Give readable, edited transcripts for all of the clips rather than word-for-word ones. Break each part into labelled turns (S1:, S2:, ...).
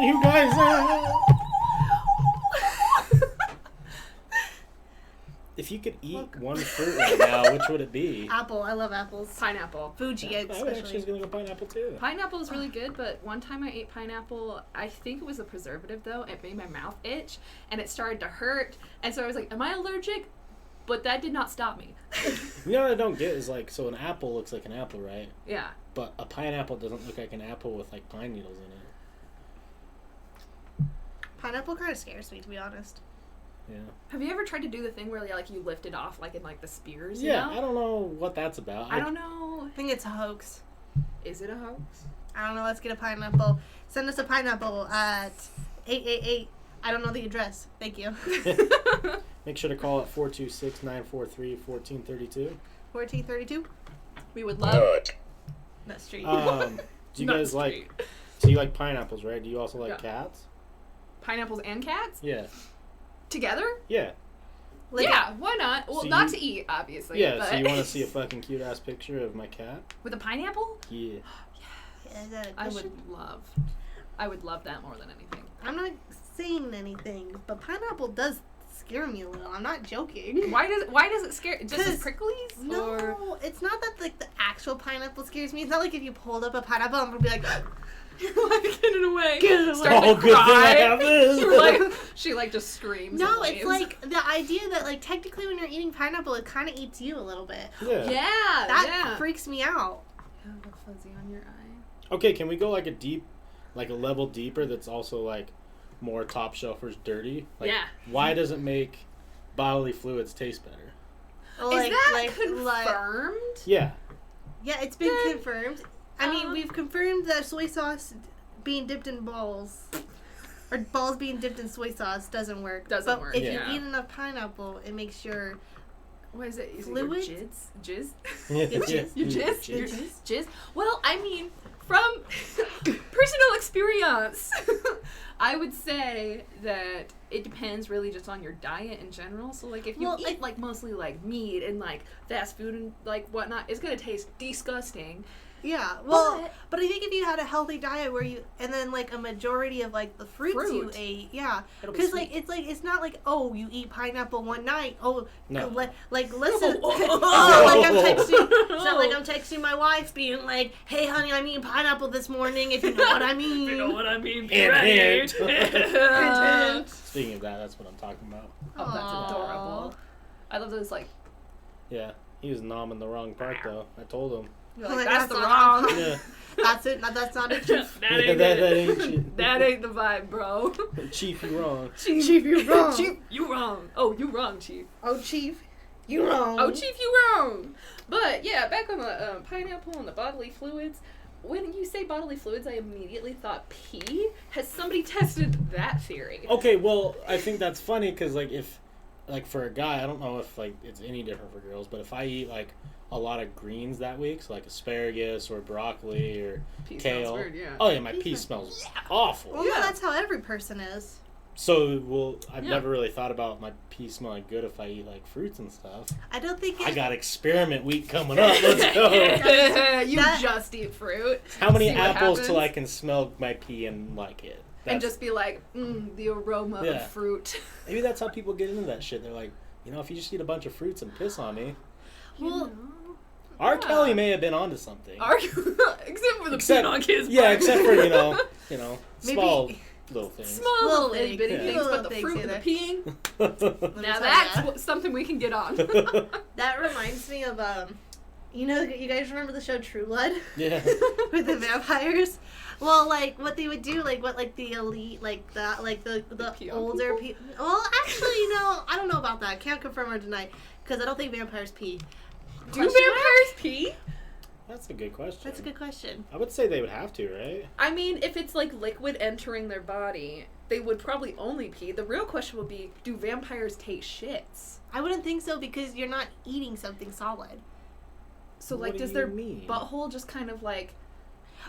S1: You guys If you could eat one fruit right now, which would it be?
S2: Apple. I love apples.
S3: Pineapple.
S2: Fuji, especially.
S1: I actually was going to go pineapple, too.
S3: Pineapple is really good, but one time I ate pineapple, I think it was a preservative, though. It made my mouth itch, and it started to hurt. And so I was like, am I allergic? But that did not stop me.
S1: You know what I don't get is, like, so an apple looks like an apple, right?
S3: Yeah.
S1: But a pineapple doesn't look like an apple with, like, pine needles in it.
S2: Pineapple kind of scares me, to be honest.
S1: Yeah.
S3: Have you ever tried to do the thing where like you lift it off like in like the spears?
S1: Yeah,
S3: you know?
S1: I don't know what that's about.
S3: I don't know.
S2: I think it's a hoax.
S3: Is it a hoax?
S2: I don't know. Let's get a pineapple. Send us a pineapple at 888. I don't know the address. Thank you.
S1: Make sure to call at 426-943-1432.
S2: 1432.
S3: We would love.
S2: That street.
S1: Do you guys
S3: Not
S1: like? So you like pineapples, right? Do you also like cats?
S3: Pineapples and cats
S1: Yeah.
S3: together?
S1: Yeah.
S3: Yeah. Why not? Well,
S1: So
S3: not
S1: you-
S3: to eat, obviously.
S1: Yeah.
S3: But
S1: So you want to see a fucking cute ass picture of my cat?
S3: with a pineapple?
S1: Yeah.
S2: Is that a
S3: I
S2: question?
S3: would love that more than anything.
S2: I'm not saying anything, but pineapple does scare me a little. I'm not joking.
S3: Why does it scare? Just as
S2: 'Cause-
S3: pricklies?
S2: No,
S3: Or...
S2: it's not that like the actual pineapple scares me. It's not like if you pulled up a pineapple, I'm gonna be like,
S3: You're like, get it away.
S2: Get it away.
S3: Start
S1: Oh,
S3: to
S1: good thing
S3: cry.
S1: I have this.
S3: You're like, she like just screams.
S2: no,
S3: and
S2: it's
S3: waves.
S2: like the idea that like technically when you're eating pineapple, it kind of eats you a little bit.
S1: Yeah.
S3: Yeah.
S2: That freaks me out.
S3: You have a fuzzy on your eye.
S1: Okay, can we go like a level deeper that's also like more Topshelfers dirty? Like,
S3: Yeah.
S1: Why does it make bodily fluids taste better?
S2: Like,
S3: Is that
S2: like,
S3: confirmed?
S1: Yeah.
S2: yeah, it's been confirmed. I mean, we've confirmed that soy sauce being dipped in balls, or balls being dipped in soy sauce doesn't work.
S3: Doesn't work,
S2: If
S3: yeah.
S2: you eat enough pineapple, it makes your
S3: What is it? Is
S2: Fluid?
S3: it your jizz?
S1: Yeah.
S3: Jizz? Your jizz?
S2: Your
S3: Your
S2: jizz?
S3: jizz? Well, I mean, from personal experience, I would say that it depends really just on your diet in general. So, like, if you eat, like, mostly, like, meat and, like, fast food and, like, whatnot, it's gonna taste disgusting.
S2: Yeah, well, but I think if you had a healthy diet where you, and then like a majority of like the fruits you ate, yeah,
S3: It'll be
S2: because
S3: sweet.
S2: it's not like, oh, you eat pineapple one night, oh,
S1: No.
S2: like listen,
S3: Oh.
S2: like I'm texting, it's not like I'm texting my wife being like, hey honey, I'm eating pineapple this morning, if you know what I mean.
S3: You know what I mean?
S1: Hint,
S3: Right.
S2: Hint.
S1: Speaking of that, that's what I'm talking about.
S3: Oh, that's
S2: Aw.
S3: adorable. I love those, like,
S1: Yeah. He was nomming the wrong part though. I told him.
S3: you're like,
S2: Like,
S3: that's
S2: that's
S3: the
S2: not-
S3: wrong.
S1: Yeah.
S2: That's it. That's not it. Chief.
S3: That
S1: Yeah,
S3: ain't
S1: that
S3: it.
S1: ain't shit.
S3: That ain't the vibe, bro.
S1: Chief, you wrong.
S3: Chief,
S2: you wrong.
S3: Chief, you wrong. Oh, you wrong, Chief.
S2: Oh, Chief, you wrong.
S3: Oh, Chief, you wrong. But yeah, back on the pineapple and the bodily fluids. When you say bodily fluids, I immediately thought pee. Has somebody tested that theory?
S1: Okay, well, I think that's funny because, like, if, like, for a guy, I don't know if, like, it's any different for girls, but if I eat, like, a lot of greens that week, so, like, asparagus or broccoli or
S3: Pee
S1: kale.
S3: smells weird, yeah.
S1: Oh, yeah, my pee smells awful.
S2: Well,
S3: Yeah.
S2: no, that's how every person is.
S1: So, well, I've
S3: Yeah.
S1: never really thought about my pee smelling good if I eat, like, fruits and stuff.
S2: I don't think
S1: I got experiment week coming up. Let's go.
S3: You
S2: That-
S3: just eat fruit.
S1: How many
S3: See what
S1: apples till I
S3: happens.
S1: can smell my pee and like it?
S3: And just be like, the aroma
S1: Yeah.
S3: of fruit.
S1: Maybe that's how people get into that shit. They're like, you know, if you just eat a bunch of fruits and piss on me.
S2: Well,
S1: R.
S3: Yeah.
S1: Kelly may have been onto something.
S3: Except for the
S1: Except-
S3: peanut kids.
S1: Yeah, except for, you know,
S2: Maybe-
S1: small little things.
S3: Small
S2: Little
S3: little itty bitty
S1: things.
S3: things,
S2: Little
S3: but the
S2: things
S3: fruit and the
S2: either.
S3: peeing,
S2: let me
S3: now
S2: tell
S3: that's
S2: ya.
S3: something we can get on.
S2: That reminds me of you know, you guys remember the show True Blood
S1: Yeah.
S2: with the vampires? Well, like what they would do, like what like the elite, like that, like the
S3: pee on
S2: older
S3: people?
S2: people. Well, actually, you know, I don't know about that. Can't confirm or deny because I don't think vampires pee.
S3: Do
S2: Question
S3: vampires pee?
S1: That's a good question.
S2: That's a good question.
S1: I would say they would have to, right?
S3: I mean, if it's like liquid entering their body, they would probably only pee. The real question would be, do vampires take shits?
S2: I wouldn't think so because you're not eating something solid.
S3: So
S1: What
S3: like,
S1: do
S3: does
S1: you
S3: their
S1: mean?
S3: butthole just kind of like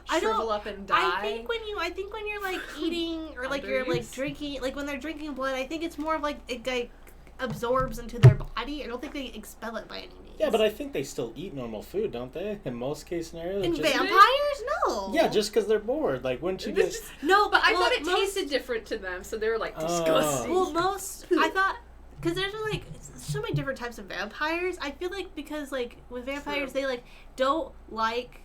S2: I don't-
S3: shrivel up and die?
S2: I think when you're like eating or like you're like
S3: Underuse?
S2: drinking, like when they're drinking blood, I think it's more of like it like absorbs into their body. I don't think they expel it by any means.
S1: Yeah, but I think they still eat normal food, don't they? In most case scenarios.
S2: in
S1: just-
S2: vampires, No.
S1: Yeah, just because they're bored. Like, wouldn't you just...
S3: No, but I
S2: Well,
S3: thought it
S2: most-
S3: tasted different to them, so they were like, disgusting.
S2: Well, I thought, because there's like so many different types of vampires. I feel like because like with vampires,
S3: True.
S2: they like don't like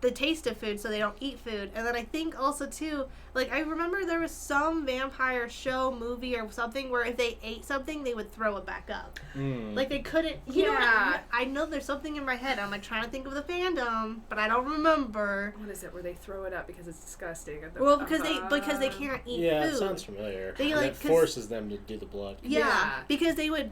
S2: the taste of food, so they don't eat food. And then I think also too, like I remember there was some vampire show, movie, or something where if they ate something, they would throw it back up. Like they couldn't. You know what I know there's something in my head. I'm like trying to think of the fandom, but I don't remember.
S3: What is it where they throw it up because it's disgusting?
S2: Well, because they can't eat
S1: Yeah,
S2: food.
S1: it sounds familiar.
S2: They,
S1: And
S2: like,
S1: it forces them to do the blood.
S2: Yeah, because they would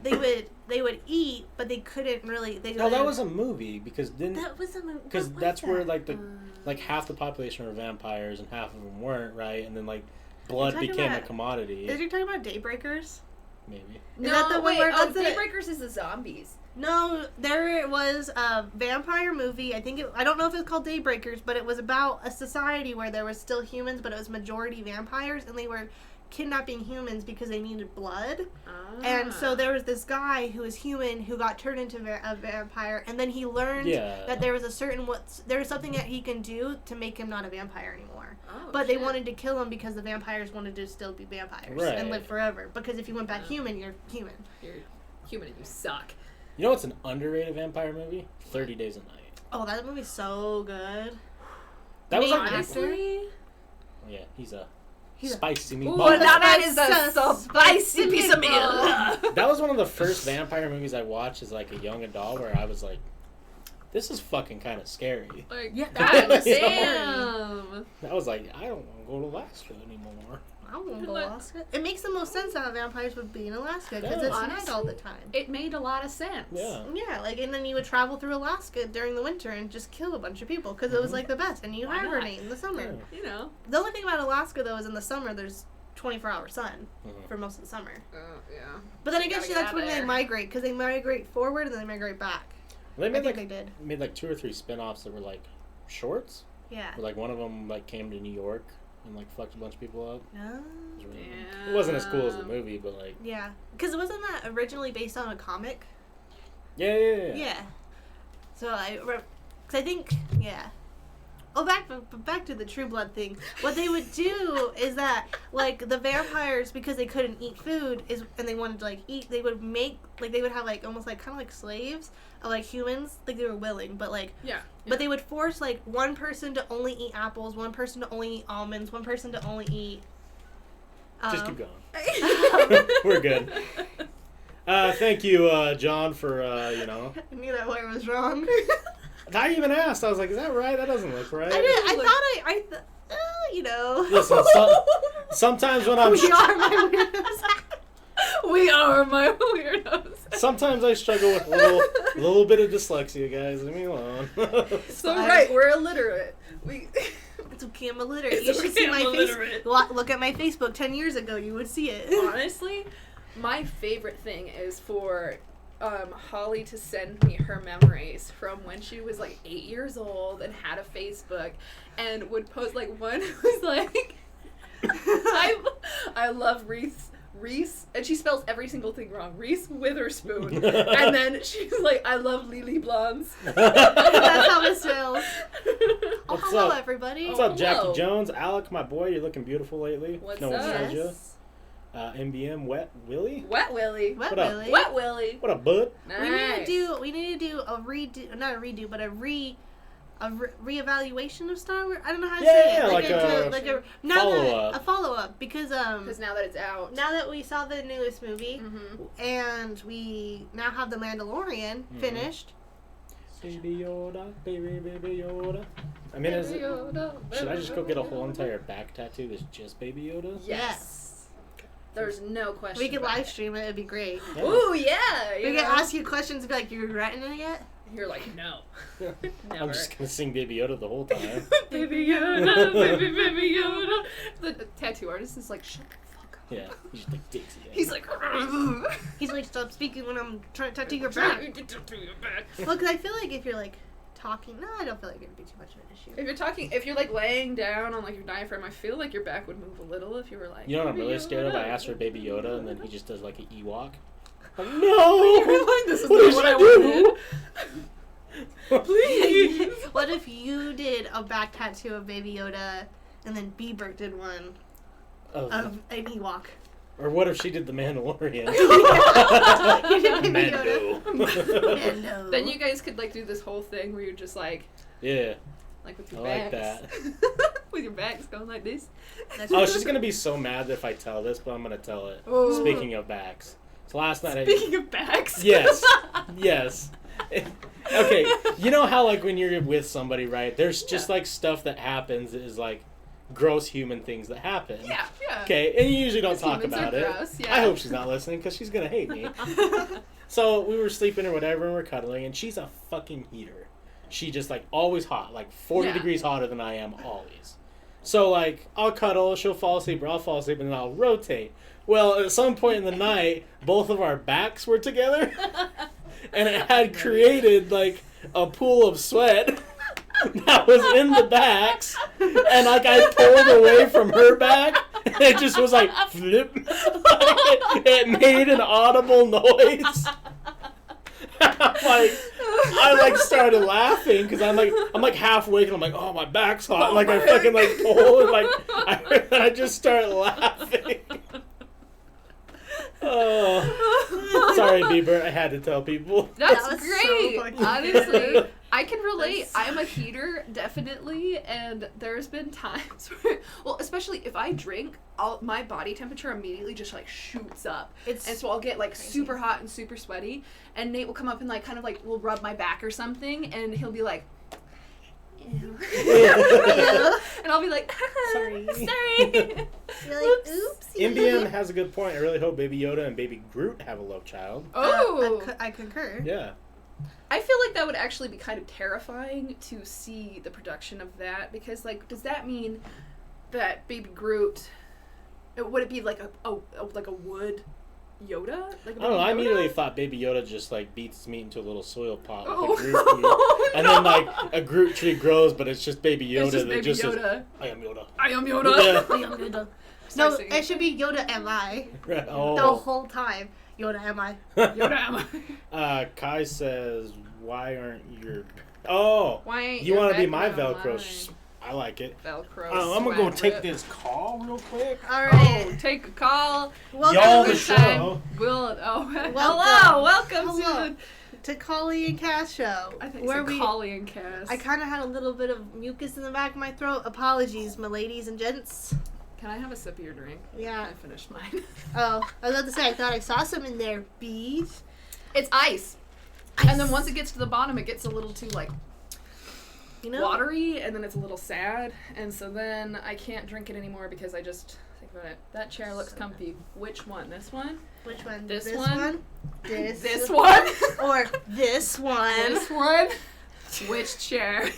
S2: eat, but they couldn't really.
S1: No, that was a movie because
S2: That was a movie.
S1: because that's where like the like half the population were vampires and half of them weren't, right? And then like blood
S2: talking
S1: became a
S2: about-
S1: commodity.
S2: Is you talking about Daybreakers?
S1: Maybe.
S3: No,
S2: that the one
S3: wait,
S2: where- that's the-
S3: Daybreakers is the zombies.
S2: No, there was a vampire movie. I don't know if it's called Daybreakers, but it was about a society where there was still humans, but it was majority vampires, and they were kidnapping humans because they needed blood. And so there was this guy who was human who got turned into a vampire, and then he learned that there was there was something that he can do to make him not a vampire anymore. But they wanted to kill him because the vampires wanted to still be vampires and live forever. Because if you went back human, you're human.
S3: You're human and you suck.
S1: You know what's an underrated vampire movie? 30 Days a Night.
S2: Oh, that movie's so good.
S1: That was like
S3: Honestly,
S1: yeah, he's a
S2: He's a-
S1: spicy
S3: ooh,
S1: meatball.
S3: now that is
S2: So
S3: a spicy piece of meat.
S2: meatball.
S1: That was one of the first vampire movies I watched as like a young adult where I was like, this is fucking kind of scary.
S3: Like,
S2: Yeah,
S3: God
S2: that is
S3: damn.
S1: I was like, I don't want to go to Alaska anymore.
S2: I won't go to Alaska. It makes the most sense how vampires would be in Alaska because
S1: Yeah.
S2: it's night
S3: Honestly,
S2: all the time.
S3: It made a lot of sense.
S1: Yeah.
S2: Yeah, like, and then you would travel through Alaska during the winter and just kill a bunch of people because it was like the best, and you
S3: Why not?
S2: hibernate in the summer.
S1: Yeah.
S3: You know.
S2: The only thing about Alaska though is in the summer there's 24-hour sun for most of the summer.
S3: Yeah.
S2: But then
S3: So
S2: I
S3: you
S2: guess
S3: gotta get
S2: that's
S3: out
S2: when
S3: of
S2: they
S3: there.
S2: migrate because they migrate forward and then they migrate back.
S1: They
S2: I
S1: made
S2: think
S1: like
S2: they did.
S1: made like 2 or 3 spin-offs that were like shorts.
S2: Yeah.
S1: Where, like one of them like came to New York and like fucked a bunch of people up.
S2: No.
S1: It was really good. It wasn't as cool as the movie, but like
S2: Yeah, because wasn't that originally based on a comic?
S1: yeah.
S2: So because I think Oh, back to the True Blood thing. What they would do is that, like, the vampires, because they couldn't eat food, and they wanted to, like, eat, they would make, like, they would have, like, almost, like, kind of like slaves of, like, humans. Like, they were willing, but, like, but they would force, like, one person to only eat apples, one person to only eat almonds, one person to only eat...
S1: Just keep going. We're good. Thank you, John, for,
S2: I knew that word was wrong.
S1: I even asked. I was like, is that right? That doesn't look right. Listen, sometimes when I'm...
S2: We are my weirdos.
S3: We are my weirdos.
S1: Sometimes I struggle with a little bit of dyslexia, guys. Leave me alone.
S3: So right, we're illiterate.
S2: It's okay, I'm illiterate.
S3: It's
S2: You should see
S3: okay,
S2: my
S3: I'm
S2: face.
S3: illiterate.
S2: Look at my Facebook 10 years ago. You would see it.
S3: Honestly, my favorite thing is for Holly to send me her memories from when she was like 8 years old and had a Facebook and would post like one was like I love Reese, and she spells every single thing wrong. Reese Witherspoon. And then she's like, I love Lily Blondes.
S2: That's how it spells. Oh,
S1: What's
S2: hello,
S1: up?
S2: everybody.
S1: What's up, Jackie
S3: hello.
S1: Jones? Alec, my boy, you're looking beautiful lately.
S3: What's
S1: no one
S3: up?
S1: told you.
S2: Yes.
S1: MBM, Wet Willie?
S3: Wet Willie.
S2: What,
S1: What up?
S2: Willie?
S3: Wet Willie.
S1: What up, bud?
S3: Nice.
S2: We need to do a redo, not a redo, but a reevaluation of Star Wars. I don't know how to say
S1: Yeah,
S2: it.
S1: like a follow-up.
S2: A follow-up because
S3: Because now that it's out.
S2: now that we saw the newest movie
S3: Mm-hmm.
S2: and we now have the Mandalorian finished.
S1: Baby Yoda, baby Yoda. I mean, should I just go get a whole entire back tattoo that's just Baby Yoda?
S3: Yes. There's no question.
S2: We could
S3: about
S2: live stream it. It'd be great.
S1: Yeah.
S3: Ooh, yeah.
S2: We could ask you questions and be like, "You regretting it yet?"
S3: You're like, no.
S1: I'm
S3: Never.
S1: just gonna sing Baby Yoda the whole time.
S3: Baby Yoda, baby Yoda. The tattoo artist is like, shut the fuck up.
S1: Yeah, he's just like Dixie.
S3: He's like,
S2: He's like, "Stop speaking when I'm trying to tattoo your back." Well, because I feel like if you're like talking, no, I don't feel like it'd be too much of an issue.
S3: if you're like laying down on like your diaphragm, I feel like your back would move a little if you were like.
S1: You know what I'm
S3: "Baby
S1: really scared of? I
S3: Yoda."
S1: asked for Baby Yoda, and then he just does like an Ewok. Like,
S3: You're
S1: no!
S3: like, this is
S1: What
S3: not
S1: did
S3: what I
S1: you do?
S3: wanted. Please.
S2: What if you did a back tattoo of Baby Yoda, and then Bieber did one of an Ewok?
S1: Or what if she did the Mandalorian?
S2: You did Baby Yoda.
S1: Mando.
S3: Then you guys could like do this whole thing where you're just like,
S1: yeah,
S3: like with your
S1: I like
S3: backs.
S1: that.
S3: With your backs going like this.
S1: Oh, she's gonna be so mad if I tell this, but I'm gonna tell it.
S3: Ooh.
S1: Speaking of backs, so last night
S3: Speaking of backs.
S1: Yes. Yes. Okay, you know how like when you're with somebody, right? There's just like stuff that happens that is like gross human things that happen.
S3: Yeah.
S1: Okay, and you usually don't talk
S3: Humans
S1: about
S3: are
S1: it.
S3: gross, yeah.
S1: I hope she's not listening because she's gonna hate me. So we were sleeping or whatever, and we're cuddling, and she's a fucking heater. She just like always hot, like 40 degrees hotter than I am always. So like I'll cuddle, she'll fall asleep, or I'll fall asleep, and then I'll rotate. Well, at some point in the night, both of our backs were together, and it had created like a pool of sweat that was in the backs, and like I pulled away from her back, and it just was like flip. It made an audible noise. I like started laughing because I'm like half awake and I'm like, oh, my back's hot.
S3: Oh,
S1: like I fucking like pull and like I just start laughing. Oh, sorry, Bieber. I had to tell people.
S3: That's
S2: That was
S3: great.
S2: so funny.
S3: Honestly, I can relate. I'm a heater, definitely, and there's been times where, well, especially if I drink, my body temperature immediately just like shoots up, and so I'll get like super hot and super sweaty, and Nate will come up and like kind of like will rub my back or something, and he'll be like, ew. And I'll be like,
S2: Sorry.
S3: sorry.
S2: You're like, oops.
S1: Indian has a good point. I really hope Baby Yoda and Baby Groot have a love child.
S3: Oh,
S2: I concur.
S1: Yeah.
S3: I feel like that would actually be kind of terrifying to see the production of that, because like, does that mean that Baby Groot, would it be like a wood Yoda? Like
S1: I don't know. I
S3: Yoda?
S1: immediately thought Baby Yoda just like beats his meat into a little soil pot with
S3: Oh.
S1: a Groot tree. And then like a Groot tree grows, but it's just Baby Yoda
S3: It's just
S1: that
S3: Baby
S1: just says,
S3: Yoda.
S1: I am Yoda.
S3: I am Yoda.
S1: Yeah.
S2: I am Yoda.
S3: Start
S2: No,
S3: singing.
S2: it should be Yoda am I.
S1: Oh.
S2: The whole time. Yoda am I.
S3: Yoda am I.
S1: Kai says, why aren't your... Oh,
S3: Why ain't
S1: you
S3: your
S1: want to be my
S3: Velcro
S1: Velcro?
S3: mine?
S1: I like it.
S3: Velcro.
S1: I'm going to go
S3: swag
S1: take
S3: whip.
S1: this call real quick.
S2: Alright.
S3: Oh, take a call.
S2: Welcome
S1: Y'all,
S2: to
S1: the
S3: Good
S1: show.
S3: time. Hello, welcome
S2: Hello.
S3: to
S2: Collie and Kass show.
S3: I think
S2: where
S3: it's a Collie and Kass.
S2: I kind of had a little bit of mucus in the back of my throat. Apologies, my ladies and gents.
S3: Can I have a sip of your drink?
S2: Yeah.
S3: I finished mine.
S2: Oh, I was about to say, I thought I saw some in there. Bees.
S3: It's ice. And then once it gets to the bottom, it gets a little too like
S2: You know?
S3: watery, and then it's a little sad, and so then I can't drink it anymore because I just think about it. That chair looks comfy. Which one? This one?
S2: Which one?
S3: This
S2: This
S3: one?
S2: This.
S3: This one?
S2: Or this one.
S3: This one? Which chair?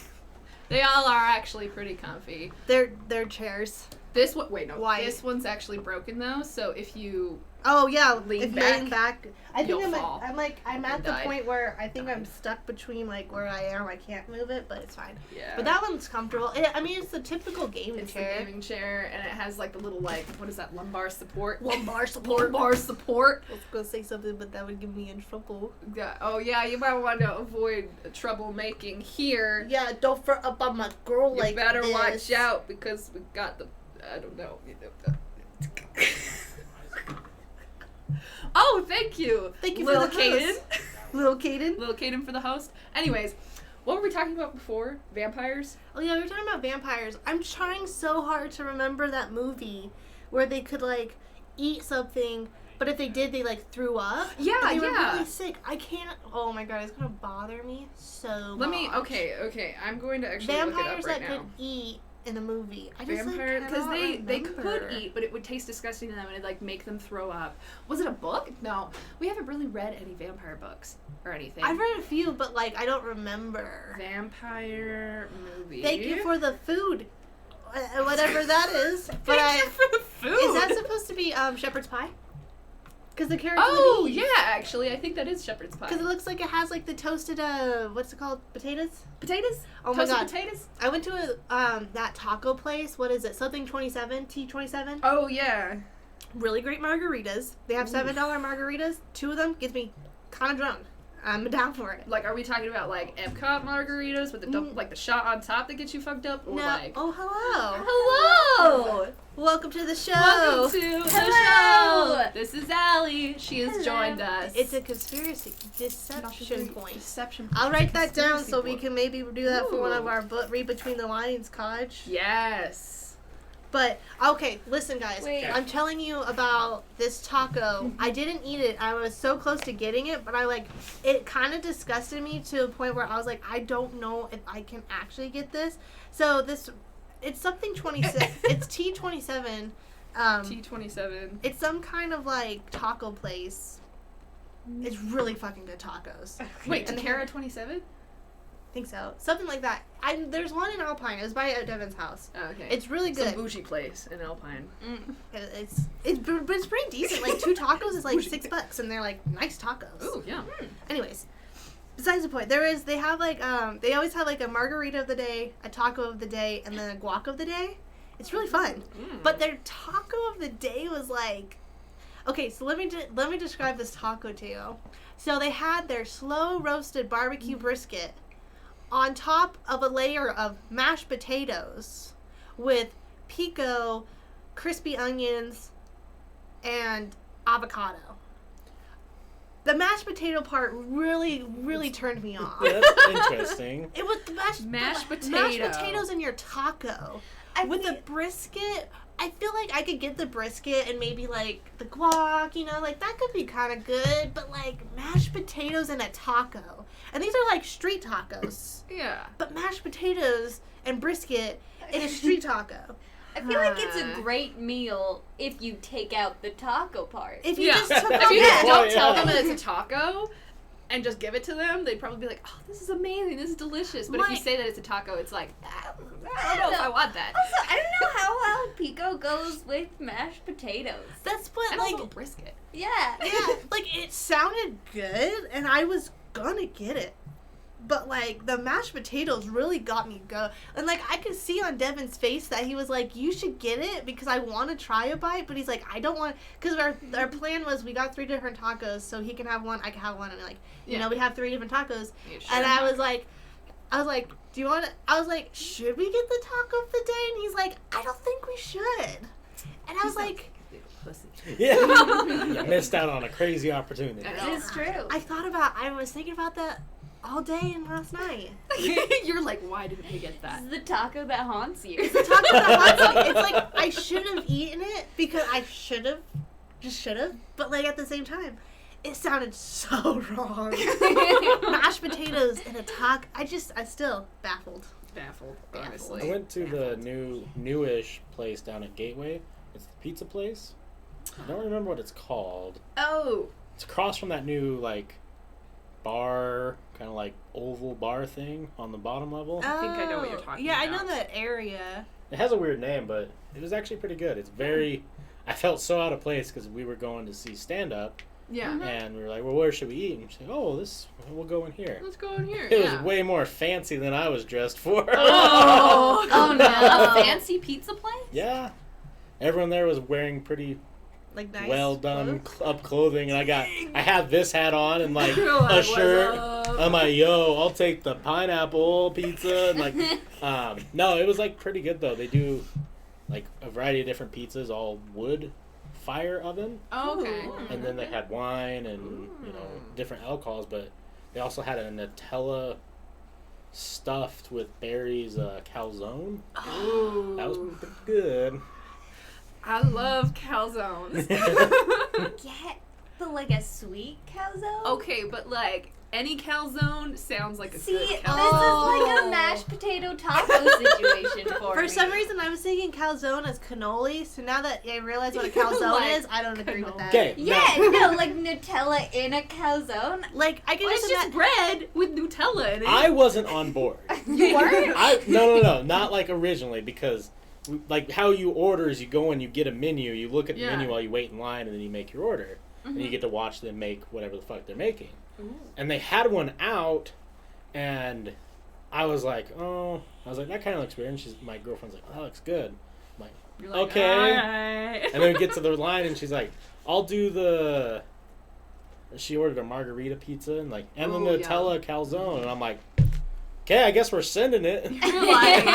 S3: They all are actually pretty comfy.
S2: They're chairs.
S3: This one, wait, no.
S2: White.
S3: This one's actually broken though, so if you
S2: Oh yeah,
S3: Lean
S2: if you
S3: back,
S2: lean back, I think
S3: you'll fall
S2: I'm at
S3: and
S2: the
S3: die.
S2: point where I think I'm stuck between like where I am. I can't move it, but it's fine.
S3: yeah.
S2: But that one's comfortable. I mean, it's the typical gaming
S3: it's
S2: chair.
S3: the gaming chair, and it has like the little like what is that, lumbar support?
S2: Lumbar support.
S3: Lumbar support.
S2: I was gonna say something, but that would get me in trouble.
S3: Yeah. Oh yeah, you might want to avoid troublemaking here.
S2: Yeah, don't fret up on my girl
S3: You
S2: like
S3: better
S2: this.
S3: watch out because we got the I don't know. Oh, thank you.
S2: Thank you
S3: Lil
S2: for the
S3: Caden.
S2: host. Little Caden.
S3: Lil Caden for the host. Anyways, what were we talking about before? Vampires?
S2: Oh yeah, we were talking about vampires. I'm trying so hard to remember that movie where they could like eat something, but if they did, they like threw up.
S3: Yeah,
S2: and they were
S3: yeah.
S2: really sick. I can't. Oh my god, it's gonna bother me so
S3: Let me.
S2: much.
S3: Okay. I'm going to actually look it
S2: Vampires
S3: up right
S2: that
S3: now.
S2: could eat in a movie. I just
S3: Vampire, because
S2: like,
S3: they
S2: cannot
S3: could
S2: remember.
S3: eat, but it would taste disgusting to them, and it'd like make them throw up. Was it a book? No, we haven't really read any vampire books or anything.
S2: I've read a few, but like I don't remember.
S3: Vampire movie.
S2: Thank you for the food, whatever that is. But
S3: Thank you for the food.
S2: is that supposed to be shepherd's pie? Because the carrots.
S3: Oh
S2: would eat.
S3: yeah, actually, I think that is shepherd's pie.
S2: Because it looks like it has like the toasted what's it called? Potatoes?
S3: Potatoes.
S2: Oh my
S3: Toasted
S2: god.
S3: potatoes.
S2: I went to that taco place. What is it? Something 27, T27.
S3: Oh yeah.
S2: Really great margaritas. They have $7 margaritas. 2 of them gets me kind of drunk. I'm down for it.
S3: Like, are we talking about like Epcot margaritas with the like the shot on top that gets you fucked up, or
S2: No.
S3: like?
S2: Oh, hello.
S4: Hello.
S2: Welcome to the show.
S3: Welcome to the
S4: Hello.
S3: show. This is Allie. She has
S4: Hello.
S3: joined us.
S2: It's a conspiracy deception point.
S3: Deception.
S2: I'll write that down
S3: Conspiracy
S2: so we
S3: point.
S2: can maybe do that for one of
S3: Ooh.
S2: our read between the lines, Kaj.
S3: Yes.
S2: But okay, listen, guys.
S4: Wait.
S2: I'm telling you about this taco. I didn't eat it. I was so close to getting it, but it kind of disgusted me to a point where I was like, I don't know if I can actually get this. So it's something 26. It's T27.
S3: T27.
S2: It's some kind of like taco place. It's really fucking good tacos.
S3: Wait,
S2: And
S3: Takara 27?
S2: I think so. Something like that. There's one in Alpine. It was by Devin's house.
S3: Oh, okay.
S2: It's really good.
S3: Some bougie place in Alpine.
S2: But it's pretty decent. Like 2 tacos is like $6, and they're like nice tacos.
S3: Ooh, yeah.
S2: Anyways, besides the point, they always have like a margarita of the day, a taco of the day, and then a guac of the day. It's really fun. But their taco of the day was like, okay, so let me describe this taco to you. So they had their slow roasted barbecue brisket on top of a layer of mashed potatoes with pico, crispy onions, and avocado. The mashed potato part really, really turned me off.
S1: Yeah, that's interesting.
S2: It was the mashed potatoes in your taco. With the brisket, I feel like I could get the brisket and maybe like the guac, like that could be kind of good, but like mashed potatoes in a taco. And these are like street tacos.
S3: Yeah.
S2: But mashed potatoes and brisket in a street taco.
S4: I feel like it's a great meal if you take out the taco part.
S2: If you just took
S3: If
S2: out
S3: you
S2: that.
S3: just don't
S1: Yeah.
S3: tell them that it's a taco and just give it to them, they'd probably be like, oh, this is amazing, this is delicious. But if you
S2: Right.
S3: say that it's a taco, it's like, I don't know if I want that.
S4: Also, I don't know how well pico goes with mashed potatoes.
S2: That's what,
S3: And
S2: like,
S3: also brisket.
S4: Yeah.
S2: yeah, like it sounded good, and I was gonna get it. But like the mashed potatoes really got me go, and like I could see on Devin's face that he was like, "You should get it because I want to try a bite." But he's like, "I don't want," because our plan was we got 3 different tacos, so he can have one, I can have one, and like we have 3 different tacos.
S3: You should.
S2: And I was like, "Do you want?" I was like, "Should we get the taco of the day?" And he's like, "I don't think we should." And I was like,
S3: Pussy.
S1: Yeah. You missed out on a crazy opportunity.
S4: That is true.
S2: I was thinking about that all day and last night.
S3: You're like, why didn't we get that?
S4: This is the taco that haunts you.
S2: It's the taco that haunts me. It's like I should have eaten it because I should have. But like at the same time, it sounded so wrong. Mashed potatoes in a taco. I still baffled.
S3: Baffled,
S1: I
S3: honestly.
S1: went to the newish place down at Gateway. It's the pizza place. I don't remember what it's called.
S3: Oh.
S1: It's across from that new like bar, kind of like oval bar thing on the bottom level.
S3: I think I know what you're talking
S2: Yeah,
S3: about.
S2: I know that area.
S1: It has a weird name, but it was actually pretty good. It's very. I felt so out of place because we were going to see stand up,
S3: Yeah.
S1: and we were like, "Well, where should we eat?" And she's like, "Oh, we'll go in here."
S3: Let's go in here.
S1: It
S3: yeah.
S1: was way more fancy than I was dressed for.
S3: Oh,
S4: Oh, no.
S3: A fancy pizza place?
S1: Yeah, everyone there was wearing pretty
S2: Like nice.
S1: well done
S2: clothes.
S1: up clothing, and I had this hat on and like
S3: You're
S1: a
S3: like, "What's
S1: shirt.
S3: up?"
S1: I'm like, "Yo, I'll take the pineapple pizza." And like, no, it was like pretty good though. They do like a variety of different pizzas, all wood fire oven,
S3: Oh, okay.
S1: and then they had wine and different alcohols, but they also had a Nutella stuffed with berries calzone.
S3: Ooh.
S1: That was pretty good.
S3: I love calzones.
S4: Get like a sweet calzone?
S3: Okay, but like any calzone sounds like a
S4: See,
S3: good
S4: this is
S3: calzone.
S4: like a mashed potato taco situation for
S2: For
S4: me.
S2: some reason, I was thinking calzone as cannoli. So now that I realize what a calzone
S3: Like
S2: is, I don't agree with that.
S1: Okay,
S4: Yeah, no, like Nutella in a calzone.
S2: Like I can
S3: Well, it's
S2: just
S3: just bread with Nutella in it.
S1: I wasn't on board.
S4: You weren't?
S1: No, not like originally, because like how you order is you go and you get a menu, you look at the
S3: Yeah.
S1: menu while you wait in line, and then you make your order, and you get to watch them make whatever the fuck they're making. And they had one out, and I was like, that kind of looks weird. And my girlfriend's like, oh, that looks good. I'm like,
S3: You're like,
S1: okay.
S3: "Alright."
S1: And then we get to the line, and she's like, I'll do the she ordered a margarita pizza and the Nutella calzone, and I'm like, okay, I guess we're sending it.
S3: You're like,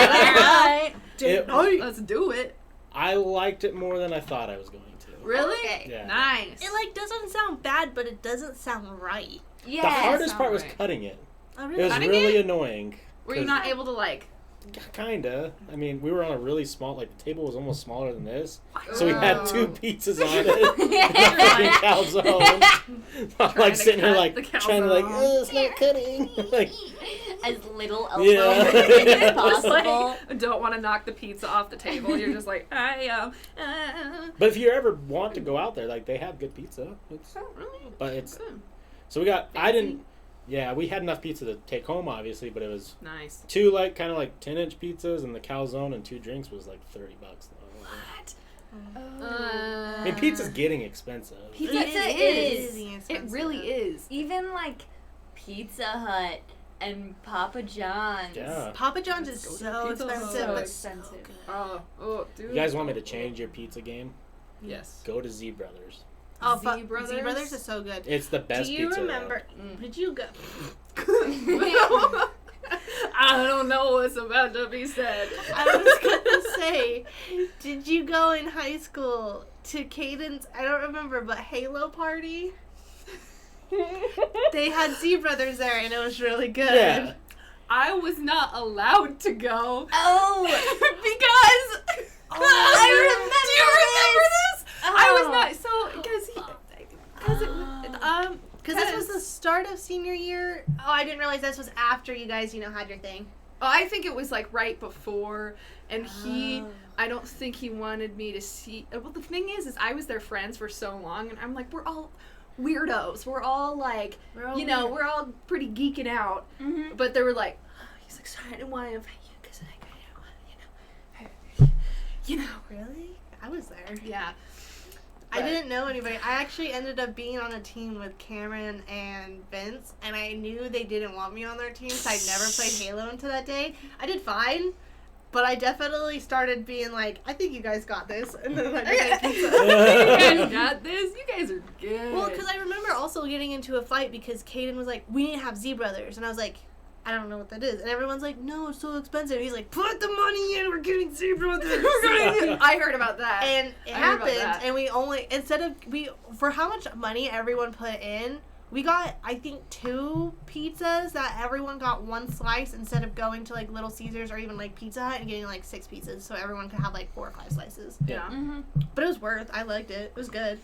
S3: alright, let's do it.
S1: I liked it more than I thought I was going to.
S3: Really?
S4: Okay.
S1: Yeah.
S3: Nice.
S2: It doesn't sound bad, but it doesn't sound right.
S4: Yeah.
S1: The hardest part was
S3: right.
S1: cutting it.
S2: Oh,
S1: It
S2: really?
S1: was
S3: Cutting
S1: really
S3: it?
S1: annoying.
S3: Were you not able to
S1: Kinda. I mean, we were on a really small, the table was almost smaller than this. So we had 2 pizzas on it. The calzone. I'm sitting here trying to oh, it's not cutting.
S4: As little elbow
S1: Yeah.
S4: movement as possible.
S3: Don't want to knock the pizza off the table. You're just like,
S1: But if you ever want to go out there, they have good pizza. But it's
S3: good.
S1: so we got. I
S3: Fancy?
S1: didn't. Yeah, we had enough pizza to take home, obviously, but it was
S3: Nice.
S1: 2 kind of 10-inch pizzas, and the calzone and 2 drinks was $30.
S3: What?
S1: I mean, pizza's getting expensive.
S4: Pizza
S2: It
S4: is.
S3: It really is.
S4: Even Pizza Hut and Papa John's.
S1: Yeah.
S2: Papa John's is
S3: Let's go to
S2: so
S3: Pizza Hut.
S2: expensive.
S4: So
S2: but
S4: expensive.
S3: Oh, dude.
S1: You guys want me to change your pizza game?
S3: Yes.
S1: Go to Z Brothers.
S2: Oh,
S3: Z Brothers?
S2: Z Brothers is so good.
S1: It's the best
S2: Do you
S1: pizza.
S2: remember? Did you go?
S3: I don't know what's about to be said.
S2: I was gonna say, did you go in high school to Caden's? I don't remember, but Halo party. They had Z Brothers there, and it was really good.
S1: Yeah.
S3: I was not allowed to go
S4: Oh!
S3: because
S4: I remember
S3: do you remember this?
S4: Oh.
S3: I was not
S2: Because this was the start of senior year. Oh, I didn't realize this was after you guys, had your thing.
S3: Oh, I think it was right before, and I don't think he wanted me to see. Well, the thing is I was their friends for so long, and I'm like, we're all weirdos. We're all
S2: weird.
S3: we're all pretty geeking out.
S4: Mm-hmm.
S3: But they were like, he's like, sorry, I didn't want to invite you because
S2: Really? I was there.
S3: yeah.
S2: I didn't know anybody. I actually ended up being on a team with Cameron and Vince, and I knew they didn't want me on their team, so I'd never played Halo until that day. I did fine, but I definitely started being like, I think you guys got this, and then I just ate pizza.
S3: You guys got this. You guys are good.
S2: Well, because I remember also getting into a fight because Caden was like, we need to have Z Brothers, and I was like, I don't know what that is. And everyone's like, no, it's so expensive. He's like, put the money in, we're getting Z Brothers.
S3: I heard about that.
S2: And it
S3: I heard about
S2: happened,
S3: that.
S2: and we only, for how much money everyone put in, we got, I think, 2 pizzas that everyone got 1 slice instead of going to, Little Caesars or even, Pizza Hut and getting, 6 pizzas, so everyone could have, 4 or 5 slices.
S3: Yeah.
S4: Mm-hmm.
S2: But it was worth, I liked it. It was good.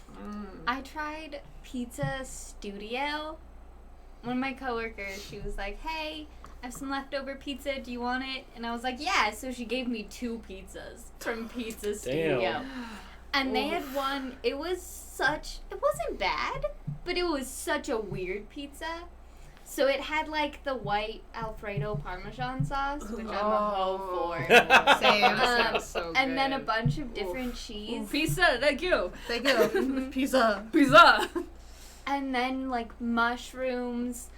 S4: I tried Pizza Studio. One of my coworkers, she was like, hey, I have some leftover pizza, do you want it? And I was like, yeah, so she gave me 2 pizzas from Pizza Studio. And they had one, it wasn't bad, but it was such a weird pizza. So it had the white Alfredo Parmesan sauce, which I'm a hoe for.
S2: Same.
S3: Sounds so good.
S4: And then a bunch of different cheese.
S3: Pizza, thank you.
S2: Thank you. Pizza.
S3: Pizza.
S4: And then mushrooms.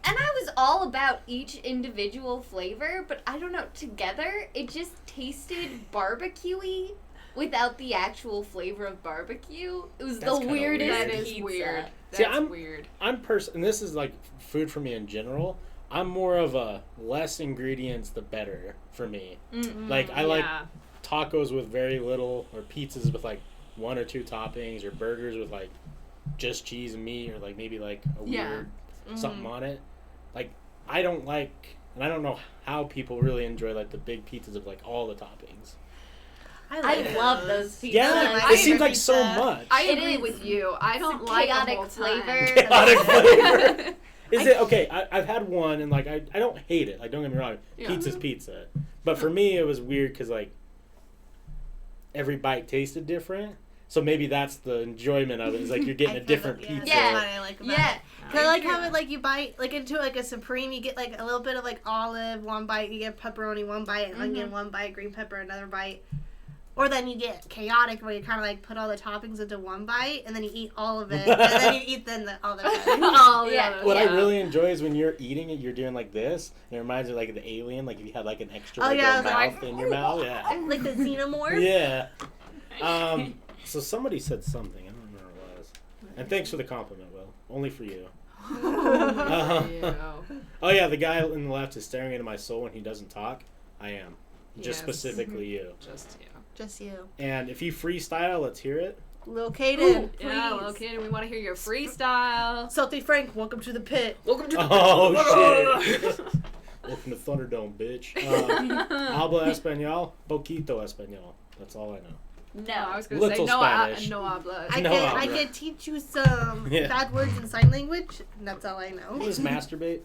S4: And I was all about each individual flavor, but I don't know, together it just tasted barbecue-y without the actual flavor of barbecue. It was
S1: That's
S4: the
S1: kinda
S4: weirdest
S1: weird.
S3: That is
S4: pizza.
S3: weird.
S1: See,
S3: That's weird.
S1: and this is food for me in general. I'm more of a less ingredients the better for me. I like tacos with very little, or pizzas with 1 or 2 toppings, or burgers with just cheese and meat, or maybe a weird something on it. I don't and I don't know how people really enjoy the big pizzas of all the toppings.
S4: I love those pizzas.
S1: Yeah,
S2: I
S1: it seems
S2: agree
S1: so
S2: with that.
S1: much.
S3: I
S4: It
S3: agree
S4: is.
S3: with you. I don't
S4: It's a
S3: like
S4: chaotic
S3: the whole
S4: flavor.
S3: time.
S1: Chaotic flavor. Is it okay? I've had one, and I don't hate it. Don't get me wrong.
S3: Yeah.
S1: Pizza's pizza, but for me it was weird because every bite tasted different. So maybe that's the enjoyment of it. Is you're getting a different pizza.
S2: That's what I like about
S4: Yeah.
S2: it. Cause I like how it you bite into a Supreme, you get a little bit of olive, 1 bite, you get pepperoni 1 bite, and onion 1 bite, green pepper another bite. Or then you get chaotic where you kind of put all the toppings into 1 bite, and then you eat all of it, and then you eat the other bite.
S3: Oh,
S4: Yeah.
S1: What I really enjoy is when you're eating it, you're doing this. And it reminds me of the alien, if you had an extra mouth in your mouth. Yeah.
S2: Like the xenomorph.
S1: Yeah. So somebody said something. I don't remember what it was. And thanks for the compliment, Will. Only for you.
S3: Ew.
S1: Oh yeah, the guy on the left is staring into my soul when he doesn't talk. I am. Just
S3: Yes.
S1: specifically you.
S3: Just you.
S2: Just you.
S1: And if you freestyle, let's hear it.
S2: Located.
S3: Yeah, located. We want to hear your freestyle.
S2: Salty Frank, welcome to the pit.
S3: Welcome to the
S1: Oh shit. Welcome to Thunderdome, bitch. Habla español, poquito español. That's all I know.
S4: No.
S3: I was going to say
S1: Little
S3: no,
S1: Spanish.
S3: no habla.
S2: I
S1: No,
S2: can
S1: I'm
S2: I
S1: right.
S2: can teach you some
S1: Yeah.
S2: bad words in sign language, and that's all I know.
S1: What is masturbate?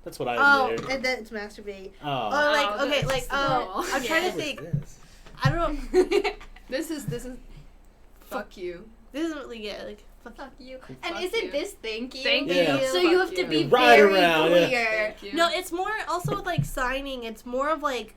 S1: That's what I
S2: Oh,
S1: admitted.
S2: and then it's masturbate.
S1: Oh.
S2: Oh, like
S3: Oh,
S2: okay,
S3: that's
S2: like
S3: normal.
S2: I'm trying to
S1: What
S2: think.
S1: is this?
S2: I don't know.
S3: This is fuck you.
S2: This isn't really good. Like fuck.
S4: Fuck you.
S3: Fuck
S4: And isn't
S3: you.
S4: this thank you?
S3: Thank
S1: Yeah.
S3: you.
S4: So you have
S3: Fuck
S4: to
S3: you.
S4: be
S1: Right
S4: very
S1: around, yeah.
S4: clear.
S3: Thank you.
S2: No, it's more also with like signing. It's more of like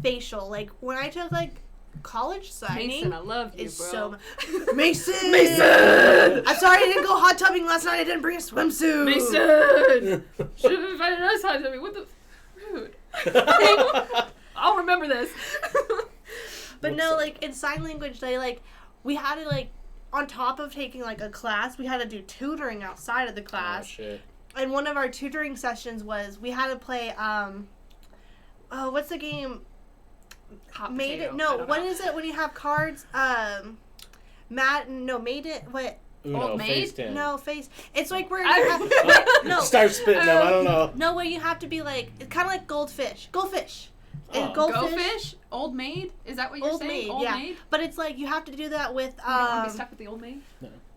S2: facial. Like when I took like college signing.
S3: Mason, I love you,
S2: It's
S3: bro.
S2: so Mason.
S3: Mason!
S2: I'm sorry I didn't go hot tubbing last night. I didn't bring a swimsuit.
S3: Mason! Should have invited us hot to me. What the rude. I'll remember this.
S2: But
S1: What's
S2: no,
S1: up?
S2: like in sign language, they like we had to like on top of taking like a class, we had to do tutoring outside of the
S1: Oh
S2: class.
S1: shit.
S2: And one of our tutoring sessions was we had to play what's the game?
S3: Hot
S2: Made
S3: potato.
S2: it. No,
S3: I don't
S2: what
S3: know.
S2: is it when you have cards? Made it. What?
S1: Uno,
S3: Old maid?
S1: face 10.
S2: No, face. It's like where you
S3: I-
S2: have, no,
S1: Start spitting them, I don't know.
S2: no, where you have to be like it's kind of like goldfish. Goldfish.
S1: Oh.
S3: Goldfish? Old maid? Is that what you're
S2: Old
S3: saying?
S2: maid,
S3: Old
S2: yeah.
S3: maid?
S2: But it's like you have to do that with
S3: You don't want to be stuck with the old maid?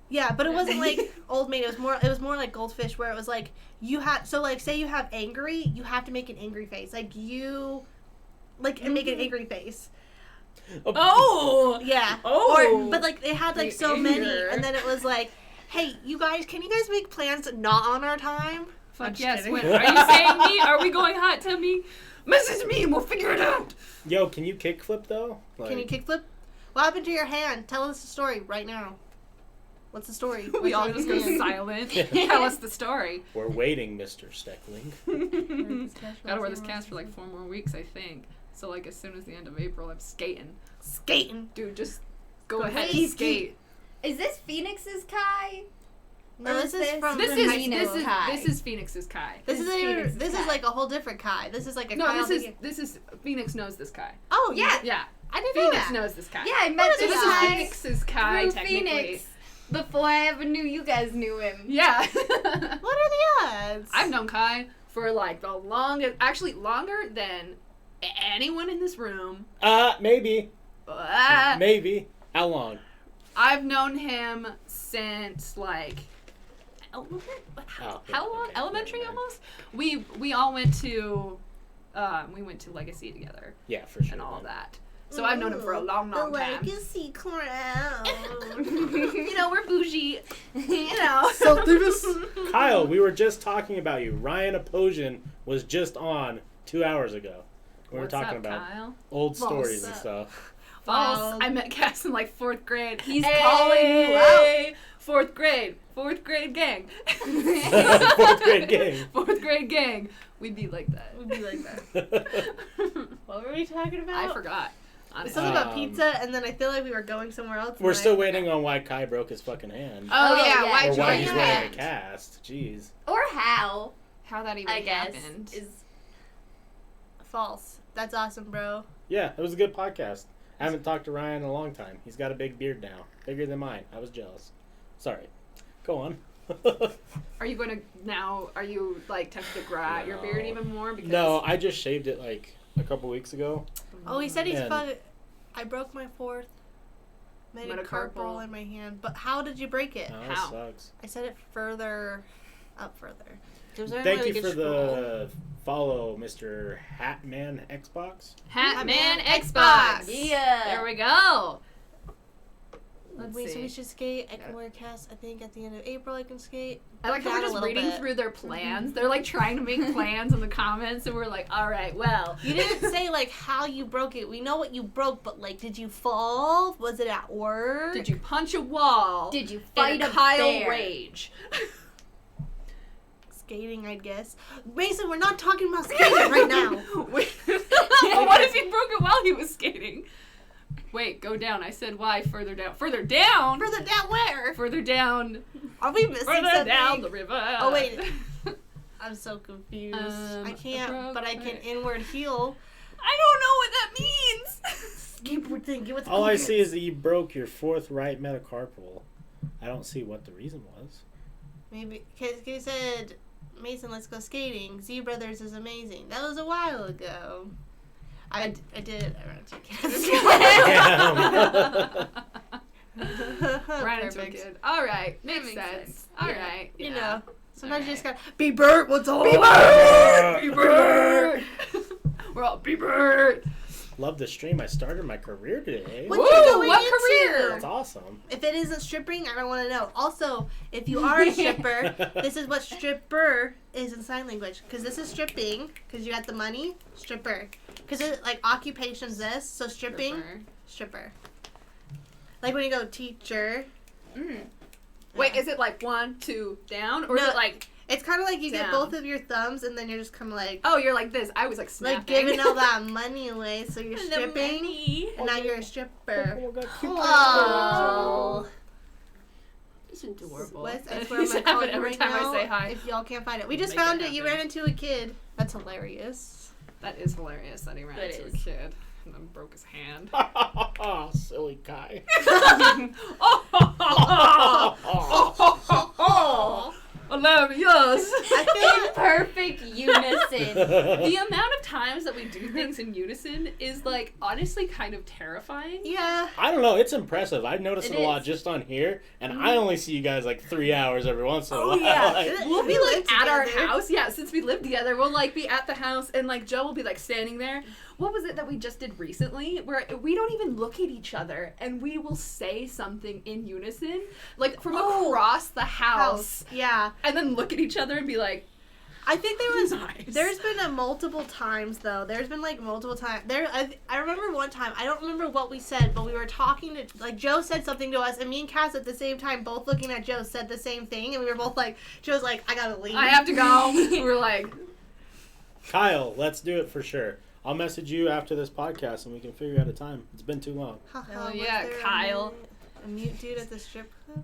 S2: yeah, but it wasn't like old maid. It was more like goldfish, where it was like you had so like say you have angry, you have to make an angry face, like you, like and make an angry face.
S3: Oh!
S2: Yeah.
S3: Oh.
S2: Or but like they had like
S3: The
S2: so many,
S3: anger.
S2: and then it was like, hey, you guys, can you guys make plans not on our time? I'm
S3: Fuck
S2: just
S3: yes.
S2: kidding.
S3: Wait, are you saying me? Are we going hot to me? Message me and we'll figure it out.
S1: Yo, can you kickflip though? Like,
S2: Can you kickflip? What happened to your hand? Tell us the story right now. What's the story?
S3: We all
S2: What's
S3: just
S2: your
S3: go
S2: hand?
S3: silent.
S1: Yeah.
S3: Tell us the story.
S1: We're waiting, Mr. Steckling.
S3: Gotta wear this cast for like 4 more weeks, I think. So like as soon as the end of April, I'm skating.
S2: Skating.
S3: Dude, just go
S2: Go
S3: ahead
S2: skate.
S3: and skate.
S4: Is this Phoenix's Kai?
S2: No, this is from
S3: This
S2: the
S3: is
S2: high school.
S4: Kai.
S3: this is Phoenix's Kai.
S2: This is
S4: Phoenix's
S2: this is
S4: Kai.
S2: like a whole different Kai. This is like a
S3: No,
S2: Kai.
S3: this is Phoenix knows this Kai.
S2: Oh
S4: Yeah.
S3: Yeah,
S2: I didn't know
S3: Phoenix
S2: that.
S3: knows this Kai.
S4: Yeah, I met
S3: So
S4: this
S3: this
S4: guy
S3: is Phoenix's Kai
S4: through
S3: technically.
S4: Phoenix before I ever knew you guys knew him.
S3: Yeah.
S2: What are the odds?
S3: I've known Kai for like the longest, actually longer than anyone in this room.
S1: Maybe.
S3: Ah.
S1: Maybe. How long?
S3: I've known him since like
S1: Oh,
S3: how long?
S1: okay.
S3: Elementary
S1: Never mind.
S3: almost. We all went to Legacy together
S1: Yeah, for sure.
S3: and all of that. So I've known him for a long, long
S2: the
S3: time.
S2: legacy crown.
S3: You know, we're bougie. You know.
S2: So Davis.
S1: Kyle, we were just talking about you. Ryan Aposian was just on 2 hours ago. We were
S3: What's
S1: talking
S3: up,
S1: about
S3: Kyle?
S1: old
S2: False.
S1: stories and stuff.
S3: False.
S2: Wow.
S3: I met Kass in like 4th grade.
S4: He's calling you out.
S3: 4th grade. 4th grade gang.
S1: 4th grade gang.
S3: 4th grade gang. We'd be like that.
S2: Would be like that. What were we talking about?
S3: I forgot. Honestly.
S2: Something about
S1: Um,
S2: pizza, and then I feel like we were going somewhere else.
S1: We're
S2: and
S1: still
S2: I-
S1: waiting on why Kai broke his fucking hand.
S3: Oh,
S4: Oh,
S3: yeah,
S4: yeah.
S3: why'd
S1: or
S3: you
S1: why
S3: break
S1: he's
S3: your
S1: wearing
S3: hand?
S1: a cast. Jeez.
S4: Or how,
S3: How that even
S4: I guess,
S3: happened.
S4: is
S2: False. That's awesome, bro.
S1: Yeah, it was a good podcast. I haven't talked to Ryan in a long time. He's got a big beard now. Bigger than mine. I was jealous. Sorry. Go on.
S3: Are you going to now? Are you like tempted to grow out your beard
S1: No.
S3: even more? Because
S1: No, I just shaved it like a couple weeks ago.
S2: Oh, he said he's
S1: And-
S2: fucking. I broke my fourth
S3: Metacarpal.
S2: metacarpal in my hand. But how did you break it?
S1: Oh,
S3: How?
S1: that sucks.
S2: I said it further, up further. There's a
S1: Thank
S2: really
S1: you
S2: good
S1: for
S2: scroll.
S1: the follow, Mr. Hatman Xbox.
S3: Hatman
S2: Xbox.
S3: Xbox.
S4: yeah.
S3: There we go. Let's
S2: Wait, so
S3: see.
S2: we should skate. I can wear a cast. I think at the end of April I can skate.
S3: I like how we're
S2: Down a
S3: just
S2: little
S3: reading
S2: bit.
S3: through their plans. They're like trying to make plans in the comments, and we're like, all right, well.
S2: You didn't say like how you broke it. We know what you broke, but like, did you fall? Was it at work?
S3: Did you punch a wall?
S4: Did you
S3: in
S4: fight
S3: a
S4: a
S3: Kyle
S4: bear?
S3: rage?
S2: Skating, I guess. Mason, we're not talking about skating right now.
S3: What if he broke it while he was skating? Wait, go down. I said why further down. Further down?
S2: Further down where?
S3: Further down.
S2: Are we missing
S3: Further
S2: something?
S3: down the river.
S2: Oh, wait. I'm so confused. I can't, but I can inward heal.
S3: I don't know what that means.
S2: Keep thinking. What's
S1: All I see is that you broke your 4th right metacarpal. I don't see what the reason was.
S2: Maybe because you said, Mason, let's go skating. Z Brothers is amazing. That was a while ago. I did it around 2
S3: Right into a kid. All right, makes sense. All right,
S2: you know. Sometimes you
S3: Alright.
S2: just gotta be Bert. What's all?
S3: Be Bert! Be Bert! We're all Be Bert!
S1: Love the stream. I started my career today.
S2: What
S3: Woo,
S2: you going
S3: what
S2: into?
S3: career?
S1: That's awesome.
S2: If it isn't stripping, I don't want to know. Also, if you are a stripper, this is what stripper is in sign language. Because this is stripping, because you got the money, stripper. Because it like occupation's this, so stripping, stripper. Like when you go teacher.
S3: Mm. Wait, is it like 1, 2, down? Or is
S2: No,
S3: it like...
S2: It's kind of like you get
S3: down?
S2: both of your thumbs, and then you're just kind of like...
S3: Oh, you're like this. I was like snapping.
S2: Like giving all that money away, so you're stripping,
S3: Money.
S2: and now you're a stripper.
S4: Oh.
S3: It's adorable.
S2: That's
S3: You
S2: where
S3: should
S2: I'm
S3: have
S2: calling
S3: it every
S2: right
S3: time
S2: now,
S3: I say hi.
S2: if y'all can't find it. We just
S3: Make it
S2: found it. You
S3: happen.
S2: ran into a kid. That's hilarious.
S3: That is hilarious that he ran
S4: That
S3: into a
S4: is.
S3: kid and then broke his hand.
S1: Silly guy.
S3: Oh, 11 years.
S2: I
S4: In perfect unison.
S3: The amount of times that we do things in unison is like honestly kind of terrifying.
S2: yeah.
S1: I don't know. It's impressive. I've noticed
S4: It
S1: it a lot
S4: is.
S1: just on here, and I only see you guys like 3 hours every once in a
S2: Oh,
S1: while.
S2: yeah.
S1: Like,
S3: We'll be
S2: We
S3: like
S2: live
S3: at our
S2: together.
S3: house. Yeah, since we live together, we'll like be at the house and like Joe will be like standing there. What was it that we just did recently where we don't even look at each other and we will say something in unison like from across the house
S2: Yeah.
S3: and then look at each other and be like,
S2: I think there was.
S3: nice.
S2: There's been a multiple times though. There's been like multiple times. I remember one time. I don't remember what we said, but we were talking to like Joe said something to us, and me and Kass at the same time, both looking at Joe, said the same thing, and we were both like, Joe's like, I gotta leave.
S3: I have to go. We're like,
S1: Kyle, let's do it for sure. I'll message you after this podcast, and we can figure out a time. It's been too long.
S3: Hell
S2: Was
S3: yeah,
S2: there
S3: Kyle.
S2: A mute dude at the strip club.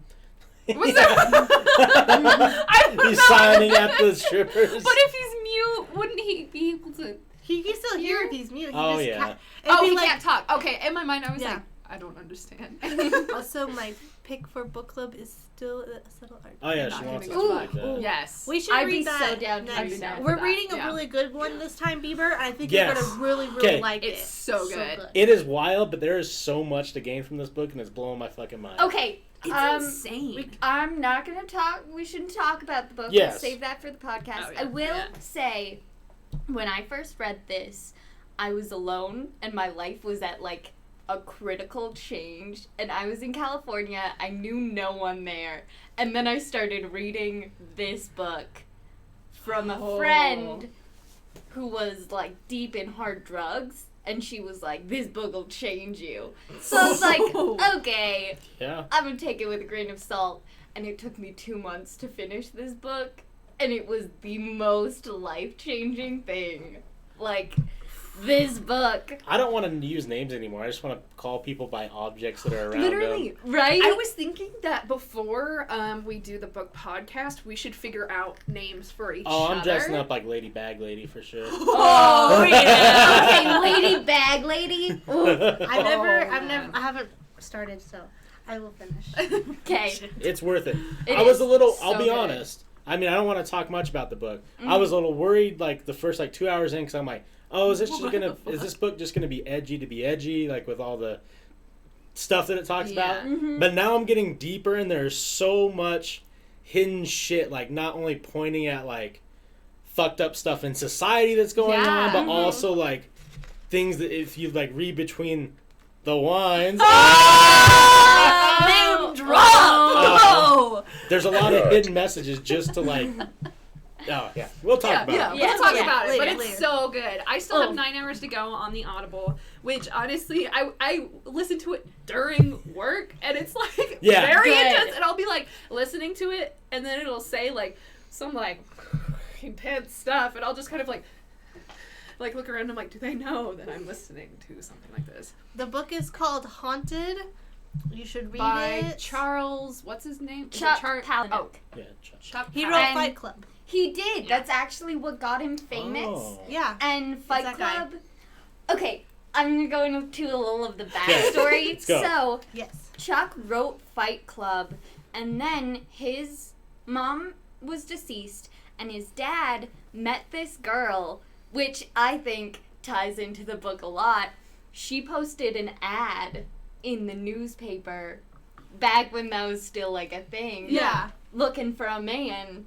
S3: was that? I don't
S1: He's
S3: know.
S1: signing at the strippers.
S3: But if he's mute, wouldn't he be able to?
S2: He can still hear if he's mute. He
S1: Oh,
S2: just
S1: yeah.
S2: can't.
S3: Oh,
S2: It'd
S3: he
S2: be like,
S3: can't talk. Okay, in my mind, I was
S2: Yeah.
S3: like, I don't understand.
S2: Also, my pick for book club is still a subtle art.
S1: Oh, yeah,
S3: Not
S1: she wants us
S3: giving
S1: to
S3: a
S1: like
S2: fuck.
S1: that.
S2: Ooh.
S3: Yes.
S2: We should
S4: I'd
S2: read
S4: be
S2: that
S4: so down to
S2: next.
S4: do that.
S2: We're
S3: that,
S2: reading a
S3: yeah.
S2: really good one this time, Bieber, and I think
S1: Yes.
S2: you're gonna really, really
S1: Okay.
S2: like
S3: It's
S2: it.
S3: so good.
S1: It is wild, but there is so much to gain from this book, and it's blowing my fucking mind.
S4: Okay.
S3: It's insane.
S4: I'm not gonna talk. We shouldn't talk about the book.
S1: Yes.
S4: We'll save that for the podcast.
S3: Oh, yeah.
S4: I will
S3: Yeah.
S4: say, when I first read this, I was alone and my life was at like a critical change. And I was in California. I knew no one there. And then I started reading this book from a friend who was like deep in hard drugs. And she was like, this book will change you. So I was like, okay,
S1: Yeah.
S4: I'm gonna take it with a grain of salt. And it took me 2 months to finish this book. And it was the most life-changing thing. Like, this book.
S1: I don't want to use names anymore. I just want to call people by objects that are around
S3: Literally.
S1: them.
S4: Right?
S3: I was thinking that before we do the book podcast, we should figure out names for each
S1: Oh,
S3: other.
S1: I'm dressing up like Lady Bag Lady for sure.
S3: Oh, yeah.
S4: Okay, lady bag lady. Ooh.
S2: I haven't started, so I will finish.
S4: Okay.
S1: It's worth it.
S4: It
S1: I was
S4: is
S1: a little,
S3: so
S1: I'll be
S3: good.
S1: honest. I mean, I don't want to talk much about the book. I was a little worried like the first like 2 hours in because I'm like, oh, is this book just gonna be edgy to be edgy, like with all the stuff that it talks
S3: Yeah.
S1: about? But now I'm getting deeper and there's so much hidden shit, like not only pointing at like fucked up stuff in society that's going
S3: Yeah.
S1: on, but also like things that if you like read between the lines,
S3: Name drop!
S1: Oh. there's a lot of hidden messages just to like. Oh yeah, we'll talk about it.
S3: We'll talk
S4: Yeah,
S3: about it, but
S2: later,
S3: it's
S2: later.
S3: so good. I still have
S4: Oh.
S3: 9 hours to go on the Audible, which honestly, I listen to it during work, and it's like
S1: Yeah.
S3: very
S4: Good.
S3: intense, and I'll be like listening to it, and then it'll say like some like intense stuff, and I'll just kind of like like look around and I'm like, do they know that I'm listening to something like this?
S2: The book is called Haunted. You should read
S3: By
S2: it.
S3: Charles, what's his name? Is it
S4: Chuck Palahniuk.
S3: Oh,
S1: Yeah,
S3: Chuck
S2: He wrote
S3: Palahniuk.
S2: Fight Club.
S4: He did.
S3: Yeah.
S4: That's actually what got him famous.
S1: Oh.
S2: Yeah.
S4: And Fight
S2: that guy.
S4: Club. Okay, I'm gonna go into a little of the backstory.
S1: Let's go.
S4: So,
S2: Yes.
S4: Chuck wrote Fight Club, and then his mom was deceased, and his dad met this girl, which I think ties into the book a lot. She posted an ad in the newspaper back when that was still like a thing.
S2: Yeah.
S4: Looking for a man.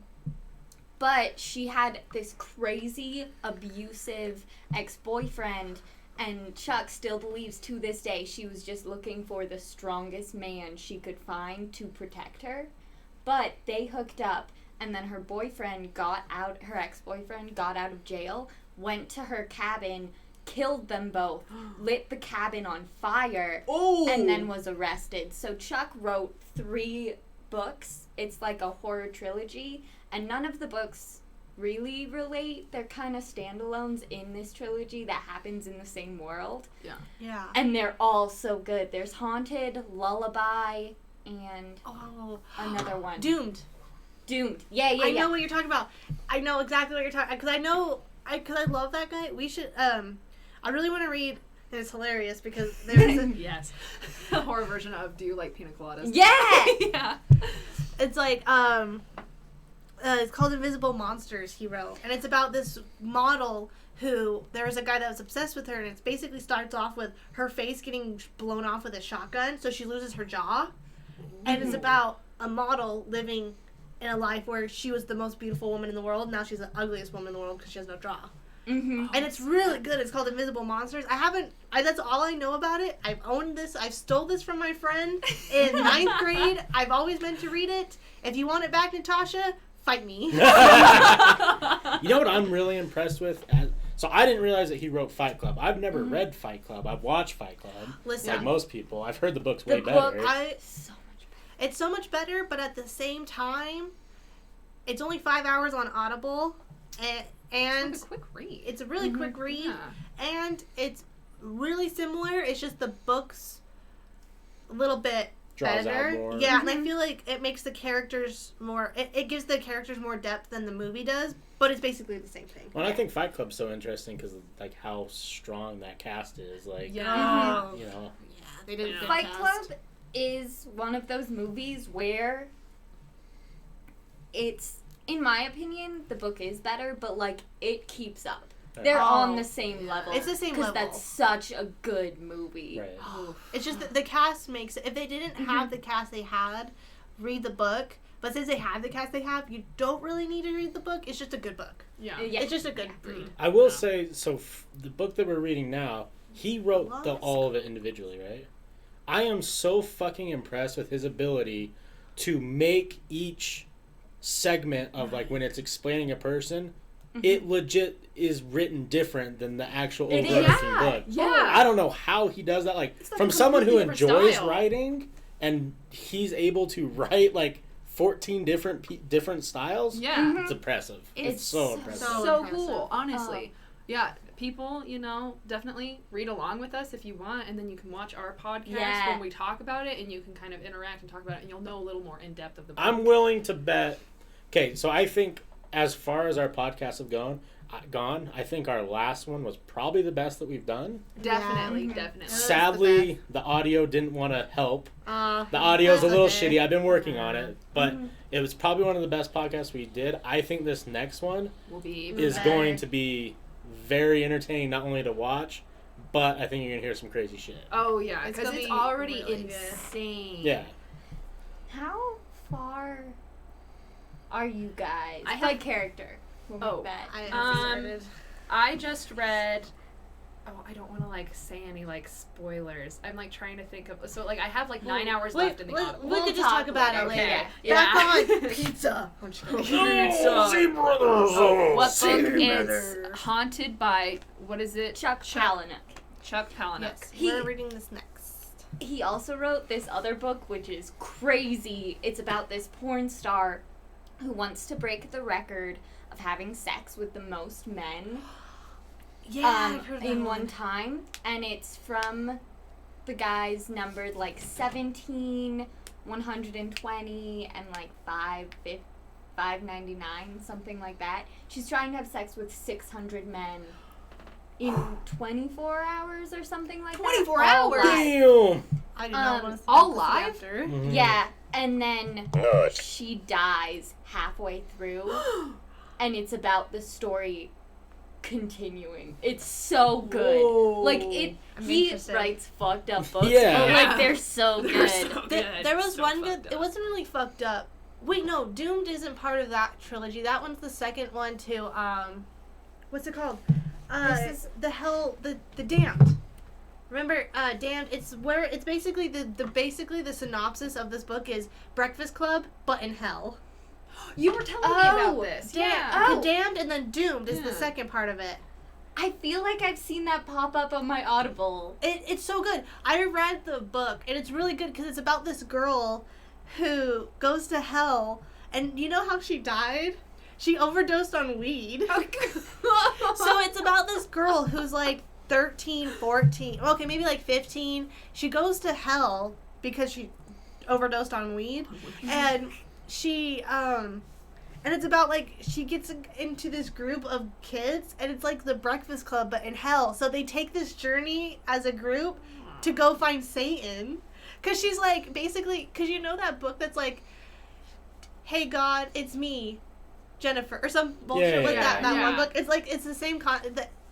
S4: But she had this crazy, abusive ex-boyfriend, and Chuck still believes to this day she was just looking for the strongest man she could find to protect her. But they hooked up, and then her ex-boyfriend got out of jail, went to her cabin, killed them both, lit the cabin on fire, and then was arrested. So Chuck wrote 3 books. It's like a horror trilogy, and none of the books really relate. They're kind of standalones in this trilogy that happens in the same world.
S2: Yeah.
S4: And they're all so good. There's Haunted, Lullaby, and another one.
S2: Doomed.
S4: Doomed. Yeah.
S2: I know what you're talking about. I know exactly what you're talking. Because I love that guy. We should. I really want to read. And it's hilarious because there's a,
S3: Yes. A horror version of Do You Like Pina Coladas?
S4: Yeah!
S3: Yeah.
S2: it's like it's called Invisible Monsters. He wrote, and it's about this model who there's a guy that was obsessed with her, and it basically starts off with her face getting blown off with a shotgun, so she loses her jaw, and it's about a model living in a life where she was the most beautiful woman in the world. Now she's the ugliest woman in the world because she has no jaw.
S4: Mm-hmm.
S2: And it's really good. It's called Invisible Monsters. That's all I know about it. I've owned this. I've stole this from my friend in 9th grade. I've always meant to read it. If you want it back, Natasha, fight me.
S1: You know what I'm really impressed with? So I didn't realize that he wrote Fight Club. I've never read Fight Club. I've watched Fight Club.
S2: Listen.
S1: Like most people. I've heard the book's
S2: The
S1: way
S2: book,
S1: better.
S2: it's so much better, but at the same time, it's only 5 hours on Audible, and
S3: It's a quick read.
S2: it's a really quick read,
S3: Yeah.
S2: and it's really similar. It's just the book's a little bit
S1: Draws
S2: better.
S1: out more.
S2: Yeah, and I feel like it makes the characters more. It gives the characters more depth than the movie does, but it's basically the same thing.
S1: Well, I think Fight Club's so interesting because of like how strong that cast is. Like,
S3: Yeah.
S1: you know.
S2: Yeah, they did.
S3: Yeah.
S4: Fight Club is one of those movies where it's, in my opinion, the book is better, but like it keeps up. They're on the same level.
S2: It's the same level.
S4: Because that's such a good movie.
S1: Right.
S2: It's just that the cast makes it. If they didn't have the cast they had, read the book. But since they have the cast they have, you don't really need to read the book. It's just a good book.
S3: Yeah.
S4: Yeah.
S2: It's just a good read.
S1: I will say, so the book that we're reading now, he wrote
S2: Loves-
S1: all of it individually, right? I am so fucking impressed with his ability to make each segment of like when it's explaining a person, it legit is written different than the actual
S4: It is.
S1: overarching
S3: Yeah.
S1: book.
S3: Yeah.
S1: I don't know how he does that. Like
S3: It's like
S1: from
S3: a
S1: someone who
S3: completely different
S1: enjoys
S3: style.
S1: writing, and he's able to write like 14 different styles.
S3: Yeah.
S1: It's impressive.
S4: It's
S1: It's so
S4: so-
S1: impressive.
S3: So
S2: impressive.
S3: cool, honestly. Yeah, people, definitely read along with us if you want, and then you can watch our podcast
S4: Yeah.
S3: when we talk about it, and you can kind of interact and talk about it, and you'll know a little more in depth of the book.
S1: I'm willing to bet. Okay, so I think as far as our podcasts have gone, I think our last one was probably the best that we've done.
S3: Definitely,
S2: Yeah.
S3: definitely.
S2: was
S1: Sadly, the audio didn't want to help.
S2: The
S1: The audio's a little
S2: okay.
S1: shitty. I've been working on it, but it was probably one of the best podcasts we did. I think this next one
S3: Will be
S2: Mm.
S1: is
S2: Better.
S1: going to be very entertaining, not only to watch, but I think you're going to hear some crazy shit.
S3: Oh yeah,
S2: It's
S3: because
S2: gonna
S3: it's
S2: be
S3: already
S2: really good.
S3: insane.
S1: Yeah.
S4: How far are you guys?
S3: I have-
S4: By character. We'll make
S3: Oh,
S4: that.
S2: I
S3: Um, I just read. Oh, I don't want to say any spoilers. I'm trying to think of. So I have 9 hours left in the Audible.
S2: We could just talk about it later.
S3: Okay.
S2: Back
S3: Yeah.
S2: on pizza.
S3: Pizza.
S1: Brothers.
S3: What
S2: Sea
S3: book?
S2: Brothers.
S3: It's Haunted by, what is it?
S4: Chuck Palahniuk.
S3: Chuck Palahniuk.
S2: Yes,
S4: He-
S2: we're reading this next.
S4: He also wrote this other book, which is crazy. It's about this porn star who wants to break the record of having sex with the most men.
S2: I've heard that
S4: in one time, and it's from the guys numbered like 17, 120, and like 599, something like that. She's trying to have sex with 600 men in 24 hours or something like
S3: 24
S4: that.
S3: hours?
S1: Damn.
S2: I do not want to
S3: all live?
S2: after.
S1: Mhm.
S4: Yeah, and then she dies halfway through, and it's about the story continuing. It's so good.
S3: Whoa.
S4: Like
S2: I'm
S4: he
S2: interested.
S4: writes fucked up books,
S1: Yeah.
S4: but
S3: Yeah.
S4: like they're so
S3: They're
S4: good.
S3: so good.
S2: There was
S3: So
S2: one good.
S3: fucked
S2: It
S3: up.
S2: wasn't really fucked up. Wait, no, Doomed isn't part of that trilogy. That one's the second one too. What's it called?
S4: This is-
S2: the Damned. Remember, Damned? It's where it's basically the synopsis of this book is Breakfast Club, but in hell.
S3: You were telling me about this.
S2: The Damned and then Doomed is the
S3: Yeah.
S2: second part of it.
S4: I feel like I've seen that pop up on my Audible.
S2: It's so good. I read the book, and it's really good because it's about this girl who goes to hell, and you know how she died? She overdosed on weed. So it's about this girl who's like 13, 14, okay, maybe like 15. She goes to hell because she overdosed on weed, and she and it's about like she gets into this group of kids, and it's like the Breakfast Club but in hell. So they take this journey as a group to go find Satan, because she's like basically, because you know that book that's like, hey God, it's me, Jennifer, or some bullshit like that one book. It's like, it's the same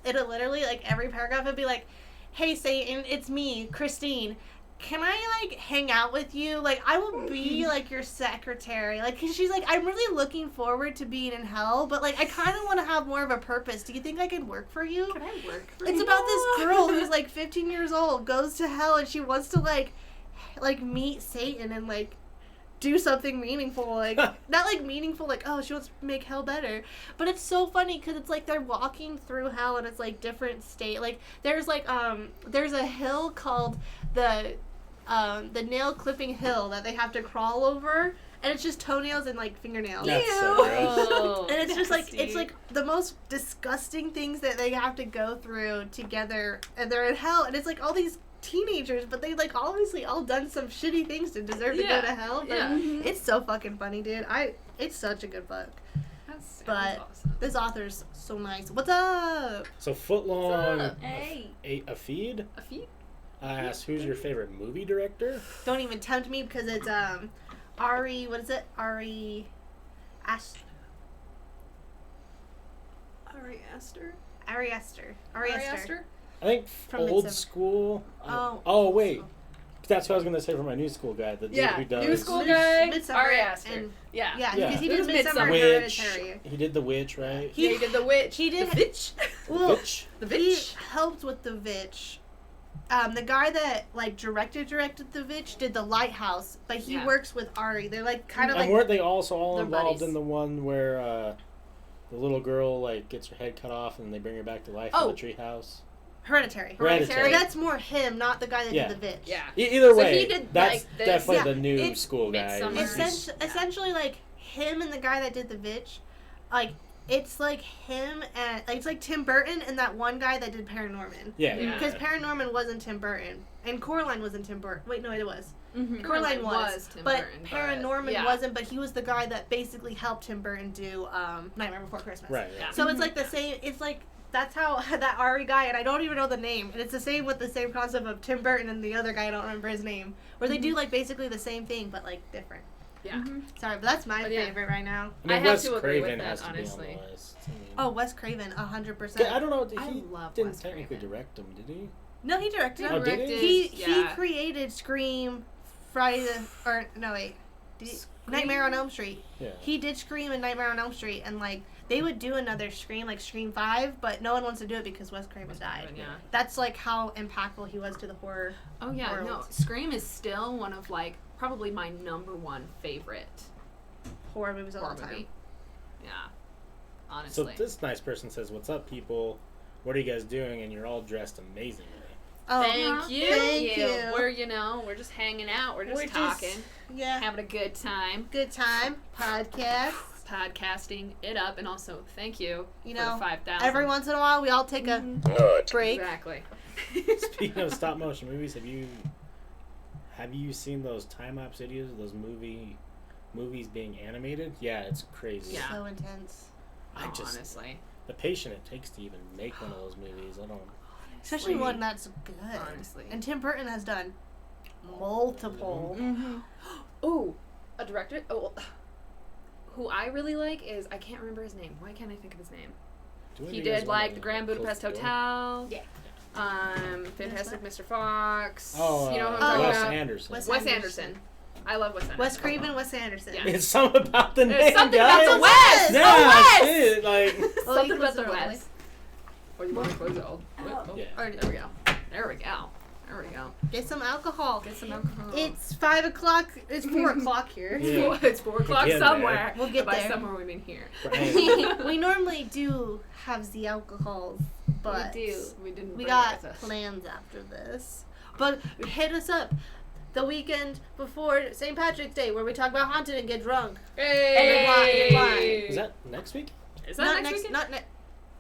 S2: it'll literally, like, every paragraph would be like, hey Satan, it's me, Christine, can I like hang out with you? Like, I will be like your secretary. Like, 'cause she's like, I'm really looking forward to being in hell, but like I kind of want to have more of a purpose. Do you think I could work for you?
S3: Can I work for
S2: It's
S3: you?
S2: about this girl who's like 15 years old, goes to hell, and she wants to like meet Satan and like do something meaningful, like not like meaningful, like, oh, she wants to make hell better, but it's so funny because it's like they're walking through hell, and it's like different state, like there's a hill called the nail clipping hill that they have to crawl over, and it's just toenails and like fingernails.
S1: That's so gross.
S4: Oh.
S2: And it's just like,
S3: Nasty.
S2: it's like the most disgusting things that they have to go through together, and they're in hell, and it's like all these teenagers, but they like obviously all done some shitty things to deserve to go to hell, but
S3: Yeah.
S2: it's so fucking funny, dude. It's such a good book.
S3: That sounds
S2: But
S3: awesome.
S2: this author's so nice. What's up?
S1: So footlong,
S4: Hey.
S1: a feed.
S3: A feet?
S1: I asked, who's your favorite movie director?
S2: Don't even tempt me, because it's Ari, what is it? Ari Aster.
S3: Ari Aster?
S2: Ari Aster. Ari Aster.
S1: I think
S2: From
S1: old
S2: Midsummer.
S1: school.
S2: Oh.
S1: Wait, that's what I was gonna say for my new school guy. The dude who does.
S3: new school guy,
S2: Midsummer
S3: Ari Aster.
S2: and-
S3: Yeah.
S2: Yeah,
S1: Yeah.
S2: because he
S3: It
S2: did
S3: was
S2: Midsummer and
S1: Witch.
S2: Hereditary.
S1: He did The Witch, right?
S3: Yeah, he did The Witch.
S2: He did-
S3: The Witch?
S2: Well,
S1: Witch.
S3: The
S2: he
S3: Witch.
S2: helped with The Witch. The guy that like directed The Witch did The Lighthouse, but he
S3: Yeah.
S2: works with Ari. They're like kind of
S1: And
S2: like,
S1: weren't they also all
S3: They're
S1: involved
S3: buddies.
S1: in the one where the little girl like gets her head cut off and they bring her back to life
S2: Oh.
S1: in the treehouse?
S2: Hereditary.
S1: Hereditary.
S2: That's more him, not the guy that
S1: Yeah.
S2: did The Witch.
S3: Yeah.
S1: Either
S3: So
S1: way,
S3: he did,
S1: that's
S3: like, this-
S1: definitely
S2: Yeah,
S1: the new
S2: it's
S1: school guy.
S3: Midsummer.
S1: He's-
S2: Essentially, like him and the guy that did The Witch, like it's like him and like it's like Tim Burton and that one guy that did Paranorman.
S1: yeah.
S3: Yeah.
S2: Because Paranorman wasn't Tim Burton and Coraline wasn't Tim Burton. Wait, no, it was.
S4: Mhm.
S2: Coraline was,
S3: Tim
S2: but
S3: Burton,
S2: Paranorman
S3: yeah.
S2: wasn't. But he was the guy that basically helped Tim Burton do Nightmare Before Christmas.
S1: Right.
S3: Yeah.
S2: So it's like the same. It's like that's how that Ari guy, and I don't even know the name, and it's the same with the same concept of Tim Burton and the other guy. I don't remember his name. Where they do like basically the same thing, but like different.
S3: Yeah.
S2: Sorry, but that's my
S3: But yeah.
S2: favorite right now.
S1: I mean,
S3: I have
S1: Wes
S3: to agree with
S1: Craven
S3: that,
S1: has to
S3: honestly.
S1: be on the list. I mean,
S2: Oh, Wes Craven, 100%.
S1: I don't know.
S3: I
S1: He
S3: love
S1: didn't
S3: Wes
S1: technically
S3: Craven.
S1: direct them, did he?
S2: No, he directed.
S1: Oh,
S2: it.
S1: did he?
S2: He
S3: Yeah.
S2: created Scream, Friday the or no wait, did he, Nightmare on Elm Street.
S1: Yeah.
S2: He did Scream and Nightmare on Elm Street, and like they would do another Scream, like Scream 5, but no one wants to do it because Wes Craven died.
S3: Yeah.
S2: That's like how impactful he was to the horror.
S3: Oh yeah,
S2: world.
S3: no. Scream is still one of like probably my number one favorite
S2: Horror movies of all
S3: horror
S2: time.
S3: movie. Yeah.
S1: So
S3: Honestly.
S1: this nice person says, "What's up, people? What are you guys doing?" And you're all dressed amazingly.
S2: Oh,
S3: Thank you.
S2: Thank you.
S3: We're just hanging out. We're just talking,
S2: yeah,
S3: having a good time.
S2: good time podcast.
S3: podcasting it up, and also thank you,
S2: You
S3: for
S2: know,
S3: the 5,000.
S2: every once in a while we all take a break.
S3: Exactly.
S1: Speaking of stop motion movies, have you seen those time lapse videos of those movies being animated? Yeah, it's crazy.
S3: Yeah.
S2: So intense.
S3: Honestly.
S1: The patience it takes to even make one of those movies, I don't.
S2: Especially one that's good.
S3: Honestly.
S2: And Tim Burton has done multiple.
S4: Mm-hmm.
S3: Oh, a director. Oh, who I really like is, I can't remember his name. Why can't I think of his name? He did like the Grand Budapest Hotel.
S4: Yeah.
S3: Fantastic Mr. Fox.
S1: Oh,
S3: you know what I'm talking
S1: Wes
S3: about?
S1: Anderson.
S3: Wes Anderson. I love Wes Anderson.
S2: Wes Craven, Wes Anderson.
S3: Yeah.
S1: It's something about the name,
S3: There's something
S1: guys.
S3: about the West.
S1: Yeah,
S3: Oh, Wes.
S1: shit, like.
S2: Well,
S3: Something
S2: you
S3: about
S2: can
S3: the
S2: listen
S3: West. Or you want to close it all?
S1: Yeah.
S3: There we go. There we go. There we go.
S2: Get some alcohol.
S3: Get some alcohol.
S2: It's 5 o'clock. It's 4 o'clock here.
S1: Yeah.
S3: It's 4 o'clock
S1: getting
S3: somewhere.
S2: We'll get
S3: By
S2: there.
S3: somewhere we mean here.
S1: Right.
S2: We normally do have the alcohols, but
S4: We do.
S3: We didn't.
S2: we
S3: bring
S2: got
S3: it with us.
S2: plans after this. But hit us up the weekend before St. Patrick's Day where we talk about haunted and get drunk.
S3: Hey.
S1: Is that next week?
S3: Is that
S2: Not
S3: next weekend?
S2: Not next.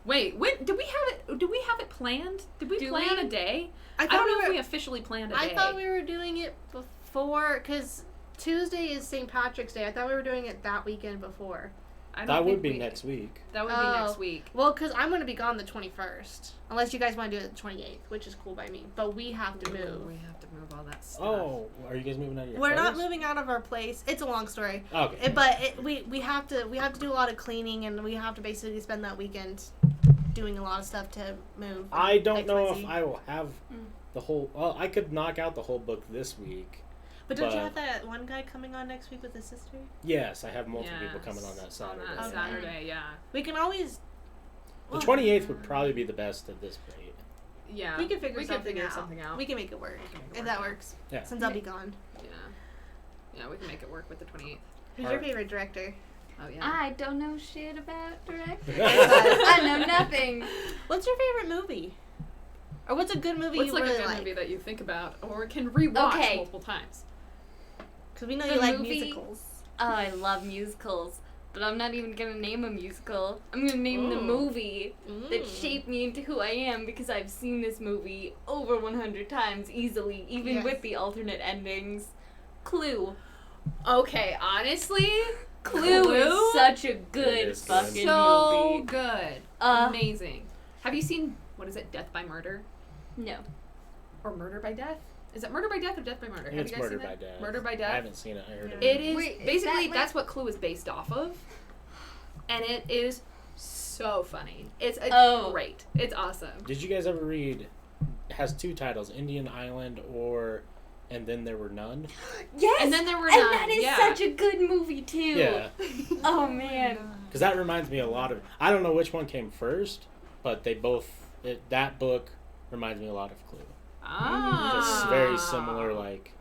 S3: Wait, when do we have it? Do we have it planned? Did we plan a day? I don't know if we officially planned a day.
S2: I thought we were doing it before, because Tuesday is St. Patrick's Day. I thought we were doing it that weekend before.
S3: I don't
S1: That
S3: think
S1: would be
S3: we-
S1: next week.
S3: That would be
S2: Oh.
S3: next week.
S2: Well, because I'm going to be gone the 21st. Unless you guys want to do it the 28th, which is cool by me. But we have to move.
S3: We have to move all that stuff.
S1: Oh, are you guys moving out of your
S2: We're not
S1: place?
S2: moving out of our place. It's a long story.
S1: Okay.
S2: We have to do a lot of cleaning, and we have to basically spend that weekend doing a lot of stuff to move.
S1: I don't know
S2: XYZ.
S1: if I will have the whole. Well, I could knock out the whole book this week.
S2: But don't you
S1: but-
S2: have that one guy coming on next week with his sister?
S1: Yes, I have multiple people
S3: Yes,
S1: coming on that Saturday.
S3: On that
S2: Okay.
S3: Saturday, yeah.
S2: We can always.
S1: The 28th would probably be the best at this rate.
S3: Yeah.
S2: We can figure something
S3: figure
S2: out.
S3: something out.
S2: We can make it work
S3: can make it
S2: if
S3: work
S2: that
S3: out.
S2: works.
S1: Yeah.
S2: Since I'll be gone.
S3: Yeah. Yeah, we can make it work with the 28th.
S2: Who's your favorite director?
S3: Oh, yeah.
S4: I don't know shit about directors.
S1: That's
S4: I know nothing.
S2: What's your favorite movie? Or what's a good movie
S3: What's
S2: you
S3: like
S2: really
S3: a good
S2: like?
S3: movie that you think about or can rewatch
S4: Okay.
S3: multiple times?
S2: Because we know
S4: The
S2: you like
S4: movie-
S2: musicals.
S4: Oh, I love musicals. But I'm not even gonna name a musical. I'm gonna name the
S3: Ooh.
S4: movie that
S2: Mm.
S4: shaped me into who I am because I've seen this movie over 100 times easily, even
S2: Yes.
S4: with the alternate endings. Clue.
S3: Okay, honestly,
S4: Clue is such a good
S1: is good.
S4: fucking
S3: so
S4: movie.
S3: good.
S4: Uh,
S3: Amazing. Have you seen, what is it, Death by Murder?
S4: No.
S3: Or Murder by Death? Is it Murder by Death or Death by Murder?
S1: I think
S3: Have
S1: it's
S3: you guys
S1: Murder
S3: seen
S1: by
S3: that?
S1: Death.
S3: Murder by
S1: I
S3: Death?
S1: haven't seen it. I heard
S2: Yeah.
S3: It is
S4: Wait, is
S3: basically
S4: that, like-
S3: that's what Clue is based off of, and it is so funny. It's
S4: Oh.
S3: great. It's awesome.
S1: Did you guys ever read? It has two titles: Indian Island or And Then There Were None.
S4: Yes!
S3: And Then There Were
S4: And
S3: None,
S4: that is
S3: yeah.
S4: such a good movie, too.
S1: Yeah,
S4: Oh, man.
S1: because that reminds me a lot of. I don't know which one came first, but they both. That book reminds me a lot of Clue.
S3: Ah,
S1: Just very similar, like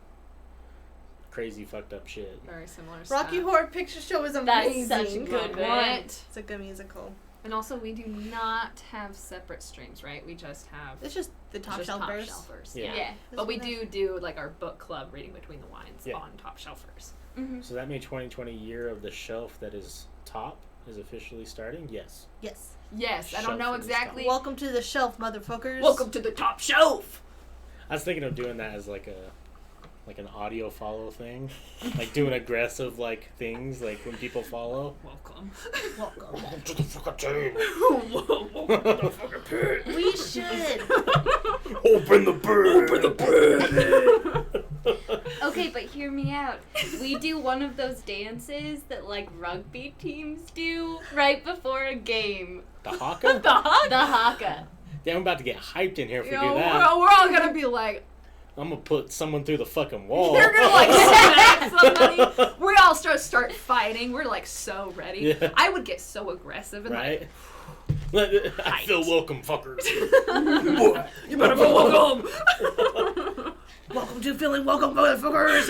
S1: crazy fucked up shit.
S3: Very similar.
S2: Rocky
S3: stuff.
S2: Horror Picture Show is
S4: That's
S2: amazing.
S4: such a good
S3: Love
S4: one.
S3: it.
S2: It's a good musical.
S3: And also, we do not have separate streams, right? We just have
S2: It's just the Top
S3: just
S2: Shelfers.
S3: Shelfers.
S1: Yeah.
S4: Yeah.
S3: But we do like our book club reading between the lines
S1: Yeah.
S3: on Top Shelfers.
S4: Mm-hmm.
S1: So that means 2020 year of the shelf that is top is officially starting. Yes.
S2: Yes.
S3: Yes, I don't
S1: Shelf
S3: know
S1: is
S3: exactly.
S2: Welcome to the shelf, motherfuckers.
S3: Welcome to the Top Shelf.
S1: I was thinking of doing that as like an audio follow thing, like doing aggressive like things like when people follow.
S3: Welcome.
S2: Welcome.
S1: To the fucking team.
S2: We should.
S1: Open the bird. Open the
S4: Okay, but hear me out. We do one of those dances that, like, rugby teams do right before a game.
S1: The haka?
S3: The hug?
S4: The haka.
S1: Damn, I'm about to get hyped in here if we
S3: You
S1: do
S3: know,
S1: that.
S3: we're all gonna be like,
S1: I'm gonna put someone through the fucking wall.
S3: they're gonna like smack somebody. We all start fighting. We're like so ready.
S1: Yeah.
S3: I would get so aggressive and
S1: Right? I feel welcome, fuckers.
S3: like, you better go welcome.
S2: Welcome to feeling welcome, motherfuckers.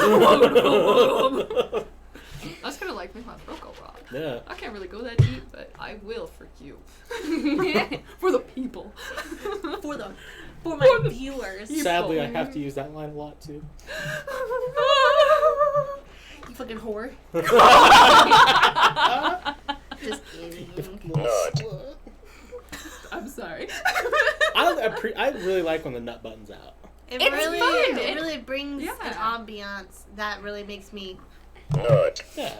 S3: That's gonna like make my throat go raw.
S1: Yeah.
S3: I can't really go that deep, but I will for you. For the people.
S2: For my viewers. You
S1: Sadly, I have to use that line a lot too.
S2: fucking whore.
S1: I really like when the nut button's out.
S2: It
S3: It's
S2: really,
S3: fun.
S2: it really brings
S3: Yeah.
S2: an ambiance that really makes me.
S1: Yeah.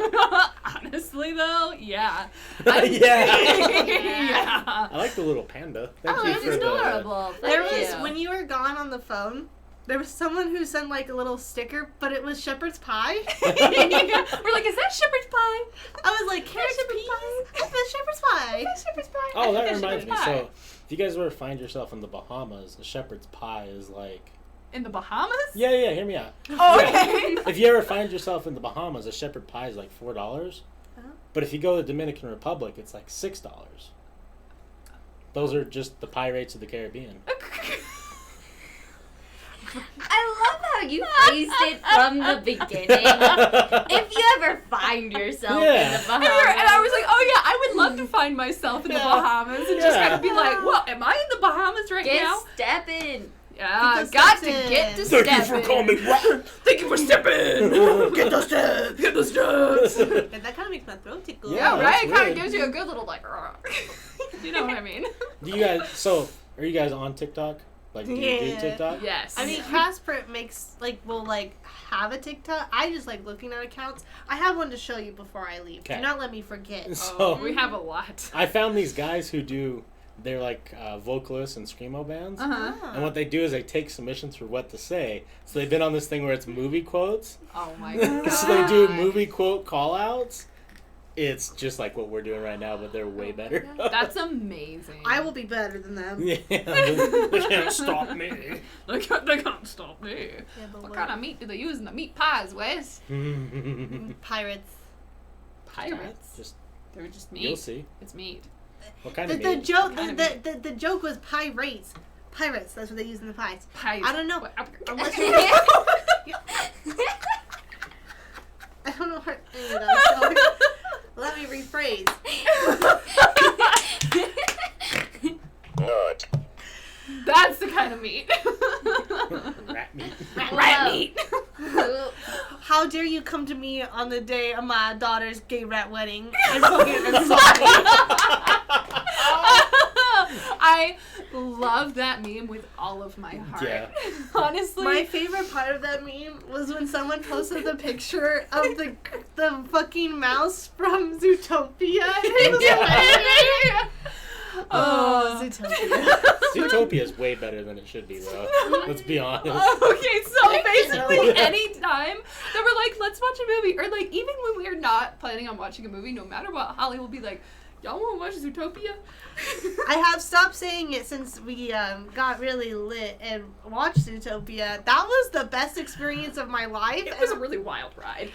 S3: Honestly, though, yeah.
S1: Yeah.
S3: Yeah.
S1: I like the little panda. Thank
S4: Oh,
S1: you
S4: it's
S1: for the.
S4: adorable.
S2: There
S4: Thank
S2: was
S4: you.
S2: when you were gone on the phone. There was someone who sent like a little sticker, but it was shepherd's pie.
S3: We're like, is that shepherd's pie?
S2: I was like, carrot
S3: shepherd's
S2: peas. It's shepherd's pie.
S3: Shepherd's pie.
S1: Oh, that
S3: Shepherd's
S1: reminds me.
S3: pie.
S1: So, if you guys ever find yourself in the Bahamas, a shepherd's pie is like.
S3: In the Bahamas?
S1: Yeah, hear me out.
S3: Oh, okay.
S1: If you ever find yourself in the Bahamas, a shepherd pie is like $4.
S2: Uh-huh.
S1: But if you go to the Dominican Republic, it's like $6. Those are just the pie rates of the Caribbean.
S4: I love how you phrased it from the beginning. If you ever find yourself in the Bahamas.
S3: And I was like, oh yeah, I would love to find myself in the
S1: Yeah.
S3: Bahamas and just
S1: Yeah.
S3: kind of be like, well, am I in the Bahamas right
S4: Get
S3: now?
S4: stepping.
S3: Yeah,
S2: Get the
S3: got to
S2: steps
S3: get to
S2: in.
S3: stepping.
S1: Rat.
S3: Thank you for stepping.
S1: Get those steps.
S3: Get the steps.
S2: And that kind of makes my throat tickle.
S1: Yeah.
S3: Yeah,
S1: that's
S3: right? It kind
S1: weird.
S3: of gives you a good little like, you know what I mean?
S1: Do you guys? So, are you guys on TikTok? Like, do you do
S2: Yeah.
S1: TikTok?
S3: Yes.
S2: I mean, Casper will have a TikTok. I just like looking at accounts. I have one to show you before I leave.
S1: Okay.
S2: Do not let me forget.
S1: So
S3: we have a lot.
S1: I found these guys who do. They're like vocalists in screamo bands.
S3: Uh-huh.
S1: And what they do is they take submissions for what to say. So they've been on this thing where it's movie quotes.
S3: Oh my god.
S1: So they do movie quote call-outs. It's just like what we're doing right now, but they're way better.
S3: That's amazing.
S2: I will be better than them.
S1: Yeah, they can't stop me.
S3: They can't stop me.
S2: Yeah, but
S3: What kind of meat do they use in the meat pies, Wes?
S2: pirates?
S3: Pirates.
S1: Just
S3: They're just
S1: you'll
S3: meat.
S1: see.
S3: It's meat.
S1: What kind
S2: The,
S1: of
S2: the
S1: meat?
S2: joke,
S3: Kind
S2: the joke was pirates. Pirates. That's what they use in the pies.
S3: Pies.
S2: I don't know.
S3: What-
S2: Unless you I don't know how any of that. So let me rephrase.
S3: That's the kind of meat.
S1: Rat meat.
S3: Rat meat.
S2: How dare you come to me on the day of my daughter's gay rat wedding and fucking insult me?
S3: I love that meme with all of my heart.
S1: Yeah.
S3: Honestly.
S2: My favorite part of that meme was when someone posted the picture of the fucking mouse from Zootopia. It was hilarious. Oh, Zootopia.
S1: Zootopia is way better than it should be, though. Let's be honest.
S3: Okay, so basically any time that we're like, let's watch a movie, or like even when we're not planning on watching a movie, no matter what, Holly will be like, y'all want to watch Zootopia?
S2: I have stopped saying it since we got really lit and watched Zootopia. That was the best experience of my life.
S3: It was a really wild ride.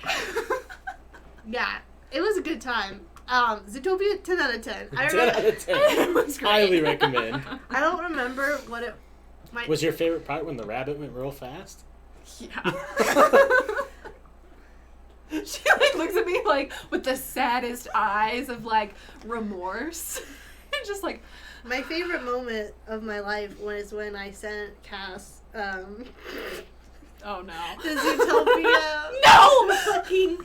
S2: Yeah, it was a good time. Zootopia, 10 out of 10.
S1: 10 out of 10.
S3: It was great.
S1: Highly recommend.
S2: I don't remember what it...
S1: Was your favorite part when the rabbit went real fast?
S3: Yeah. She like looks at me like with the saddest eyes of like remorse. And just like
S2: My favorite moment of my life was when I sent Kass
S3: oh no.
S2: the Zootopia.
S3: No!
S2: Fucking...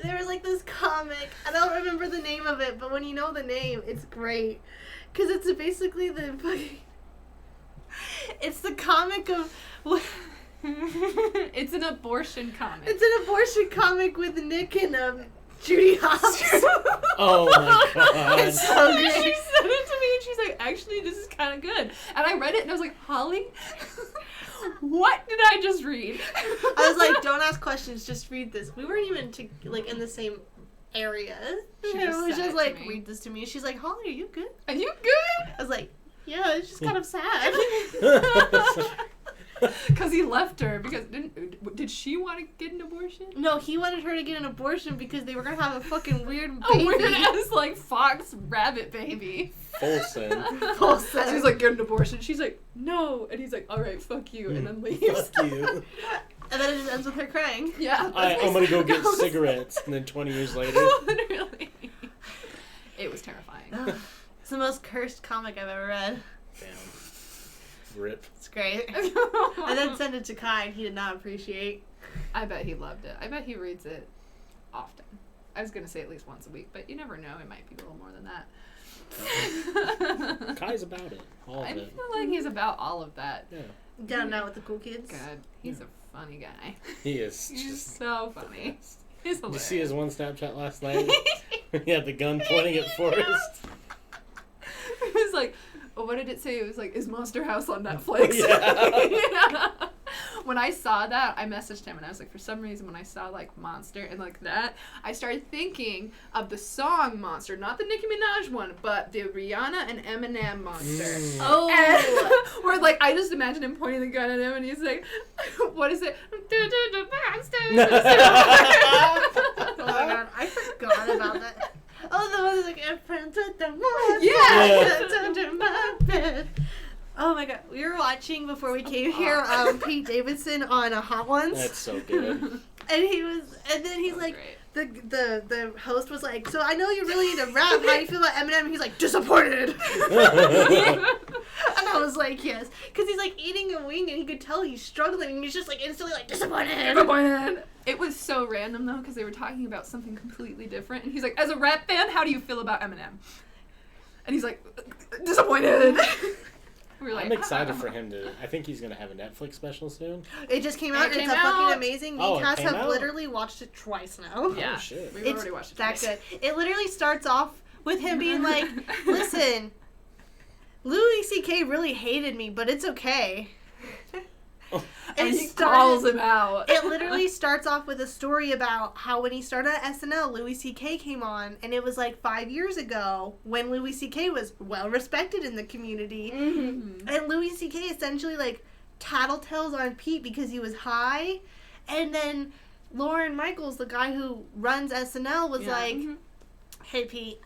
S2: There was like this comic. I don't remember the name of it, but when you know the name, it's great. Because it's basically the fucking... It's the comic of...
S3: It's an abortion comic.
S2: It's an abortion comic with Nick and Judy Hopps.
S1: Oh my god.
S2: It's so
S3: And
S2: great.
S3: she sent it to me and she's like, actually, this is kind of good. And I read it and I was like, Holly, what did I just read?
S2: I was like, don't ask questions, just read this. We weren't even in the same area.
S3: She
S2: It
S3: just
S2: was
S3: sent
S2: just
S3: it to
S2: like,
S3: me.
S2: read this to me. She's like, Holly, are you good?
S3: Are you good?
S2: I was like, yeah, it's just kind of sad.
S3: Because he left her because did she want to get an abortion?
S2: No, he wanted her to get an abortion because they were gonna have a fucking weird
S3: A
S2: baby.
S3: weird ass like fox rabbit baby.
S1: Folsom.
S2: Folsom.
S3: She's like, get an abortion. She's like, no. And he's like, all right, fuck you, and then leaves.
S1: Fuck you.
S2: And then it just ends with her crying.
S3: Yeah.
S1: I'm gonna go get
S2: Goes.
S1: cigarettes, and then 20 years later.
S3: Literally. It was terrifying.
S2: Ugh. It's the most cursed comic I've ever read.
S1: Damn. Rip.
S2: It's great. I then sent it to Kai, and he did not appreciate.
S3: I bet he loved it. I bet he reads it often. I was gonna say at least once a week, but you never know. It might be a little more than that.
S1: Kai's about it. All of
S3: I
S1: it.
S3: feel like he's about all of that.
S1: Yeah.
S2: Down now with the cool kids.
S3: God, he's a funny guy.
S1: He is
S3: He's
S1: just
S3: so funny. He's hilarious.
S1: Did you see his one Snapchat last night? He had the gun pointing at Forrest.
S3: It was like, what did it say? It was like, is Monster House on Netflix?
S1: Yeah.
S3: Yeah. When I saw that, I messaged him and I was like, for some reason, when I saw like Monster and like that, I started thinking of the song Monster, not the Nicki Minaj one, but the Rihanna and Eminem Monster.
S4: Oh.
S3: And where like I just imagine him pointing the gun at him and he's like, what is it? Monster.
S2: Oh my god, I forgot about that. Oh, the one that's like, I'm friends with the monster.
S3: Yeah.
S2: That's under my bed. Oh my god, we were watching before we came here Pete Davidson on Hot Ones.
S1: That's so good.
S2: And then he's like,
S3: great.
S2: the host was like, so I know you're really into rap. How do you feel about Eminem? And he's like, disappointed. And I was like, yes, because he's like eating a wing and he could tell he's struggling. And he's just like instantly like disappointed.
S3: It was so random though because they were talking about something completely different, and he's like, "As a rap fan, how do you feel about Eminem?" And he's like, "Disappointed." We were like,
S1: I'm excited for him to. I think he's gonna have a Netflix special soon.
S2: It just came out.
S3: It
S2: It's
S3: came
S2: fucking
S3: out.
S2: amazing. Me
S1: Oh,
S2: and
S1: it
S2: Cass
S1: came
S2: have
S1: out?
S2: literally watched it twice now.
S3: Yeah,
S1: Oh, shit.
S3: we've
S2: It's
S3: already watched it.
S2: that
S3: twice.
S2: good. It literally starts off with him being like, "Listen, Louis C.K. really hated me, but it's okay."
S3: And
S2: It
S3: he
S2: started-
S3: calls him out.
S2: It literally starts off with a story about how when he started at SNL, Louis C.K. came on, and it was like 5 years ago when Louis C.K. was well respected in the community.
S4: Mm-hmm.
S2: And Louis C.K. essentially like tattletales on Pete because he was high. And then Lauren Michaels, the guy who runs SNL, was
S3: Yeah.
S2: like, hey Pete,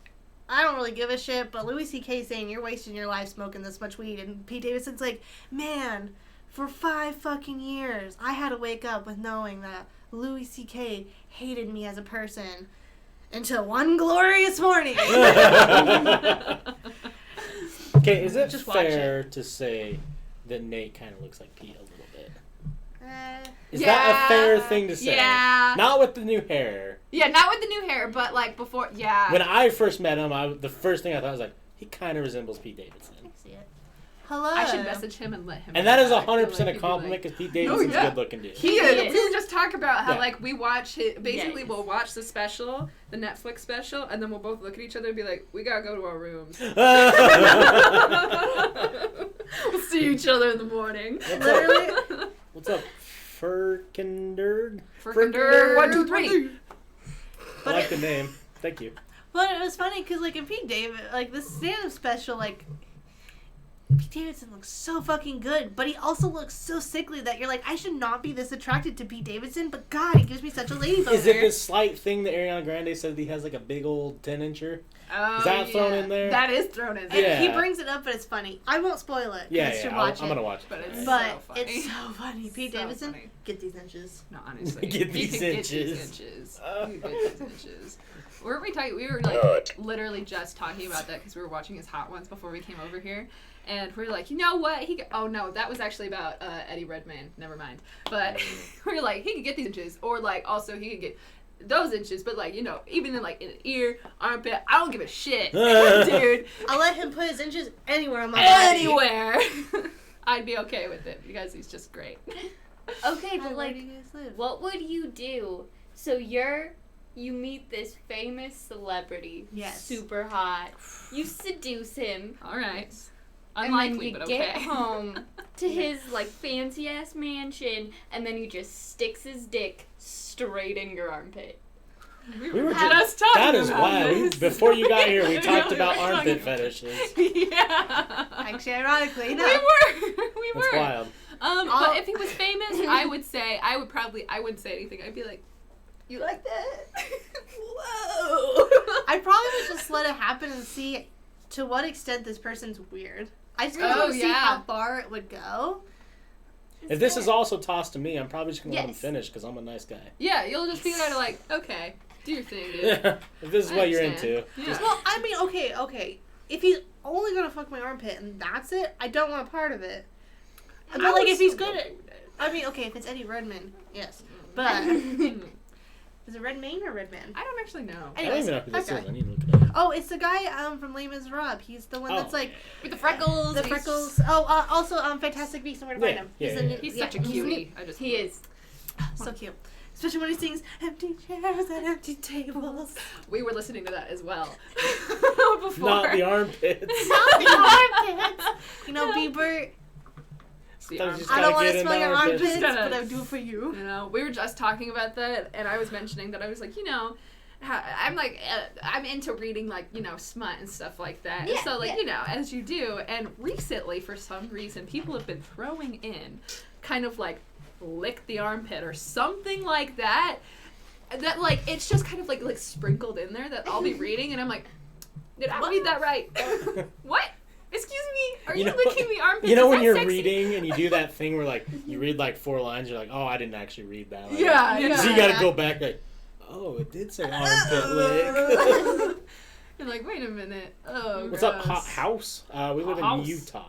S2: I don't really give a shit, but Louis C.K. saying you're wasting your life smoking this much weed. And Pete Davidson's like, man, for 5 fucking years, I had to wake up with knowing that Louis C.K. hated me as a person until one glorious morning.
S1: Okay, is it
S2: Just watch
S1: fair to say that Nate kind of looks like Pete a little bit? Is
S3: Yeah.
S1: that a fair thing to say?
S3: Yeah.
S1: Not with the new hair.
S3: Yeah, not with the new hair, but like before. Yeah.
S1: When I first met him, the first thing I thought was like, he kind of resembles Pete Davidson.
S2: See it. Hello.
S3: I should message him and let him.
S1: And
S3: know
S1: that is
S3: I feel
S1: 100%
S3: like
S1: a
S3: he'd be
S1: compliment
S3: like-
S1: because Pete Davidson's
S3: yeah.
S1: a good looking dude.
S3: He
S4: He
S3: is.
S4: is.
S3: We were just talking about how
S1: Yeah.
S3: like we watch it. Basically,
S4: Yes.
S3: we'll watch the special, the Netflix special, and then we'll both look at each other and be like, "We gotta go to our rooms." We'll see each other in the morning.
S2: Literally.
S1: What's up, Furkenderg?
S3: Fricker, 1, 2, 3.
S1: I like the name. Thank you.
S2: But it was funny because, like, in Pete David, like, the stand-up special, like, Pete Davidson looks so fucking good, but he also looks so sickly that you're like, I should not be this attracted to Pete Davidson, but God, he gives me such a lady boner.
S1: Is it this slight thing that Ariana Grande said that he has like a big old 10-incher?
S3: Oh,
S1: Is that thrown in there?
S3: That is thrown in
S2: And
S3: there.
S1: Yeah.
S2: he brings it up, but it's funny. I won't spoil it.
S1: Yeah,
S2: You should
S1: yeah.
S2: watch
S1: I'm
S2: it.
S1: gonna watch it.
S3: But it's
S2: But
S3: so funny.
S2: it's so funny. Pete
S3: So
S2: Davidson,
S3: funny.
S2: get these inches.
S3: No, honestly.
S1: Get
S3: You
S1: these
S3: can get
S1: inches.
S3: these inches. You can get these inches. Weren't we talking? We were like literally just talking about that because we were watching his Hot Ones before we came over here, and we were like, you know what? Oh no, that was actually about Eddie Redmayne. Never mind. But we were like, he could get these inches, or like also he could get those inches, but like even in like an ear, armpit. I don't give a shit, dude.
S2: I'll let him put his inches anywhere on my body.
S3: Anywhere, I'd be okay with it because he's just great.
S4: Okay,
S2: Hi,
S4: but
S2: where
S4: like,
S2: do you guys live?
S4: what would you do? So you meet this famous celebrity,
S2: Yes.
S4: super hot. You seduce him,
S3: All right,
S4: and then
S3: unlikely,
S4: you
S3: but
S4: get
S3: okay.
S4: home to his like fancy ass mansion, and then he just sticks his dick straight in your armpit.
S3: We
S1: We were
S3: just talking
S1: That is
S3: about
S1: why.
S3: this.
S1: Before you got here, we talked
S3: We
S1: about
S3: were
S1: armpit
S3: talking-
S1: fetishes.
S3: Yeah.
S2: Actually, ironically, no.
S3: We were.
S1: That's wild.
S3: But if he was famous, I would wouldn't say anything. I'd be like, you like that? Whoa.
S2: I probably would just let it happen and see to what extent this person's weird. I just really want to see
S3: yeah.
S2: how far it would go.
S1: If this is also tossed to me, I'm probably just gonna let him
S4: Yes.
S1: finish because I'm a nice guy.
S3: Yeah, you'll just be kind of like, okay, do your thing, dude.
S1: If this is
S3: I
S1: what you're
S3: understand.
S1: into.
S3: Yeah.
S2: Well, I mean, okay. If he's only gonna fuck my armpit and that's it, I don't want a part of it. But
S3: I
S2: like,
S3: would
S2: if he's
S3: still
S2: good
S3: go
S2: at,
S3: with it.
S2: I mean, okay, if it's Eddie Redmayne, yes. But Is it Redmayne or Redman?
S3: I don't actually know.
S1: I don't even know who this
S2: okay.
S1: is. I need to look it up.
S2: Oh, it's the guy from Les Miserables. He's the one that's like
S3: with the freckles.
S2: The freckles. Oh, also Fantastic Beasts and Where to Find Them.
S3: He's such a cutie.
S2: He is so cute. Especially when he sings "Empty chairs and empty tables."
S3: We were listening to that as well. Before.
S1: Not the Armpits.
S2: Not the Armpits. You know, Bieber. I don't want to smell your armpits, but I do it for you.
S3: You know, we were just talking about that, and I was mentioning that I was like, you know, I'm into reading, like, you know, smut and stuff like that.
S4: Yeah,
S3: so, like, you know, as you do. And recently, for some reason, people have been throwing in kind of like lick the armpit or something like that. That, like, it's just kind of like sprinkled in there that I'll be reading, and I'm like, did I read that right? What? Excuse me, are you licking the armpits?
S1: You know when you're
S3: sexy?
S1: reading and you do that thing where, like, you read, like, 4 lines, you're like, oh, I didn't actually read that. Like,
S3: Yeah.
S1: So you gotta go back, like, oh, it did say armpit lick.
S3: You're like, wait a minute. Oh,
S1: What's
S3: gross.
S1: up, Hot House? We live in Utah.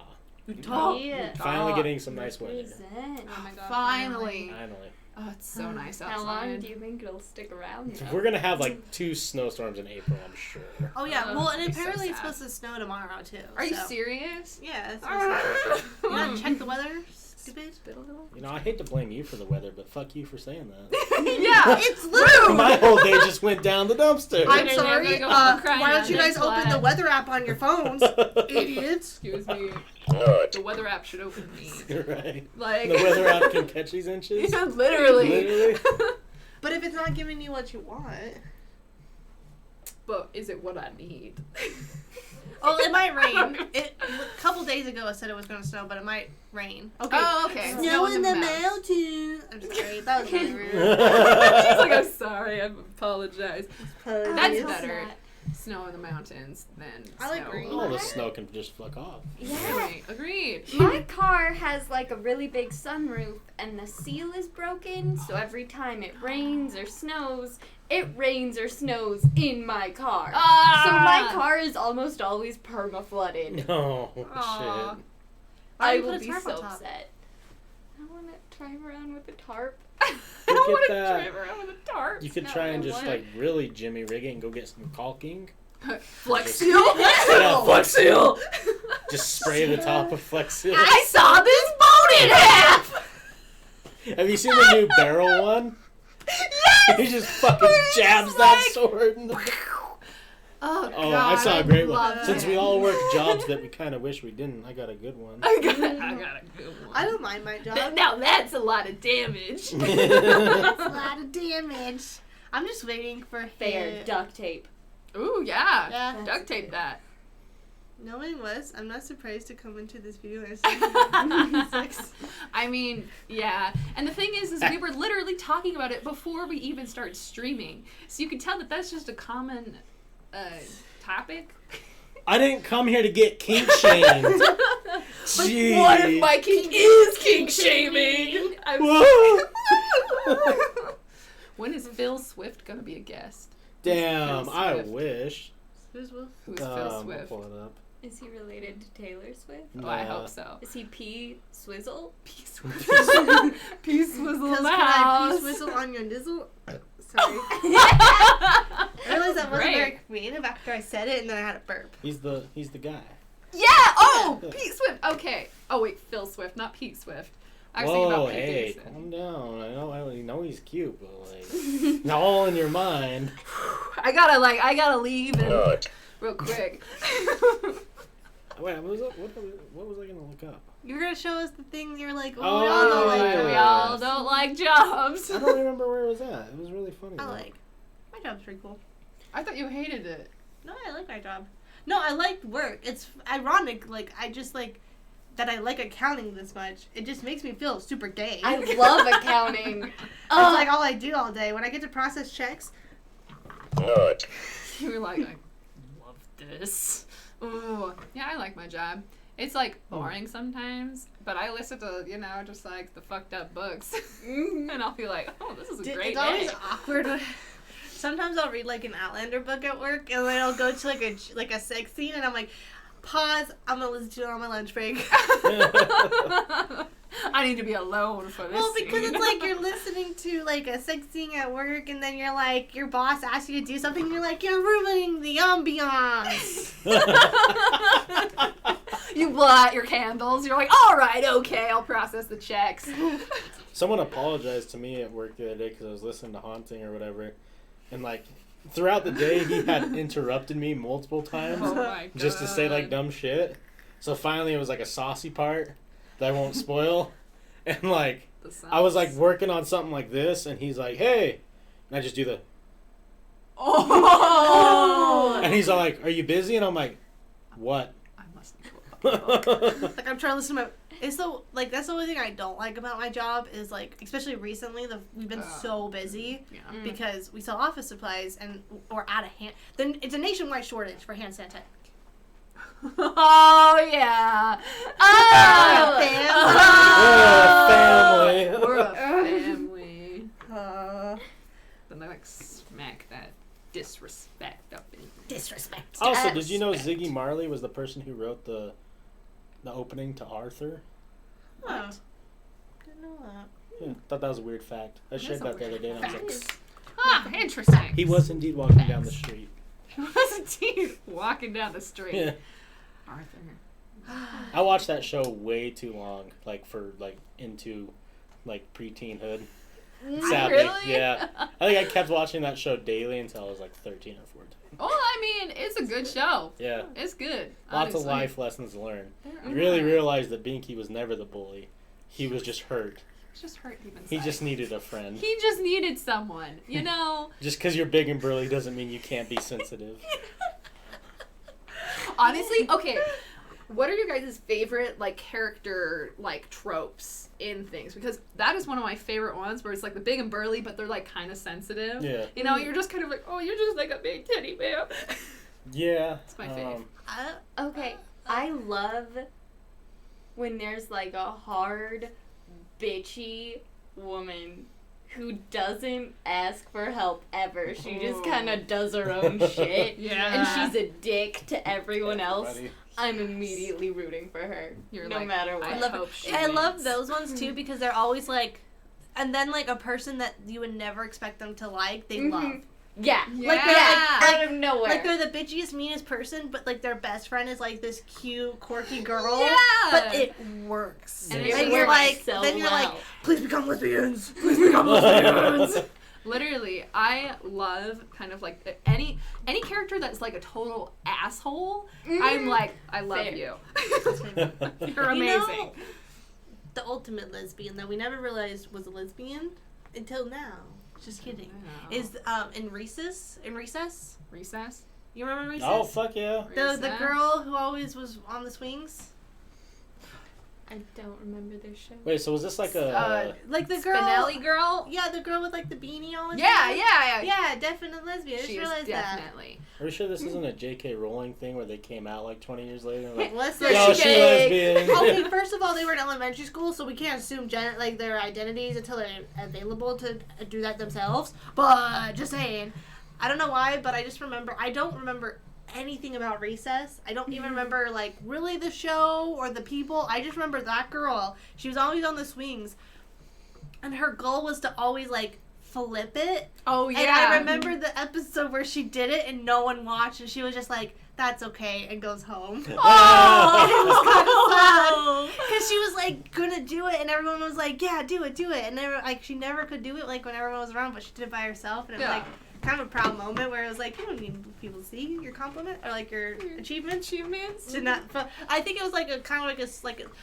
S4: Yeah.
S1: Finally getting some nice weather.
S4: Oh
S3: my god. Finally.
S1: Finally.
S3: Oh, it's so nice outside.
S4: How long do you think it'll stick around? Though?
S1: We're gonna have like 2 snowstorms in April, I'm sure.
S2: Oh yeah, well, and
S3: that'd be so
S2: apparently it's
S3: sad.
S2: supposed to snow tomorrow too.
S3: Are you serious?
S2: Yeah. It's supposed to. You wanna check the weather? Stupid.
S1: You know, I hate to blame you for the weather, but fuck you for saying that.
S3: Yeah,
S2: it's rude.
S1: My whole day just went down the dumpster.
S2: I'm
S3: Okay,
S2: sorry.
S3: now I'm gonna go
S2: Why don't you guys
S3: crying.
S2: open the weather app on your phones, idiots?
S3: Excuse me. The weather app should open me.
S1: Right.
S3: Like
S1: The weather app can catch these inches.
S3: Yeah, literally.
S1: Literally.
S2: But if it's not giving you what you want.
S3: But is it what I need?
S2: Oh, it might rain. A couple days ago it said it was going to snow, but it might rain. Okay.
S3: Oh, okay.
S2: Snow in the mountains. I'm just kidding. That was really rude.
S3: She's like, I'm sorry. I apologize. That's
S2: Apologies.
S3: better. Snow in the mountains than
S2: I like
S3: snow.
S2: green.
S1: All the snow can just fuck off.
S4: Yeah.
S3: Agreed.
S4: My car has like a really big sunroof and the seal is broken, so every time it rains or snows, it rains or snows in my car. So my car is almost always perma-flooded.
S1: No,
S3: Aw.
S1: shit.
S2: Why
S4: I
S2: don't you
S4: will
S2: put a
S4: be
S2: tarp
S4: so
S2: on top?
S4: upset. I want to drive around with a tarp.
S3: I don't want to
S1: that.
S3: drive around with a tarp.
S1: You could
S4: not
S1: try
S4: what
S1: and
S4: I
S1: just
S4: want.
S1: like really Jimmy rig it and go get some caulking.
S3: Flex
S1: Just-
S3: seal?
S1: Yeah,
S3: Flex seal!
S1: Just spray the top of Flex Seal.
S3: I saw this boat in half!
S1: Have you seen the new barrel one?
S3: Yes!
S1: He just fucking jabs that sword in the...
S3: Oh,
S1: Oh,
S3: God,
S1: I saw a great one.
S3: love
S1: Since
S3: it.
S1: we all work jobs that we kind of wish we didn't, I got a good one.
S3: I got a good one.
S2: I don't mind my job.
S3: Now that's a lot of damage.
S2: That's a lot of damage. I'm just waiting for
S4: Fair duct tape.
S3: Ooh, yeah.
S2: Yeah.
S3: Duct tape that.
S2: Knowing this, I'm not surprised to come into this video and say
S3: I mean, yeah. And the thing is we were literally talking about it before we even started streaming. So you can tell that that's just a common topic.
S1: I didn't come here to get kink shamed. Gee.
S3: What if my kink is kink shaming?
S1: Whoa.
S3: When is Phil Swift gonna be a guest?
S1: Damn,
S3: Phil
S1: I
S3: Swift.
S1: wish.
S2: Who's Will?
S3: Who's Phil
S1: I'll
S3: Swift?
S1: pull it up.
S4: Is he related to Taylor Swift?
S3: Oh, I hope so.
S4: Is he P. Swizzle?
S3: P Swizzle. P Swizzle in
S2: Because
S3: the
S2: can I
S3: house.
S2: peace whistle on your nizzle? Sorry. I realized that wasn't
S3: Great.
S2: very creative after I said it and then I had a burp.
S1: He's the guy.
S3: Yeah! Oh! Pete Swift! Okay. Oh, wait, Phil Swift, not Pete Swift. I was thinking
S1: Whoa,
S3: about Pete
S1: hey,
S3: Davidson.
S1: calm down. I know he's cute, but like, not all in your mind.
S3: I gotta leave and real quick.
S1: Wait, what was I gonna look up?
S2: You're gonna show us the thing you're like, oh,
S1: Oh,
S2: we all don't like
S1: yeah.
S3: We all don't like jobs.
S1: I don't remember where it was at. It was really funny.
S2: I
S1: though.
S2: like. My job's pretty cool.
S3: I thought you hated it.
S2: No, I like my job. No, I like work. It's ironic, like, I just like that I like accounting this much. It just makes me feel super gay.
S4: I love accounting.
S2: It's like all I do all day. When I get to process checks,
S3: You were like, I love this. Ooh. Yeah, I like my job. It's like boring sometimes, but I listen to, just like the fucked up books. And I'll be like, oh, this is a great
S2: it's always
S3: day.
S2: awkward. Sometimes I'll read like an Outlander book at work, and then I'll go to like a sex scene, and I'm like, Pause. I'm gonna listen to it on my lunch break.
S3: I need to be alone for this.
S2: Well, because
S3: scene.
S2: it's like you're listening to like a sex scene at work, and then you're like, your boss asks you to do something, and you're like, you're ruining the ambiance.
S3: You blow out your candles. You're like, all right, okay, I'll process the checks.
S1: Someone apologized to me at work the other day because I was listening to Haunting or whatever, and like throughout the day he had interrupted me multiple times
S3: Oh my God.
S1: just to say like dumb shit. So finally it was like a saucy part that I won't spoil, and like I was like working on something like this, and he's like, "Hey," and I just do the.
S3: Oh.
S1: And he's all like, "Are you busy?" And I'm like, "What?"
S3: I must be cool.
S2: Like I'm trying to listen to my. It's the like that's the only thing I don't like about my job is like especially recently we've been so busy
S3: Yeah.
S2: because we sell office supplies and we're out of hand. Then it's a nationwide shortage for hand sanitizer.
S3: Oh yeah.
S1: We're a family.
S3: We're a family. Then they like smack that disrespect up in.
S2: Disrespect.
S1: Also, did you know Ziggy Marley was the person who wrote the opening to Arthur?
S2: Oh. Didn't know that.
S1: Yeah, thought that was a weird fact. I shared that the other day, and I was like,
S3: Ah, interesting.
S1: he was indeed walking down the street.
S3: He was indeed walking down the street.
S1: Yeah.
S3: Arthur.
S1: I watched that show way too long, like for like into like pre-teenhood. Sadly,
S3: Really?
S1: yeah. I think I kept watching that show daily until I was like 13 or 14.
S3: Well, I mean, it's a good show.
S1: Yeah.
S3: It's good.
S1: Lots of
S3: honestly.
S1: life lessons learned.
S3: There
S1: You
S3: are.
S1: really realized that Binky was never the bully. He was just hurt.
S3: He's just hurt deep inside.
S1: He just needed a friend.
S3: He just needed someone, you know?
S1: Just because you're big and burly doesn't mean you can't be sensitive.
S3: Honestly, okay. What are your guys' favorite like character like tropes in things? Because that is one of my favorite ones where it's like the big and burly, but they're like kind of sensitive.
S1: Yeah.
S3: You know, you're just kind of like, oh, you're just like a big teddy bear.
S1: Yeah.
S3: It's my fave.
S4: Okay, I love when there's like a hard, bitchy woman who doesn't ask for help ever. She just kind of does her own shit.
S3: Yeah.
S4: And she's a dick to everyone else.
S1: Everybody.
S4: I'm immediately rooting for her.
S3: You're
S4: no
S3: like,
S4: matter what.
S3: I
S2: I love
S3: hope she
S2: I love
S3: wins.
S2: those ones too because they're always like, and then like a person that you would never expect them to like, they love.
S4: Yeah.
S2: Like,
S3: Yeah.
S4: Out of nowhere.
S2: Like they're the bitchiest, meanest person, but like their best friend is like this cute, quirky girl.
S3: Yeah.
S2: But it works.
S1: And
S2: And,
S1: it
S2: you're
S4: works
S2: like,
S4: so
S2: then you're
S4: well.
S2: like, please become lesbians. Please become lesbians.
S3: Literally, I love kind of like any character that's like a total asshole. I'm like, I love
S4: Fair.
S3: you.
S2: You
S3: You're amazing.
S2: know, the ultimate lesbian that we never realized was a lesbian until now. Just kidding.
S3: Wow.
S2: Is in Recess?
S3: Recess?
S2: You remember Recess?
S1: Oh, fuck yeah.
S2: The
S3: Recess?
S2: girl who always was on the swings?
S4: I don't remember their show.
S1: Wait, so was this like a...
S2: Like the girl.
S3: Spinelli girl?
S2: Yeah, the girl with like the beanie on.
S3: Yeah, yeah.
S2: Yeah, definite lesbian. I just
S3: She is
S2: realized that.
S3: definitely.
S1: Are we sure this isn't a J.K. Rowling thing where they came out like 20 years later and like,
S2: Listen.
S1: yo, she lesbian.
S2: Okay, first of all, they were in elementary school, so we can't assume like their identities until they're available to do that themselves. But just saying, I don't know why, but I don't remember anything about Recess. I don't even remember like really the show or the people. I just remember that girl. She was always on the swings, and her goal was to always like flip it.
S3: Oh, yeah.
S2: And I remember the episode where she did it and no one watched, and she was just like, "That's okay," and goes home.
S3: Oh!
S2: And it was kind of sad because she was like gonna do it, and everyone was like, "Yeah, do it," and never like she never could do it like when everyone was around, but she did it by herself, and it was
S3: Yeah.
S2: like kind of a proud moment where it was like, you don't need people to see your compliment or like your achievements. To not, I think it was like a kind of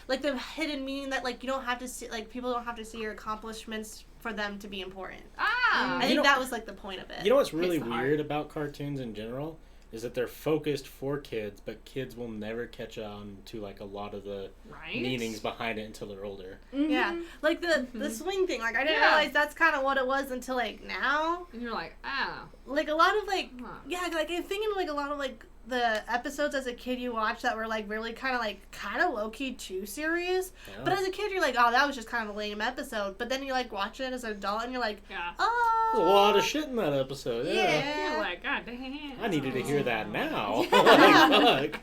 S2: like the hidden meaning that like you don't have to see, like people don't have to see your accomplishments for them to be important.
S3: Ah.
S2: I think that was like the point of it.
S1: You know what's really
S3: Hits the heart.
S1: weird about cartoons in general is that they're focused for kids, but kids will never catch on to like a lot of the
S3: Right?
S1: meanings behind it until they're older.
S2: Yeah, like the swing thing. Like I didn't
S3: Yeah.
S2: realize that's kind of what it was until like now.
S3: And you're like, ah.
S2: Like a lot of like
S3: Huh.
S2: yeah, like I'm thinking like a lot of like the episodes as a kid you watched that were like really kind of low key too serious.
S1: Yeah.
S2: But as a kid you're like, oh, that was just kind of a lame episode. But then you like watch it as an adult and you're like,
S3: Yeah.
S2: oh,
S1: There's a lot of shit in that episode. Yeah.
S2: Yeah.
S3: You're like, god damn.
S1: I needed to hear that now.
S2: Yeah.
S1: Like, fuck.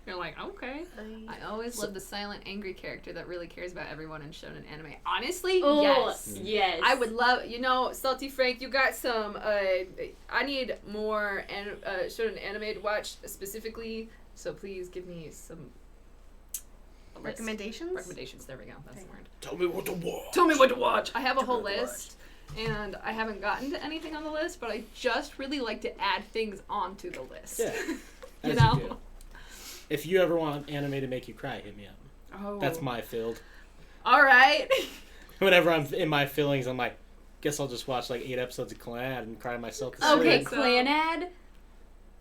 S3: You're like, okay. I always love the silent, angry character that really cares about everyone in shonen anime. Honestly, yes.
S4: Yes.
S3: I would love, Salty Frank, you got some, I need more shonen anime to watch specifically, so please give me some
S2: recommendations?
S3: Recommendations, there we go, that's the word.
S1: Tell me what to watch.
S3: Tell me what to watch. I have a whole list. And I haven't gotten to anything on the list, but I just really like to add things onto the list.
S1: Yeah.
S3: You know?
S1: You if you ever want anime to make you cry, hit me up.
S3: Oh.
S1: That's my field.
S3: Alright.
S1: Whenever I'm in my feelings, I'm like, guess I'll just watch like 8 episodes of Clan and cry myself to sleep.
S4: Okay, Clanad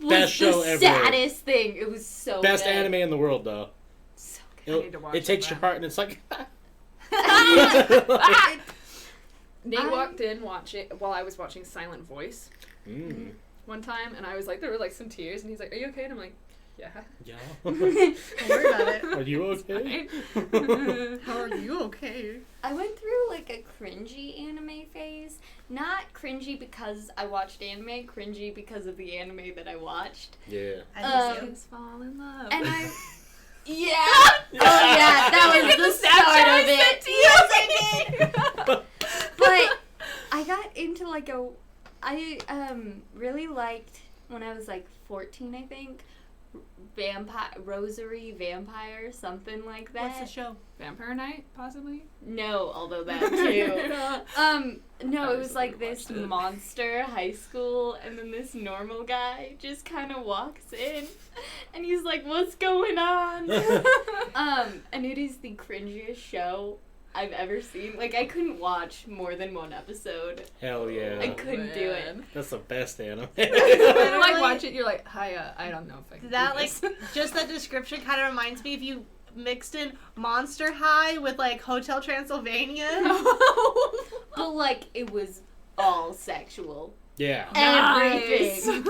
S4: was
S1: Best show
S4: the
S1: ever.
S4: saddest thing. It was so
S1: Best
S4: good.
S1: anime in the world, though.
S4: So
S3: I need to watch
S1: It takes
S3: that.
S1: your heart and it's like...
S3: Nate walked in while I was watching Silent Voice one time, and I was like, there were like some tears, and he's like, are you okay? And I'm like, yeah.
S1: Yeah.
S2: Don't worry about it.
S1: Are you okay?
S2: How are you okay?
S4: I went through like a cringy anime phase. Not cringy because I watched anime, cringy because of the anime that I watched.
S1: Yeah.
S3: Just fall in love.
S4: And I... Yeah! Oh yeah, that was the start of it. Yes, I did! But I got into like I really liked, when I was like 14, I think, Rosary Vampire, something like that.
S2: What's the show?
S3: Vampire Night, possibly?
S4: No, although that too. No, it was like this monster high school, and then this normal guy just kind of walks in, and he's like, what's going on? And it is the cringiest show I've ever seen. Like, I couldn't watch more than one episode.
S1: Hell yeah.
S4: I couldn't do it.
S1: That's the best anime.
S3: When you like watch it, you're like, hi, I don't know if I can
S2: That,
S3: do
S2: like,
S3: this.
S2: just that description kind of reminds me if you mixed in Monster High with, like, Hotel Transylvania.
S4: But, like, it was all sexual.
S1: Yeah.
S4: Everything.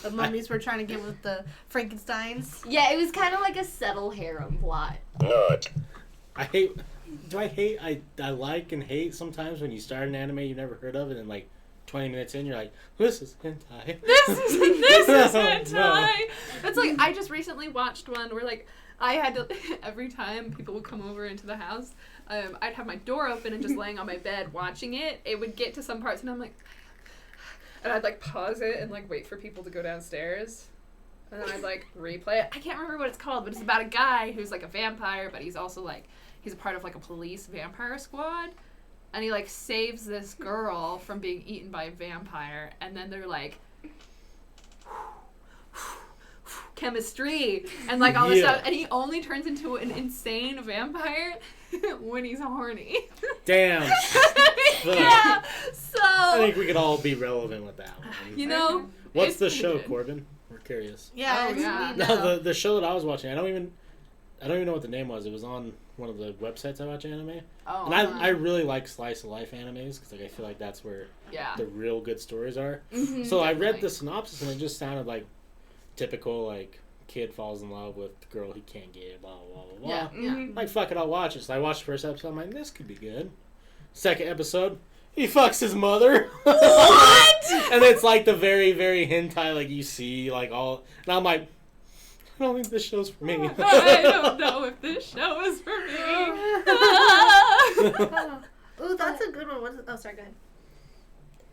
S2: The mummies were trying to get with the Frankensteins.
S4: Yeah, it was kind of like a subtle harem plot.
S1: I like and hate sometimes when you start an anime you've never heard of, and then like 20 minutes in you're like, this is hentai.
S3: This is hentai.
S1: No.
S3: It's like, I just recently watched one where like I had to, every time people would come over into the house, I'd have my door open and just laying on my bed watching it. It would get to some parts and I'm like, and I'd like pause it and like wait for people to go downstairs. And then I'd like replay it. I can't remember what it's called, but it's about a guy who's like a vampire, but he's also like, he's a part of like a police vampire squad. And he like saves this girl from being eaten by a vampire. And then they're like, chemistry and like all this stuff, and he only turns into an insane vampire when he's horny.
S1: Damn.
S3: Yeah. So
S1: I think we could all be relevant with that one.
S3: You know,
S1: What's the
S3: it's
S1: show,
S3: good.
S1: Corbin? We're curious.
S2: Yeah,
S3: Oh,
S2: it's
S3: yeah.
S2: neat
S1: No,
S2: now.
S1: the show that I was watching, I don't even know what the name was. It was on one of the websites I watch anime.
S3: Oh,
S1: And I really like slice of life animes because like I feel like that's where
S3: yeah.
S1: the real good stories are.
S4: Mm-hmm.
S1: So I read
S3: Definitely.
S1: the synopsis and it just sounded like typical like kid falls in love with the girl he can't get, blah blah blah blah.
S3: Yeah, yeah.
S4: Mhm.
S1: Like fuck it, I'll watch it. So I watched the first episode. I'm like, this could be good. Second episode, he fucks his mother.
S4: What?
S1: And it's like the very very hentai like you see like all. And I'm like, I don't think this show's for me.
S3: I don't know if this show is for me.
S2: Ooh, that's a good one. What's oh, sorry, go ahead.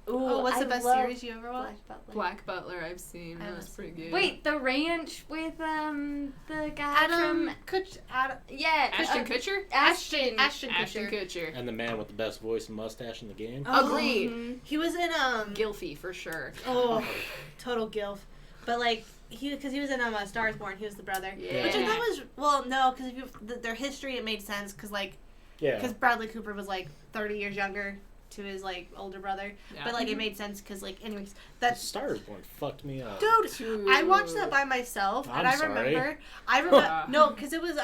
S4: Ooh,
S2: Oh, what's
S4: I
S2: the best
S4: love
S2: series you ever watched?
S4: Black Butler.
S3: Black Butler, I've seen.
S2: I
S3: That's
S2: haven't
S3: pretty good.
S4: Wait, the ranch with the guy
S2: Adam,
S4: from yeah,
S3: Ashton Kutcher.
S4: Ashton
S2: Ashton
S3: Ashton
S2: Kutcher.
S3: Kutcher.
S1: And the man with the best voice and mustache in the game.
S3: Agreed.
S4: Mhm.
S2: He was in
S3: Gilfy for sure.
S2: oh, total gilf, but like because he was in Star is Born. He was the brother.
S3: Yeah.
S2: Which I thought was well, no, because if you their history it made sense because
S1: Yeah.
S2: because Bradley Cooper was like 30 years younger to his like older brother,
S3: Yeah.
S2: but like it made sense because like anyways that's
S1: Star is Born fucked me up.
S2: dude. I watched that by myself, and
S1: I'm
S2: I
S1: sorry.
S2: remember no, because it was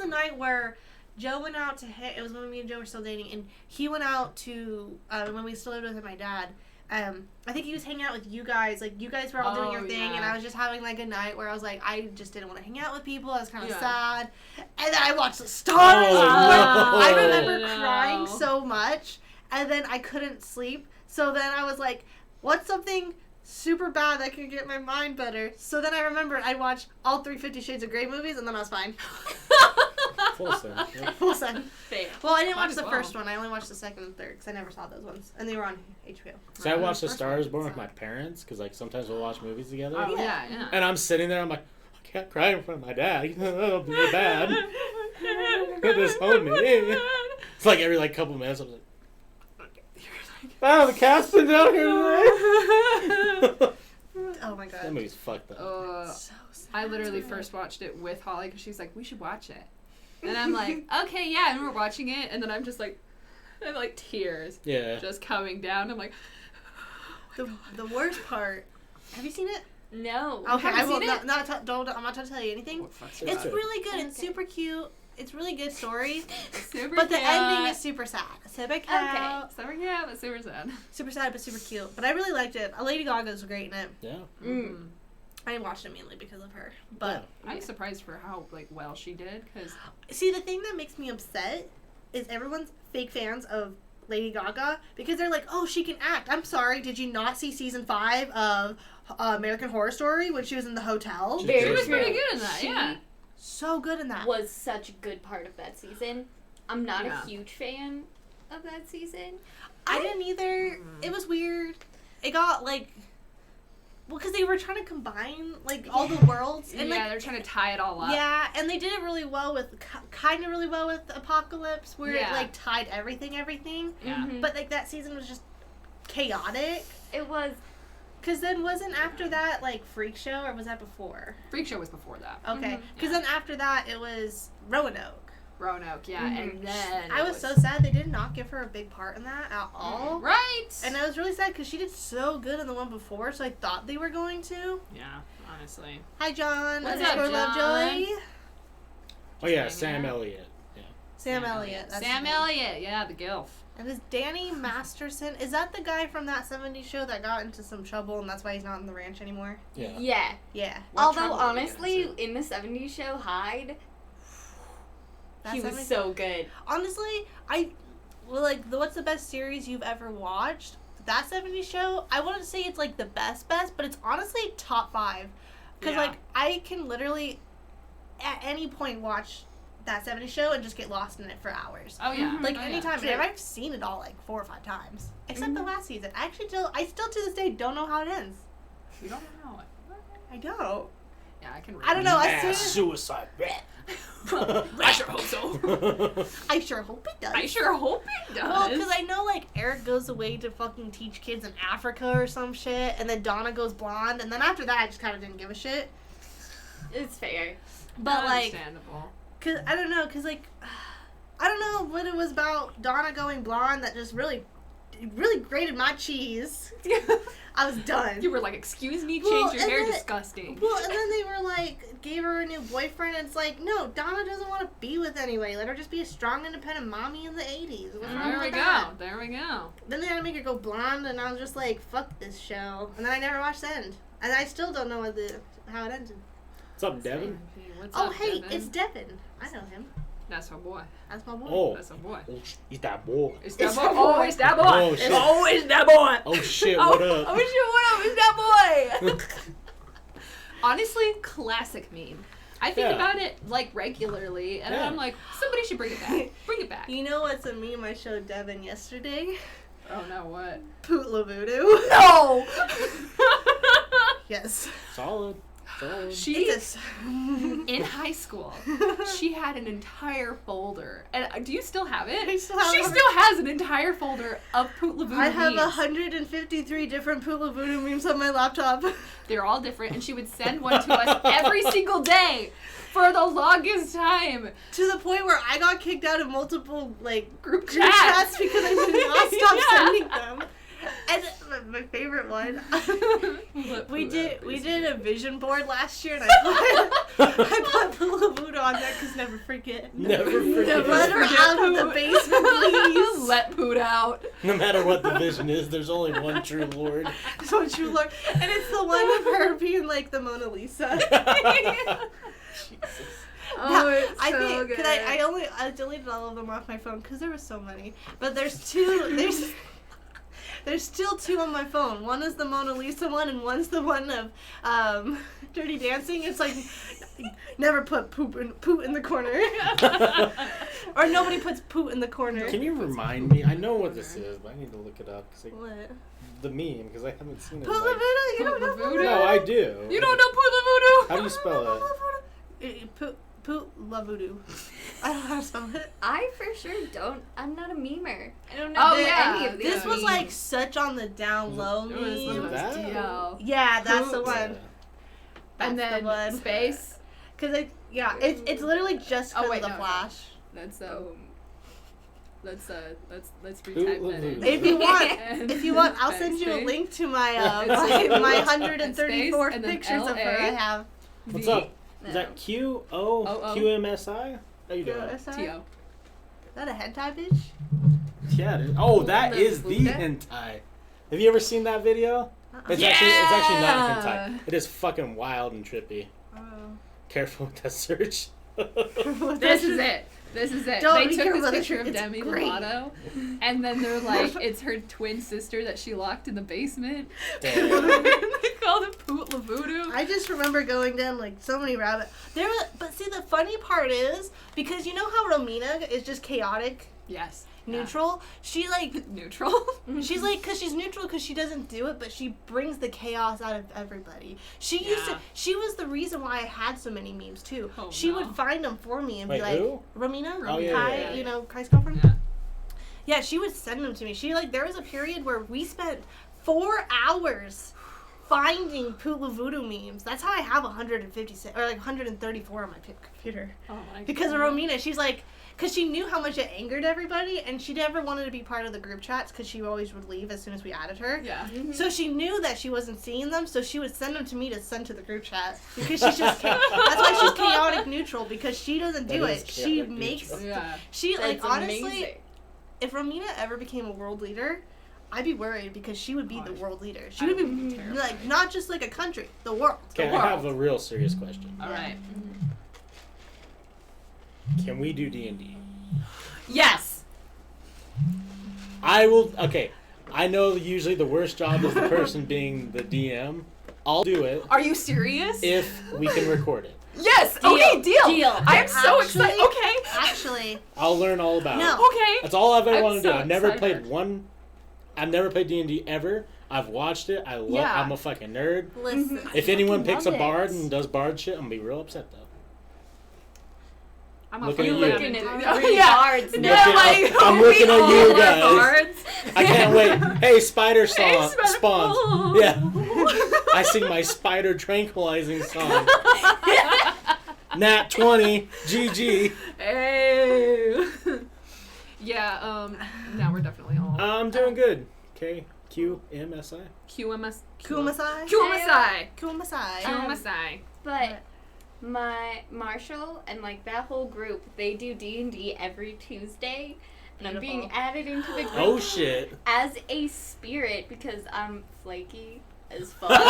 S2: a night where Joe went out to it was when me and Joe were still dating, and he went out to when we still lived with my dad. I think he was hanging out with you guys. Like, you guys were all doing your thing,
S3: yeah.
S2: and I was just having, like, a night where I was like, I just didn't want to hang out with people. I was kind of
S3: Yeah.
S2: sad. And then I watched the stars.
S1: Oh,
S3: no.
S2: I remember
S3: No.
S2: crying so much, and then I couldn't sleep. So then I was like, what's something super bad. I could get my mind better. So then I remembered I watched all 3 50 Shades of Grey movies, and then I was fine.
S1: Full send. Yeah.
S2: Full send.
S4: Fair.
S2: Well, I didn't
S3: Might
S2: watch
S3: as
S2: the
S3: well.
S2: first one. I only watched the second and third because I never saw those ones, and they were on HBO.
S1: So I watched The
S2: First
S1: Star Is
S2: one,
S1: Born with
S2: so-
S1: my parents because like sometimes we'll watch movies together.
S3: Oh,
S2: Yeah.
S3: yeah.
S1: And I'm sitting there, I'm like, I can't cry in front of my dad. That'll be bad. He'll disown me. It's like every like couple minutes, I'm like, wow, the cat's been down here today.
S2: Oh my
S1: That
S2: god.
S1: movie's fucked up.
S2: So sad.
S3: I literally first watched it with Holly because she's like, we should watch it. And I'm like, okay, yeah, and we're watching it, and then I'm just like, I have like tears
S1: Yeah.
S3: just coming down. I'm like,
S2: The worst part. Have you seen it?
S4: No.
S2: Okay,
S3: haven't
S2: I will
S3: seen it?
S2: don't. I'm not trying to tell you anything.
S3: what the fuck's
S1: It's
S2: It's
S1: good.
S2: really good. It's
S4: Okay.
S2: super cute. It's really good story.
S3: super
S2: But the
S3: cute.
S2: ending is super sad. Super cute.
S3: Super cute, but super sad.
S2: Super sad, but super cute. But I really liked it. Lady Gaga's great in it.
S1: Yeah.
S4: Mm.
S2: I watched it mainly because of her. But
S3: I'm surprised for how like well she did because
S2: see, the thing that makes me upset is everyone's fake fans of Lady Gaga because they're like, oh, she can act. I'm sorry, did you not see season 5 of American Horror Story when she was in the hotel?
S1: She
S4: Very
S3: she was
S4: true.
S3: pretty good in that.
S4: She
S3: Yeah.
S2: So good in that.
S4: was such a good part of that season. I'm not
S3: Yeah.
S4: a huge fan of that season.
S2: I didn't either. It was weird. It got like, well, because they were trying to combine like all the worlds and
S3: yeah,
S2: like.
S3: they're trying to tie it all up.
S2: Yeah, and they did it really well with, kind of really well with Apocalypse, where
S3: Yeah.
S2: it like tied everything.
S3: Yeah.
S4: Mhm.
S2: But like that season was just chaotic.
S4: It was.
S2: Cause then wasn't after that like Freak Show, or was that before?
S3: Freak Show was before that.
S2: Okay,
S4: Mhm.
S2: cause
S3: Yeah.
S2: then after that it was Roanoke.
S3: Roanoke, yeah,
S2: Mm-hmm.
S3: and then
S2: I
S3: it
S2: was so sad they did not give her a big part in that at all.
S3: right.
S2: And I was really sad because she did so good in the one before, so I thought they were going to.
S3: Yeah, honestly.
S2: Hi, John.
S3: What's
S2: Underscore
S3: up, John?
S2: Lovejoy.
S1: Oh yeah,
S3: Hanging
S1: Sam
S3: out.
S1: Elliott. Yeah.
S2: Sam Elliott. that's
S3: Sam
S2: his name.
S3: Elliott, yeah, the gilf.
S2: And is Danny Masterson, is that the guy from that 70s show that got into some trouble and that's why he's not in the ranch anymore?
S1: Yeah.
S4: Yeah.
S2: Yeah.
S3: What
S4: Although
S3: trouble did he get
S4: honestly,
S3: into?
S4: in the '70s show Hyde,
S2: That
S4: he was
S2: 70s
S4: so good.
S2: Honestly, what's the best series you've ever watched? That 70s show, I wouldn't say it's like the best, but it's honestly top 5. Because,
S3: Yeah.
S2: like, I can literally at any point watch that 70s show and just get lost in it for hours.
S3: Oh yeah.
S4: Mhm.
S2: Like,
S3: oh, yeah.
S2: anytime.
S4: True.
S2: And I've seen it all, like, 4 or 5 times. Except the
S4: Mhm.
S2: last season. I still to this day don't know how it ends.
S3: You don't know it.
S2: I don't.
S3: Yeah, I can read.
S2: I don't know. As
S1: Mass
S2: soon as,
S1: suicide.
S3: I sure hope so.
S2: I sure hope it does.
S3: I sure hope it does.
S2: Well, because I know, like, Eric goes away to fucking teach kids in Africa or some shit, and then Donna goes blonde, and then after that, I just kind of didn't give a shit.
S4: It's fair.
S2: But, like,
S3: Understandable.
S2: because, I don't know, because, like, I don't know what it was about Donna going blonde that just really grated my cheese. I was done.
S3: You were like, excuse me,
S2: Well,
S3: change your
S2: and
S3: hair,
S2: then-
S3: disgusting.
S2: Well, and then they were like, gave her a new boyfriend, and it's like, no, Donna doesn't want to be with anybody. Let her just be a strong, independent mommy in the 80s. What's wrong
S3: There we
S2: with
S3: go.
S2: that?
S3: There we go.
S2: Then they had to make her go blonde, and I was just like, fuck this show. And then I never watched the end. And I still don't know how it ended.
S1: What's up, Devin?
S3: What's
S2: Oh,
S3: up,
S2: hey,
S3: Devin?
S2: it's Devin. I know him.
S3: That's my boy.
S2: That's my boy.
S1: Oh.
S3: That's my boy.
S1: Oh, he's that boy.
S3: It's that
S2: It's
S3: boy.
S2: that
S3: Oh,
S2: boy.
S3: it's that boy.
S1: Oh, shit.
S3: Oh, it's that boy.
S1: Oh shit,
S3: Oh,
S1: what up?
S3: Oh, shit, what up? It's that boy. Honestly, classic meme. I think
S1: Yeah.
S3: about it like regularly, and
S1: Yeah.
S3: I'm like, somebody should bring it back. Bring it back.
S2: You know what's a meme I showed Devin yesterday?
S3: Oh no, what?
S2: Poot Lavato.
S3: No.
S2: Yes.
S1: Solid.
S3: She
S2: It's
S3: in high school. She had an entire folder, and do you still have it?
S2: I still have
S3: She
S2: it.
S3: still has an entire folder of Poot Lavato
S2: I have
S3: memes.
S2: 153 different Poot Lavato memes on my laptop.
S3: They're all different, and she would send one to us every single day for the longest time.
S2: To the point where I got kicked out of multiple, like,
S3: Group
S2: group
S3: chats.
S2: chats because I did not stop
S3: Yeah.
S2: sending them. And my favorite one, we did a vision board last year, and I put Poot Lavato on there because never forget.
S1: Never forget.
S2: Let her out of the basement, please.
S3: Let Poot out.
S1: No matter what the vision is, there's only one true Lord.
S2: So true, Lord. And it's the one of her being like the Mona Lisa.
S3: Oh, it's
S2: I
S3: so
S2: think
S3: good.
S2: because I deleted all of them off my phone because there was so many. But there's There's still 2 on my phone. One is the Mona Lisa one, and one's the one of Dirty Dancing. It's like, never put Poot in the corner. Or nobody puts Poot in the corner.
S1: Can you remind me? I know what this is, but I need to look it up.
S2: What?
S1: The meme, because I haven't seen it.
S2: Poot Lavato? You don't know Poot
S1: No, I do.
S3: You don't know Poot Lavato?
S1: How do you spell
S2: it? Poot Lavato. I don't know how to spell it.
S4: I for sure don't. I'm not a memer. I don't know any of these.
S2: This was like such on the down low
S3: It was
S2: meme.
S1: that?
S2: Yeah, that's the
S3: Poot.
S2: one.
S3: And
S2: That's
S3: then
S2: the one.
S3: space.
S2: Cause it's literally just because of the
S3: no.
S2: Flash.
S3: Let's let's
S1: Poot
S3: retype that
S1: Lavato.
S3: in.
S2: If you want, I'll
S3: And
S2: send you a
S3: space.
S2: link to my
S3: And
S2: my
S3: space.
S2: 134
S3: And then
S2: pictures of her I
S3: LA.
S2: have.
S1: What's
S3: V.
S1: up? Is that QOQMSI? How you doing?
S2: Is
S3: T.O.
S2: that a hentai bitch?
S1: Yeah, it is. Oh, that
S3: The
S1: is the
S3: Buddha?
S1: hentai. Have you ever seen that video? It's actually not hentai. It is fucking wild and trippy.
S2: Oh.
S1: Careful with that search.
S3: This is it. This is it.
S2: Don't
S3: They
S2: be
S3: took
S2: careful,
S3: this
S2: it's
S3: picture of Demi
S2: great.
S3: Lovato, and then they're like, it's her twin sister that she locked in the basement.
S1: Damn.
S3: They called it Poot Lavato.
S2: I just remember going down like so many but see the funny part is because you know how Romina is just chaotic,
S3: Yes.
S2: neutral. She like
S3: Neutral.
S2: she's like because she's neutral because she doesn't do it, but she brings the chaos out of everybody. She was the reason why I had so many memes too.
S3: Oh,
S2: she
S3: no.
S2: would find them for me and
S1: Wait,
S2: be like,
S1: who?
S2: Romina,
S1: Oh, yeah,
S2: Kai,
S1: yeah, yeah.
S2: you know, Kai's girlfriend.
S3: Yeah.
S2: Yeah, she would send them to me. She like there was a period where we spent 4 hours finding Poot Lavato memes. That's how I have 156 or like 134 on my computer.
S3: Oh my
S2: Because of
S3: God.
S2: Romina, she's like, because she knew how much it angered everybody, and she never wanted to be part of the group chats because she always would leave as soon as we added her.
S3: Yeah.
S2: So she knew that she wasn't seeing them, so she would send them to me to send to the group chat because she's just that's why she's chaotic neutral because she doesn't do
S1: That
S2: it.
S1: is
S2: She
S1: chaotic
S2: makes
S1: neutral.
S3: Yeah.
S2: she like
S4: That's
S2: honestly.
S4: amazing.
S2: If Romina ever became a world leader, I'd be worried because she would be the world leader. She
S3: I
S2: would
S3: would
S2: be
S3: be terrified.
S2: like not just like a country, the world.
S1: Okay, I have a real serious question.
S3: All right.
S1: Can we do D&D?
S3: Yes.
S1: I will. Okay, I know usually the worst job is the person being the DM. I'll do it
S3: Are you serious?
S1: if we can record it.
S3: Yes. Okay. Deal.
S4: Deal.
S3: I am so
S2: Actually-
S3: excited. Okay.
S2: Actually,
S1: I'll learn all about
S2: No.
S1: it.
S3: Okay.
S1: That's all I've ever
S3: I'm
S1: wanted to do.
S3: so
S1: I've never
S3: excited.
S1: played one. I've never played D&D ever. I've watched it. I love.
S3: Yeah.
S1: I'm a fucking nerd.
S2: listen.
S1: If anyone picks a
S4: love
S1: bard
S4: it.
S1: and does bard shit, I'm gonna be real upset though.
S3: I'm
S1: Looking
S3: fucking
S1: at
S4: Looking
S1: you.
S4: at
S3: Yeah.
S4: 3 cards
S1: I'm
S4: now.
S1: looking- I'm looking at
S3: we
S1: you
S3: all are
S1: guys.
S3: bards.
S1: I can't wait. Hey, spider song
S3: Spider-
S1: spawns.
S3: Oh.
S1: Yeah. I sing my spider tranquilizing song. Nat 20. GG.
S3: Hey. Yeah. Now we're definitely all
S1: I'm doing good. KQMSI.
S3: QMS.
S2: Kumasai.
S3: QMSI.
S2: Kumasai.
S3: QMSI.
S4: But my Marshall and like that whole group, they do D&D every Tuesday, and I'm being
S2: Beautiful.
S4: added into the group
S1: Oh shit.
S4: as a spirit because I'm flaky as fuck. So like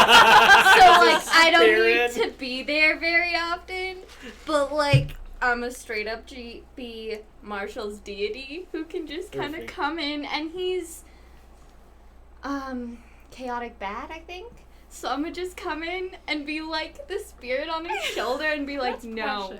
S4: I don't
S1: Spirit.
S4: need to be there very often, but like I'm a straight up GB Marshall's deity who can just kind of
S1: Perfect.
S4: come in, and he's chaotic bad, I think. So I'm gonna just come in and be like the spirit on his shoulder and be like, no,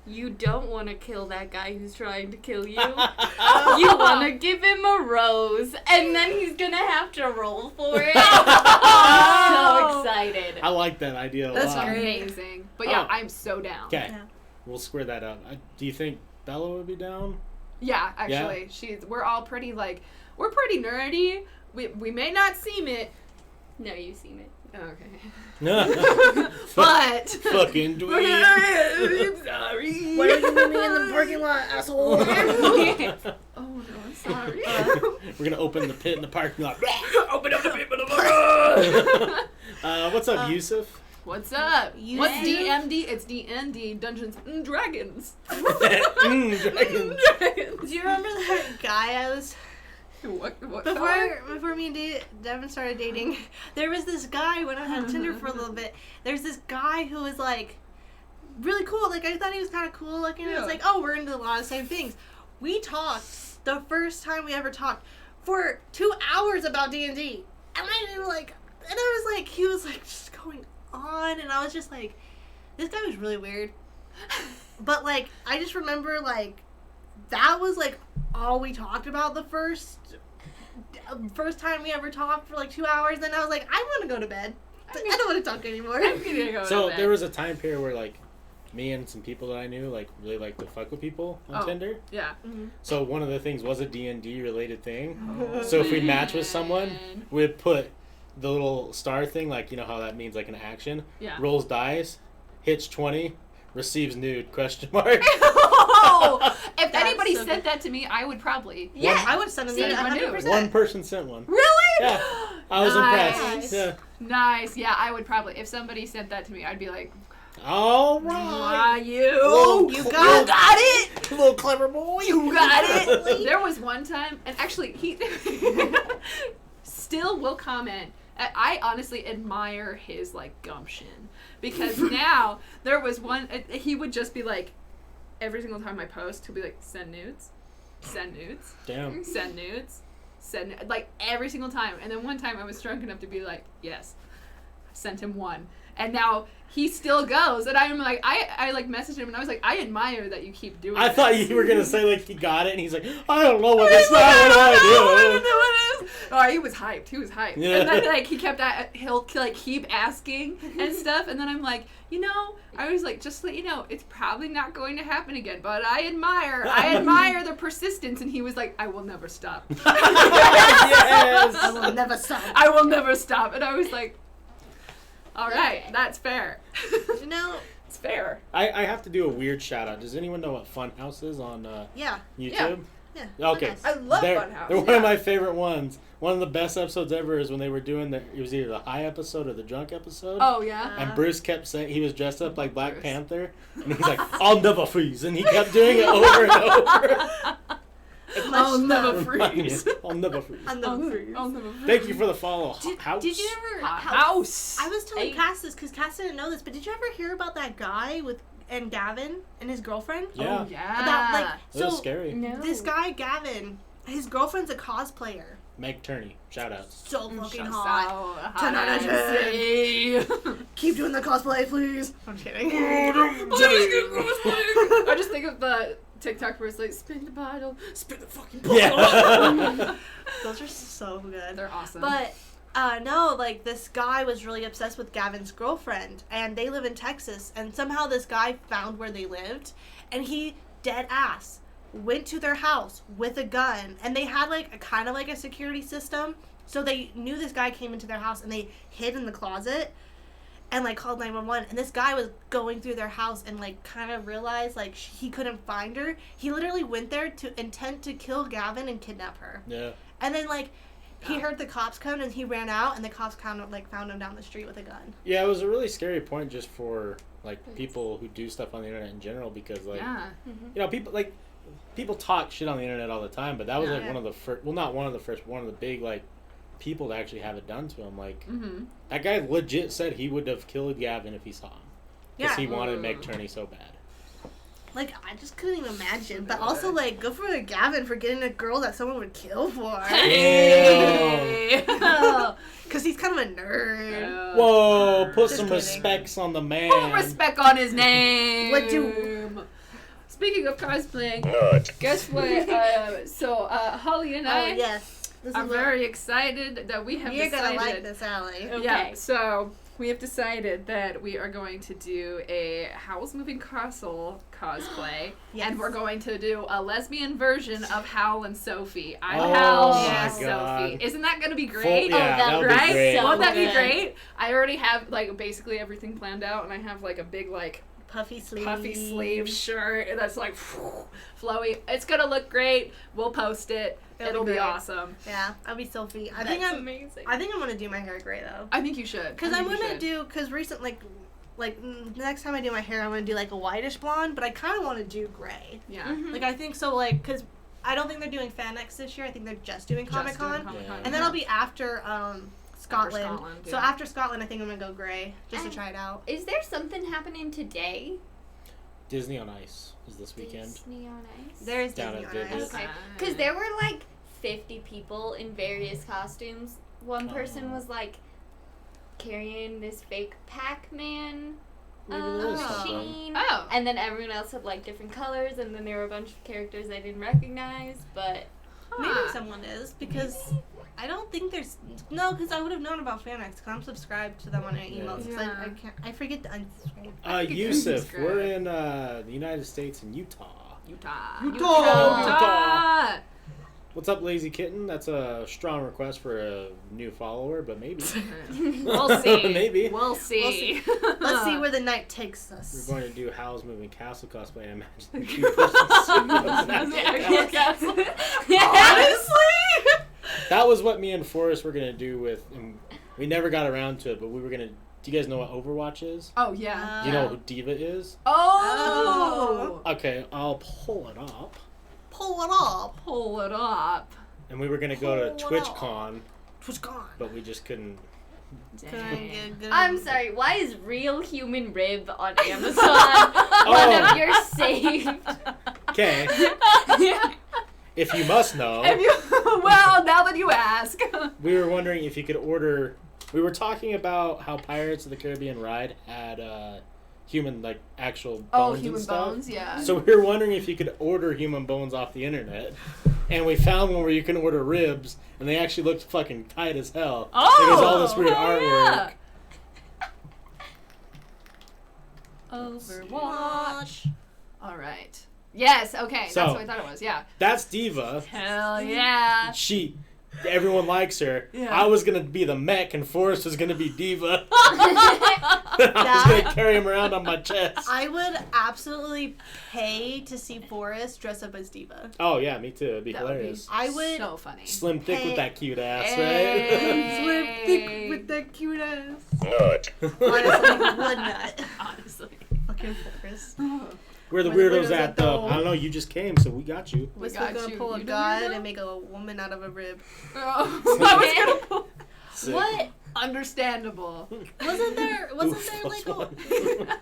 S4: you don't want to kill that guy who's trying to kill you. You want to give him a rose, and then he's gonna have to roll for it. I'm so excited.
S1: I like that idea a
S2: That's
S1: lot.
S2: great.
S3: Amazing. But yeah,
S1: Oh.
S3: I'm so down.
S1: Okay.
S2: Yeah.
S1: We'll square that up. Do you think Bella would be down?
S3: Yeah, actually, we're all pretty we're pretty nerdy. We may not seem it.
S4: No, you seen it.
S3: Okay. But
S1: Fucking dweeb.
S3: I'm sorry.
S2: What are you doing in the parking lot, asshole?
S3: Oh no, I'm sorry.
S1: We're gonna open the pit in the parking lot.
S3: Open up the paper tomorrow.
S1: What's up, Yusuf?
S3: What's up?
S2: You
S3: What's
S2: do?
S3: DMD? It's DND, Dungeons and Dragons.
S1: Dragon.
S3: Dragons.
S2: Do you remember that guy I was
S3: What
S2: before me and Devin started dating? There was this guy when I was on Tinder for a little bit. There's this guy who was like really cool. Like I thought he was kind of cool looking. It
S3: Yeah.
S2: was like, oh, we're into a lot of the same things. We talked the first time we ever talked for 2 hours about D&D. And I didn't like, and I was like, he was like just going on, and I was just like, this guy was really weird. But like, I just remember like, that was like all we talked about the first time we ever talked for like 2 hours. Then I was like, I want to go to bed. I don't want to talk anymore.
S3: I'm gonna go
S1: So
S3: to bed.
S1: there was a time period where like me and some people that I knew like really liked to fuck with people on Tinder.
S3: Yeah.
S2: Mm-hmm.
S1: So one of the things was a D&D related thing.
S3: Oh,
S1: So if we match with someone,
S3: man.
S1: we'd put the little star thing, like you know how that means like an action.
S3: Yeah.
S1: Rolls dice, hits 20, receives nude, question mark.
S3: Oh, if
S2: That's
S3: anybody
S2: so
S3: said
S2: good.
S3: that to me, I would probably.
S2: Yeah, I would send him
S3: See,
S2: that
S3: I knew.
S2: 100%.
S1: One person sent one.
S3: Really?
S1: Yeah. I was
S3: Nice.
S1: impressed. Yeah.
S3: Nice. Yeah, I would probably. If somebody sent that to me, I'd be like,
S1: All
S3: "Ah,
S1: right.
S3: you
S1: You
S3: got it.
S1: Little clever boy.
S3: You got it." There was one time, and actually, he still will comment. I honestly admire his like gumption because now there was one. He would just be like, every single time I post, he'll be like, "Send nudes, send nudes,
S1: Damn.
S3: send nudes, send," like every single time. And then one time I was drunk enough to be like, "Yes," I sent him one, and now he still goes. And I'm like, I like messaged him, and I was like, I admire that you keep doing.
S1: I
S3: this.
S1: thought you were gonna say like he got it, and he's like, I don't know what this. What do I do?
S3: Oh, he was hyped. He was hyped.
S1: Yeah.
S3: And then like he kept he'll like keep asking and stuff, and then I'm like, I was like, just to let you know, it's probably not going to happen again, but I admire the persistence. And he was like, I will never stop.
S1: Yes.
S2: I will never stop.
S3: I will never stop. And I was like, all right, that's fair.
S2: You know,
S3: It's fair.
S1: I have to do a weird shout out. Does anyone know what Funhouse is on
S2: yeah.
S1: YouTube?
S2: Yeah.
S1: Okay.
S2: Funhouse.
S3: I love
S1: They're
S3: Funhouse.
S1: one of my favorite ones. One of the best episodes ever is when they were doing it was either the high episode or the drunk episode.
S3: Oh yeah.
S1: And Bruce kept saying he was dressed up like Black
S3: Bruce.
S1: Panther, and he's like, "I'll never freeze," and he kept doing it over and over.
S3: I'll never
S1: Remind me,
S3: freeze.
S1: I'll never freeze.
S2: On the freeze.
S3: I'll never freeze.
S1: Thank you for the follow. House.
S2: Did you ever?
S3: House.
S2: I was telling Kass this because Kass didn't know this, but did you ever hear about that guy and Gavin and his girlfriend?
S1: Yeah.
S3: Oh yeah.
S2: About like
S1: It was
S2: so
S1: scary.
S4: No.
S2: this guy Gavin, his girlfriend's a cosplayer.
S1: Meg Turney. Shout outs.
S2: So fucking
S3: So
S2: hot.
S3: hot.
S2: 10 out of 10.
S3: 10.
S2: Keep doing the cosplay, please. I'm kidding.
S3: I just think of the TikTok where it's like, spin the bottle, spin the fucking bottle.
S1: Yeah.
S2: Those are so good.
S3: They're awesome.
S2: But no, like this guy was really obsessed with Gavin's girlfriend, and they live in Texas, and somehow this guy found where they lived, and he dead ass went to their house with a gun, and they had like a kind of like a security system, so they knew this guy came into their house, and they hid in the closet and like called 911, and this guy was going through their house and like kind of realized like he couldn't find her. He literally went there to intent to kill Gavin and kidnap her,
S1: Yeah.
S2: and then like he heard the cops come and he ran out, and the cops found him down the street with a gun.
S1: Yeah, it was a really scary point just for like people who do stuff on the internet in general, because like
S3: yeah.
S1: people talk shit on the internet all the time, but that was
S3: Yeah.
S1: like one of the first, well, not one of the first, one of the big like people to actually have it done to him. Like
S3: Mm-hmm.
S1: that guy legit said he would have killed Gavin if he saw him, because
S2: Yeah.
S1: he wanted Meg Turney so bad.
S2: Like, I just couldn't even imagine. But also, like, good for Gavin for getting a girl that someone would kill for.
S3: Hey!
S2: Because he's kind of a nerd.
S1: Whoa, put
S2: Just
S1: some
S2: kidding.
S1: respects on the man.
S3: Put respect on his name.
S2: What do-
S3: Speaking of cosplaying, guess what? Holly and
S2: Oh,
S3: I
S2: yes. This
S3: are
S2: is
S3: very excited that we have
S2: You're
S3: decided.
S2: going to like this, Allie.
S4: Okay.
S3: Yeah, so we have decided that we are going to do a Howl's Moving Castle cosplay,
S2: Yes.
S3: and we're going to do a lesbian version of Howl and Sophie. I'm
S1: Oh
S3: Howl,
S2: my
S3: she's
S1: God.
S3: Sophie. Isn't that going to be great?
S1: Full- yeah, that would be
S3: right?
S1: great.
S3: Won't that be
S2: good.
S3: great? I already have like basically everything planned out, and I have like a big like
S2: Puffy sleeve.
S3: puffy sleeve shirt that's like flowy. It's gonna look great. We'll post it. It'll be
S2: great.
S3: awesome.
S2: Yeah, I'll be Sophie. I
S4: That's
S2: think I'm
S4: amazing.
S2: gonna do my hair gray though.
S3: I think you should.
S2: Because I'm gonna because recently, next time I do my hair, I'm gonna do like a whitish blonde, but I kind of want to do gray.
S3: Yeah.
S4: Mhm.
S2: Like I think so, like because I don't think they're doing FanX this year. I think they're just doing Comic Con,
S1: Comic-Con.
S2: and then I'll be after Scotland.
S3: Scotland,
S2: So
S3: yeah.
S2: after Scotland, I think I'm gonna go gray just to try it out.
S4: Is there something happening today?
S1: Disney on Ice is this weekend.
S4: Disney on Ice?
S2: There's
S1: Down
S2: Disney
S1: at
S2: on Ice.
S1: Vivid.
S4: Okay. Because there were like 50 people in various costumes. One person was like carrying this fake Pac-Man machine.
S3: Oh.
S4: And then everyone else had like different colors, and then there were a bunch of characters I didn't recognize, but
S2: Maybe someone is, because I don't think there's... No, because I would have known about FanX, because I'm subscribed to them on their emails.
S3: Yeah.
S2: I forget to unsubscribe.
S1: Yusuf, we're in the United States in Utah.
S3: Utah.
S1: What's up, Lazy Kitten? That's a strong request for a new follower, but maybe.
S3: We'll see.
S1: Maybe.
S3: We'll see.
S2: Let's see where the night takes us.
S1: We're going to do Howl's Moving Castle cosplay. I imagine the
S3: Honestly?
S1: That was what me and Forrest were going to do with... And we never got around to it, but we were going to... Do you guys know what Overwatch is?
S3: Oh, yeah.
S1: Do you know who Diva is?
S3: Oh!
S1: Okay, I'll pull it up.
S2: Pull it up.
S3: Pull it up.
S1: And we were going to go to
S2: Pull it up.
S1: TwitchCon,
S2: TwitchCon.
S1: but we just couldn't...
S4: I'm sorry, why is Real Human Rib on Amazon one of your saved?
S1: Okay. If you must know,
S3: Well, now that you ask.
S1: we were wondering if you could order... We were talking about how Pirates of the Caribbean Ride had human, like, actual bones
S3: human
S1: and stuff.
S3: bones, yeah.
S1: So we were wondering if you could order human bones off the internet. And we found one where you can order ribs, and they actually looked fucking tight as hell.
S3: Oh!
S1: It was all this weird artwork.
S3: Overwatch. All right. Yes, okay.
S1: So-
S3: That's what I thought it was, yeah.
S1: That's Diva.
S3: Hell yeah.
S1: Everyone likes her.
S3: Yeah.
S1: I was gonna be the mech, and Forrest was gonna be Diva. I was gonna carry him around on my chest.
S2: I would absolutely pay to see Forrest dress up as Diva.
S1: Oh yeah, me too. It'd be
S3: That would be
S1: hilarious.
S2: I would...
S3: so funny.
S1: Slim thick
S2: Hey.
S1: with that cute ass,
S3: Hey.
S2: Slim thick with that cute ass.
S5: Nut.
S2: Honestly, would not.
S3: Honestly.
S2: Fucking Forrest.
S1: Where the
S2: Where the
S1: weirdos
S2: weirdos
S1: at
S2: at,
S1: though?
S2: though?
S1: I don't know. You just came, so we got you.
S3: We
S2: We're still
S3: got
S2: gonna
S3: you.
S2: pull a
S3: You
S2: god
S3: know?
S2: and make a woman out of a rib.
S3: Oh, I was gonna pull.
S1: Sick.
S4: What?
S3: Understandable.
S2: Wasn't there
S1: Oof,
S2: like
S1: plus
S2: a...
S1: one.
S2: I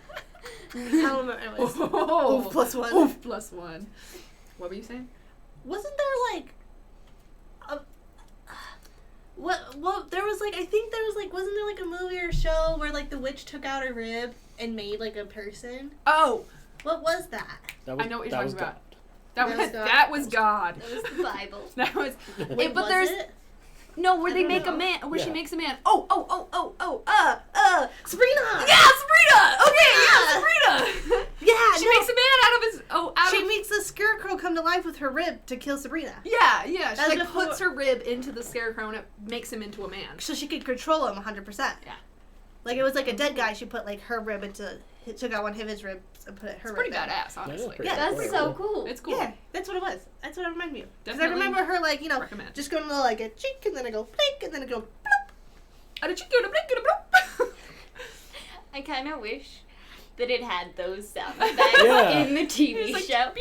S2: don't remember. Anyways.
S3: Oh,
S2: Oof, plus one.
S3: Oof, plus one. What were you saying?
S2: Wasn't there like a... What there was like, I think there was like, wasn't there like a movie or show where like the witch took out a rib and made like a person?
S3: Oh,
S2: What was that?
S1: That was,
S3: I know what you're
S1: that
S3: talking
S1: was
S3: about.
S2: That was God.
S3: That was God.
S4: That was the Bible.
S3: That was.
S2: Wait,
S3: but
S2: was
S3: there's
S2: it?
S3: no where
S2: I
S3: they
S2: don't
S3: make
S2: know.
S3: a man. Where she
S1: Yeah.
S3: makes a man.
S2: Sabrina!
S3: Yeah, Sabrina. Okay, yeah,
S2: Yeah.
S3: Sabrina.
S2: Yeah,
S3: She
S2: no.
S3: makes a man out of his.
S2: She makes the scarecrow come to life with her rib to kill Sabrina.
S3: Yeah, yeah. She
S2: That's
S3: like
S2: before-
S3: puts her rib into the scarecrow and it makes him into a man.
S2: So she could control him 100%.
S3: Yeah.
S2: Like it was like a dead guy, she put like her rib into, took out one of his ribs and put her
S3: It's
S2: rib
S3: pretty
S2: in.
S3: badass, honestly.
S1: pretty
S2: Yeah,
S1: cool.
S4: That's so cool.
S3: It's cool.
S2: Yeah, that's what it was. That's what it reminded me of. Because I
S3: Definitely
S2: remember her like, you know,
S3: recommend.
S2: just going to like a chink and then I go blink and then I go bloop.
S4: I kind of wish that it had those sound effects
S1: Yeah.
S4: in the TV
S3: It's like,
S4: show.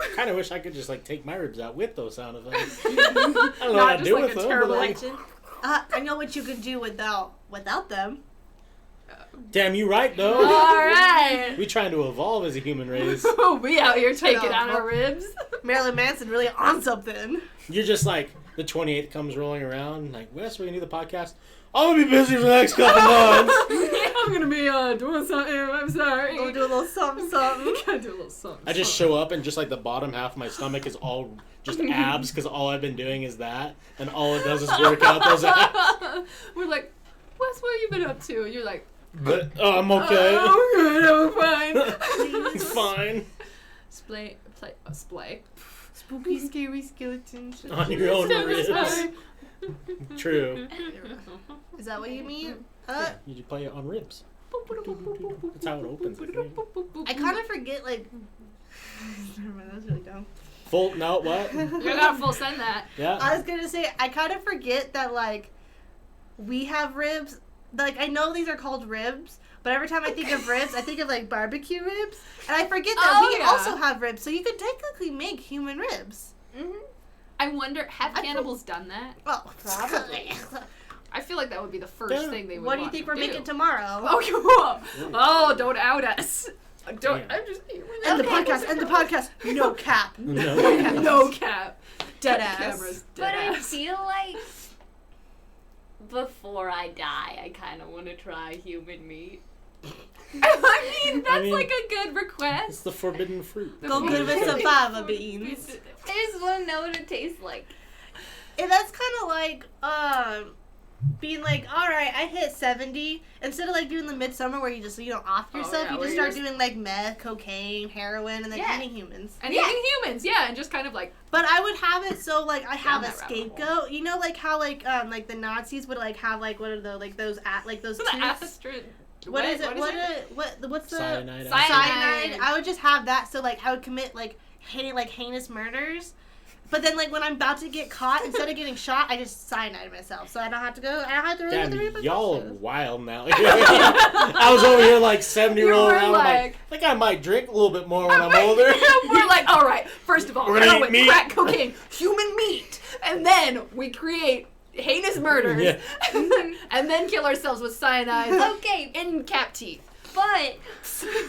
S1: I kind of wish I could just like take my ribs out with those sound effects. I don't know what
S3: Not
S1: I'd
S3: just
S1: do
S3: like
S1: with
S3: a
S1: them.
S3: terrible
S1: But like,
S3: action.
S2: I know what you could do without them.
S1: damn, you right though.
S3: Alright.
S1: We trying to evolve as a human race.
S3: We out here taking
S2: out
S3: out our ribs.
S2: Marilyn Manson really on something.
S1: You're just like the 28th comes rolling around. Like, Wes, we're gonna do the podcast. I'm gonna be busy for the next couple months.
S3: I'm gonna be doing something. I'm sorry.
S2: Go do a little something, something.
S3: Gotta do a little something.
S1: I just show up and just like the bottom half of my stomach is all just abs because all I've been doing is that, and all it does is work out those abs.
S3: We're like, Wes, what have you been up to? And you're like,
S1: But I'm okay.
S3: Oh, good, I'm fine.
S1: It's fine.
S3: Splay.
S2: Spooky, scary skeletons.
S1: On your own ribs.
S3: Sorry.
S1: True.
S2: Is that what you mean?
S1: Yeah, you just play it on ribs. That's how it opens. I think.
S2: I kind of forget, like... Never mind, that was really dumb.
S1: Full. No, what?
S3: You gotta full send that.
S1: Yeah.
S2: I was gonna say, I kind of forget that, like, we have ribs. Like, I know these are called ribs, but every time I think of ribs, I think of, like, barbecue ribs. And I forget that
S3: Oh,
S2: we
S3: yeah.
S2: also have ribs, so you could technically make human ribs.
S4: Mm-hmm.
S3: I wonder, have
S2: I
S3: cannibals done that?
S2: Well,
S4: Probably.
S3: I feel like that would be the first
S1: Yeah.
S3: thing they would
S2: What do you
S3: want
S2: think
S3: to
S2: we're
S3: do.
S2: making tomorrow?
S3: Oh, cool. Oh, don't out us. Don't.
S1: Damn.
S3: I'm just.
S2: End the podcast, end the podcast. No cap.
S1: No.
S3: No cap.
S2: Dead
S3: The
S2: ass.
S3: camera's
S4: But
S3: dead
S4: I
S3: ass.
S4: feel like before I die, I kind of want to try human meat.
S3: I mean, that's
S1: mean,
S3: like a good
S1: It's
S3: request.
S1: the forbidden fruit.
S2: Go give it some fava beans.
S4: I just want to know what it tastes like.
S2: And that's kind of like, being like, all right, I hit 70. Instead of like doing the midsummer where you just, off yourself,
S3: yeah,
S2: you
S3: where
S2: just
S3: you
S2: start
S3: just-
S2: doing like meth, cocaine, heroin, and then
S4: Yeah.
S2: eating humans.
S3: And
S4: Yeah.
S3: eating humans, yeah, and just kind of like,
S2: But I would have it so like I have
S3: Down
S2: a
S3: that rabbit
S2: scapegoat. You know, like how like the Nazis would like have like what are those those
S3: the
S2: tubes?
S3: astrid.
S2: What is it?
S3: What
S2: What's the
S1: Cyanide.
S2: cyanide? I would just have that so like I would commit like heinous murders. But then, like, when I'm about to get caught, instead of getting shot, I just cyanide myself. So I don't have to go, I don't have to really
S1: Damn,
S2: the repercussions.
S1: y'all are wild now. I was over here like 7-year-old.
S3: You were
S1: I'm
S3: like-
S1: like, I might drink a little bit more when I'm older.
S3: We're like, all right, first of all,
S1: We're gonna
S3: heroin,
S1: eat meat.
S3: crack cocaine, human meat, and then we create heinous murders,
S1: Yeah.
S3: and then kill ourselves with cyanide
S4: Okay,
S3: in cap teeth.
S4: but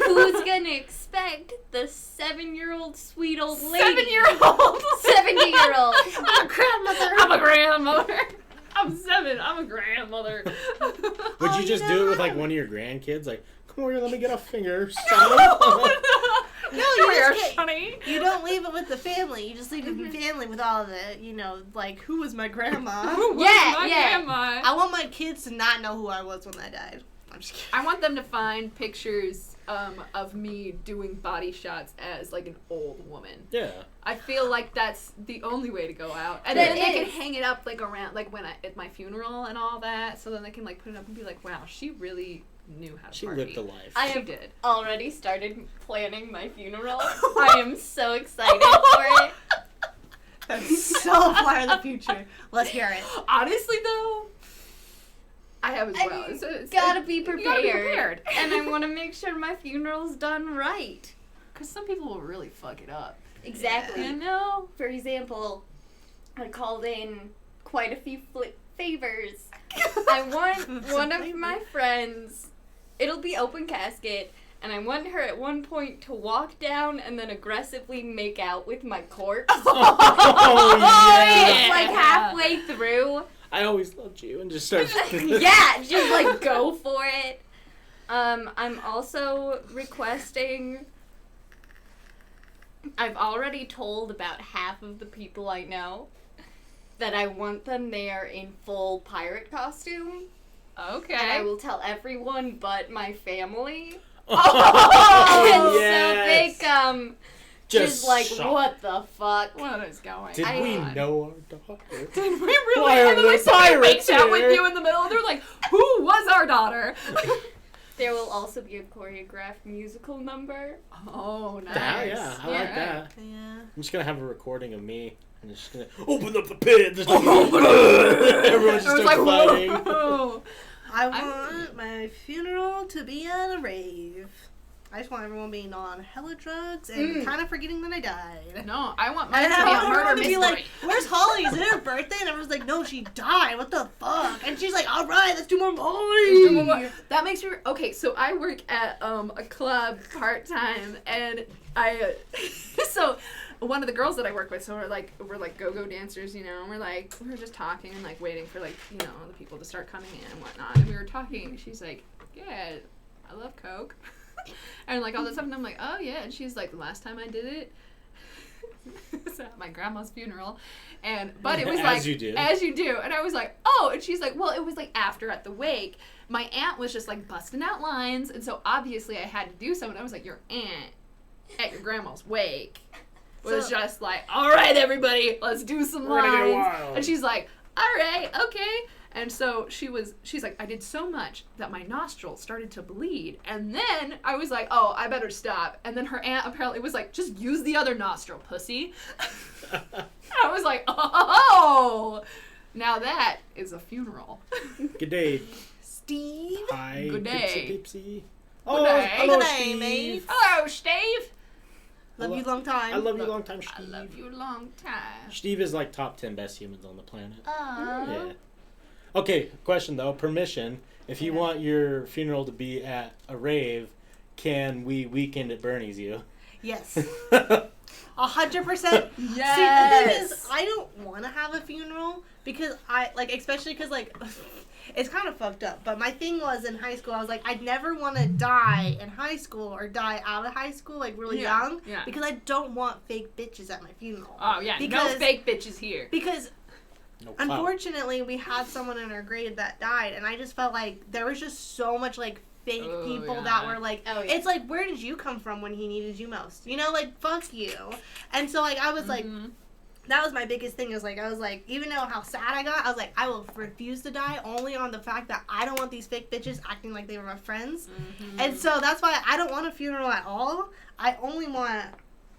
S4: who's gonna expect the 7-year-old sweet old lady?
S3: 7-year-old.
S4: 70-year-old.
S3: I'm a grandmother. I'm a grandmother. I'm 7. I'm a grandmother.
S1: Would
S2: Oh,
S1: you just
S2: you
S1: do
S2: know
S1: it with
S2: what?
S1: like one of your grandkids? Like, come over here, let me get a finger.
S3: Oh,
S2: No, you
S3: Where,
S2: just get-
S3: honey?
S2: You don't leave it with the family. You just leave it with the family with all the, like, who was my grandma?
S3: Who was
S4: Yeah,
S3: my
S4: yeah.
S3: grandma?
S2: I want my kids to not know who I was when I died. I'm just kidding.
S3: I want them to find pictures of me doing body shots as like an old woman.
S1: Yeah.
S3: I feel like that's the only way to go out, and
S4: That
S3: then they can
S4: is.
S3: hang it up like around, like when at my funeral and all that. So then they can like put it up and be like, "Wow, she really knew how to
S1: She
S3: party."
S1: lived a life.
S4: I
S3: She
S4: have
S3: did.
S4: already started planning my funeral. I am so excited for it.
S2: That's so far in the future. Let's hear it.
S3: Honestly, though, I have as
S4: I
S3: well.
S4: mean,
S3: It's
S4: gotta be
S3: you
S4: prepared.
S3: gotta be prepared.
S4: And I want to make sure my funeral's done right.
S3: Because some people will really fuck it up.
S4: Exactly.
S3: You know?
S4: For example, I called in quite a few favors. I want one of my friends, it'll be open casket, and I want her at one point to walk down and then aggressively make out with my corpse.
S1: Oh, yeah.
S4: It's like halfway through.
S1: I always loved you, and just start.
S4: Yeah, just like go for it. I'm also requesting. I've already told about half of the people I know that I want them there in full pirate costume.
S3: Okay.
S4: And I will tell everyone but my family.
S1: Oh,
S4: And
S1: yes.
S4: so they just like,
S1: shocked.
S4: what the fuck?
S3: What is going
S1: Did
S3: on?
S1: we know our daughter?
S3: Did we really?
S1: Why are
S3: And then
S1: there
S3: like somebody
S1: pirates
S3: wakes out with
S1: here?
S3: you in the middle. They're like, "Who was our daughter?"
S4: There will also be a choreographed musical number.
S3: Oh, nice.
S1: Yeah, I like
S3: Alright.
S1: that.
S2: Yeah.
S1: I'm just gonna have a recording of me. I'm just gonna open up the pit. Just like, everyone just
S3: I was
S1: starts
S3: like,
S1: fighting.
S3: whoa.
S2: I want my funeral to be at a rave. I just want everyone being on hella drugs and kind of forgetting that I died.
S3: No, I want mine
S2: And
S3: to
S2: I
S3: be a
S2: want
S3: murder
S2: everyone to be
S3: mystery.
S2: like, "Where's Holly? Is it her birthday?" And everyone's like, "No, she died. What the fuck?" And she's like, "All right, let's do more Molly."
S3: That makes me okay. So I work at a club part time, and I so one of the girls that I work with. So we're like go dancers, and we were just talking and like waiting for like the people to start coming in and whatnot. And we were talking. And she's like, "Yeah, I love Coke." And like all this stuff, and I'm like, "Oh yeah," and she's like, "The last time I did it was at my grandma's funeral," but it was like
S1: As you do.
S3: and I was like, "Oh," and she's like, "Well, it was like after at the wake, my aunt was just like busting out lines, and so obviously I had to do so." And I was like, "Your aunt at your grandma's wake was
S2: So-
S3: just like, all right, everybody, let's do some
S1: We're gonna get
S3: lines,"
S1: wild.
S3: and she's like, "All right, okay." And so she's like, "I did so much that my nostrils started to bleed." And then I was like, "Oh, I better stop." And then her aunt apparently was like, "Just use the other nostril, pussy." I was like, "Oh, now that is a funeral."
S1: Good day.
S2: Steve.
S1: Hi.
S3: Good day.
S1: Dipsy.
S3: Good
S1: Oh,
S3: day.
S1: hello,
S2: Good day,
S1: Steve.
S2: mate.
S3: Hello, Steve.
S2: Love you long time.
S1: I love you long time,
S3: I
S1: Steve.
S3: love you a long time.
S1: Steve is like top 10 best humans on the planet.
S4: Uh-huh.
S1: Yeah. Okay, question though. Permission. If you
S2: Yeah.
S1: want your funeral to be at a rave, can we weekend at Bernie's you?
S2: Yes. 100%.
S3: Yes.
S2: See, the thing is, I don't want to have a funeral because especially because, it's kind of fucked up. But my thing was in high school, I was like, I'd never want to die in high school or die out of high school, really young.
S3: Yeah.
S2: Because I don't want fake bitches at my funeral.
S3: Oh, yeah. No fake bitches here.
S2: Because unfortunately, we had someone in our grade that died, and I just felt like there was just so much, fake people that were it's like, where did you come from when he needed you most? You know, fuck you. And so, I was that was my biggest thing, is I was even though how sad I got, I was I will refuse to die only on the fact that I don't want these fake bitches acting like they were my friends. And so that's why I don't want a funeral at all. I only want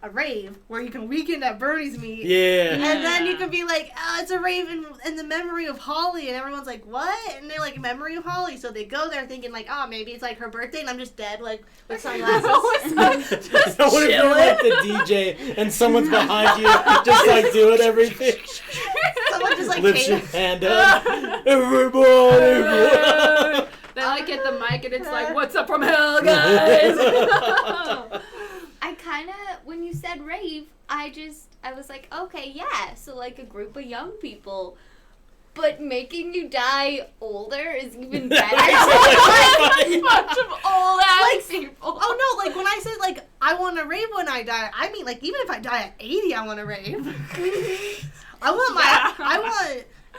S2: a rave where you can weekend at Bernie's meet.
S1: Yeah.
S2: And then you can be it's a rave in the memory of Holly. And everyone's like, what? And they're like, memory of Holly. So they go there thinking maybe it's her birthday and I'm just dead, with sunglasses.
S1: Just what if you're the DJ and someone's behind you just doing everything?
S2: Someone just
S1: lifts your hand up. Everybody.
S3: Then get the mic and it's what's up from hell, guys?
S4: I kind of, when you said rave, I was like, okay, yeah, so a group of young people. But making you die older is even better.
S3: A bunch of old ass people.
S2: Oh no, when I said I want to rave when I die, I mean even if I die at 80, I want to rave. I want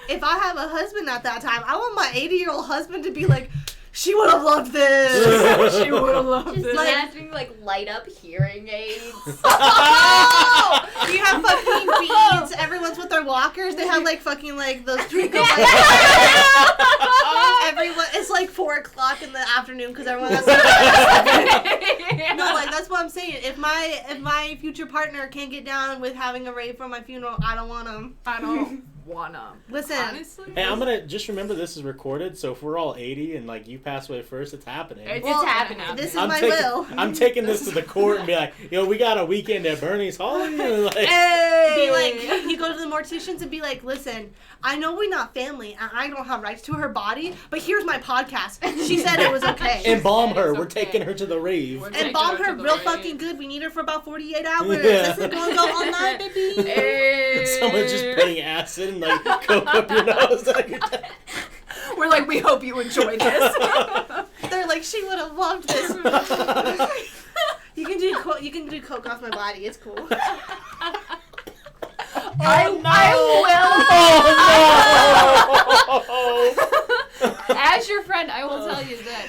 S2: if I have a husband at that time, I want my 80-year-old husband to be she would have loved this.
S3: She would have loved
S4: just
S3: this.
S4: Just imagine light up hearing aids.
S2: Oh! You have fucking beads. Everyone's with their walkers. They have fucking those twinkle everyone. It's 4:00 in the afternoon because everyone has. No, that's what I'm saying. If my future partner can't get down with having a rave for my funeral, I don't want him.
S3: I don't wanna.
S2: Listen.
S3: Honestly.
S1: Hey, I'm gonna just remember this is recorded, so if we're all 80 and you pass away first, it's happening.
S3: It's happening.
S2: This is my will.
S1: I'm taking this to the court and be we got a weekend at Bernie's Hall.
S2: Hey! You go to the morticians and be listen, I know we're not family and I don't have rights to her body, but here's my podcast. She said it was okay.
S1: Embalm her. We're taking her to the rave.
S2: Embalm her real fucking good. We need her for about 48 hours. This is going to go all night, baby.
S3: Hey.
S1: Someone's just putting acid and coke up your nose.
S3: We're we hope you enjoy this.
S2: They're she would have loved this. You can do coke off my body. It's cool.
S3: I will. As your friend, I will tell you that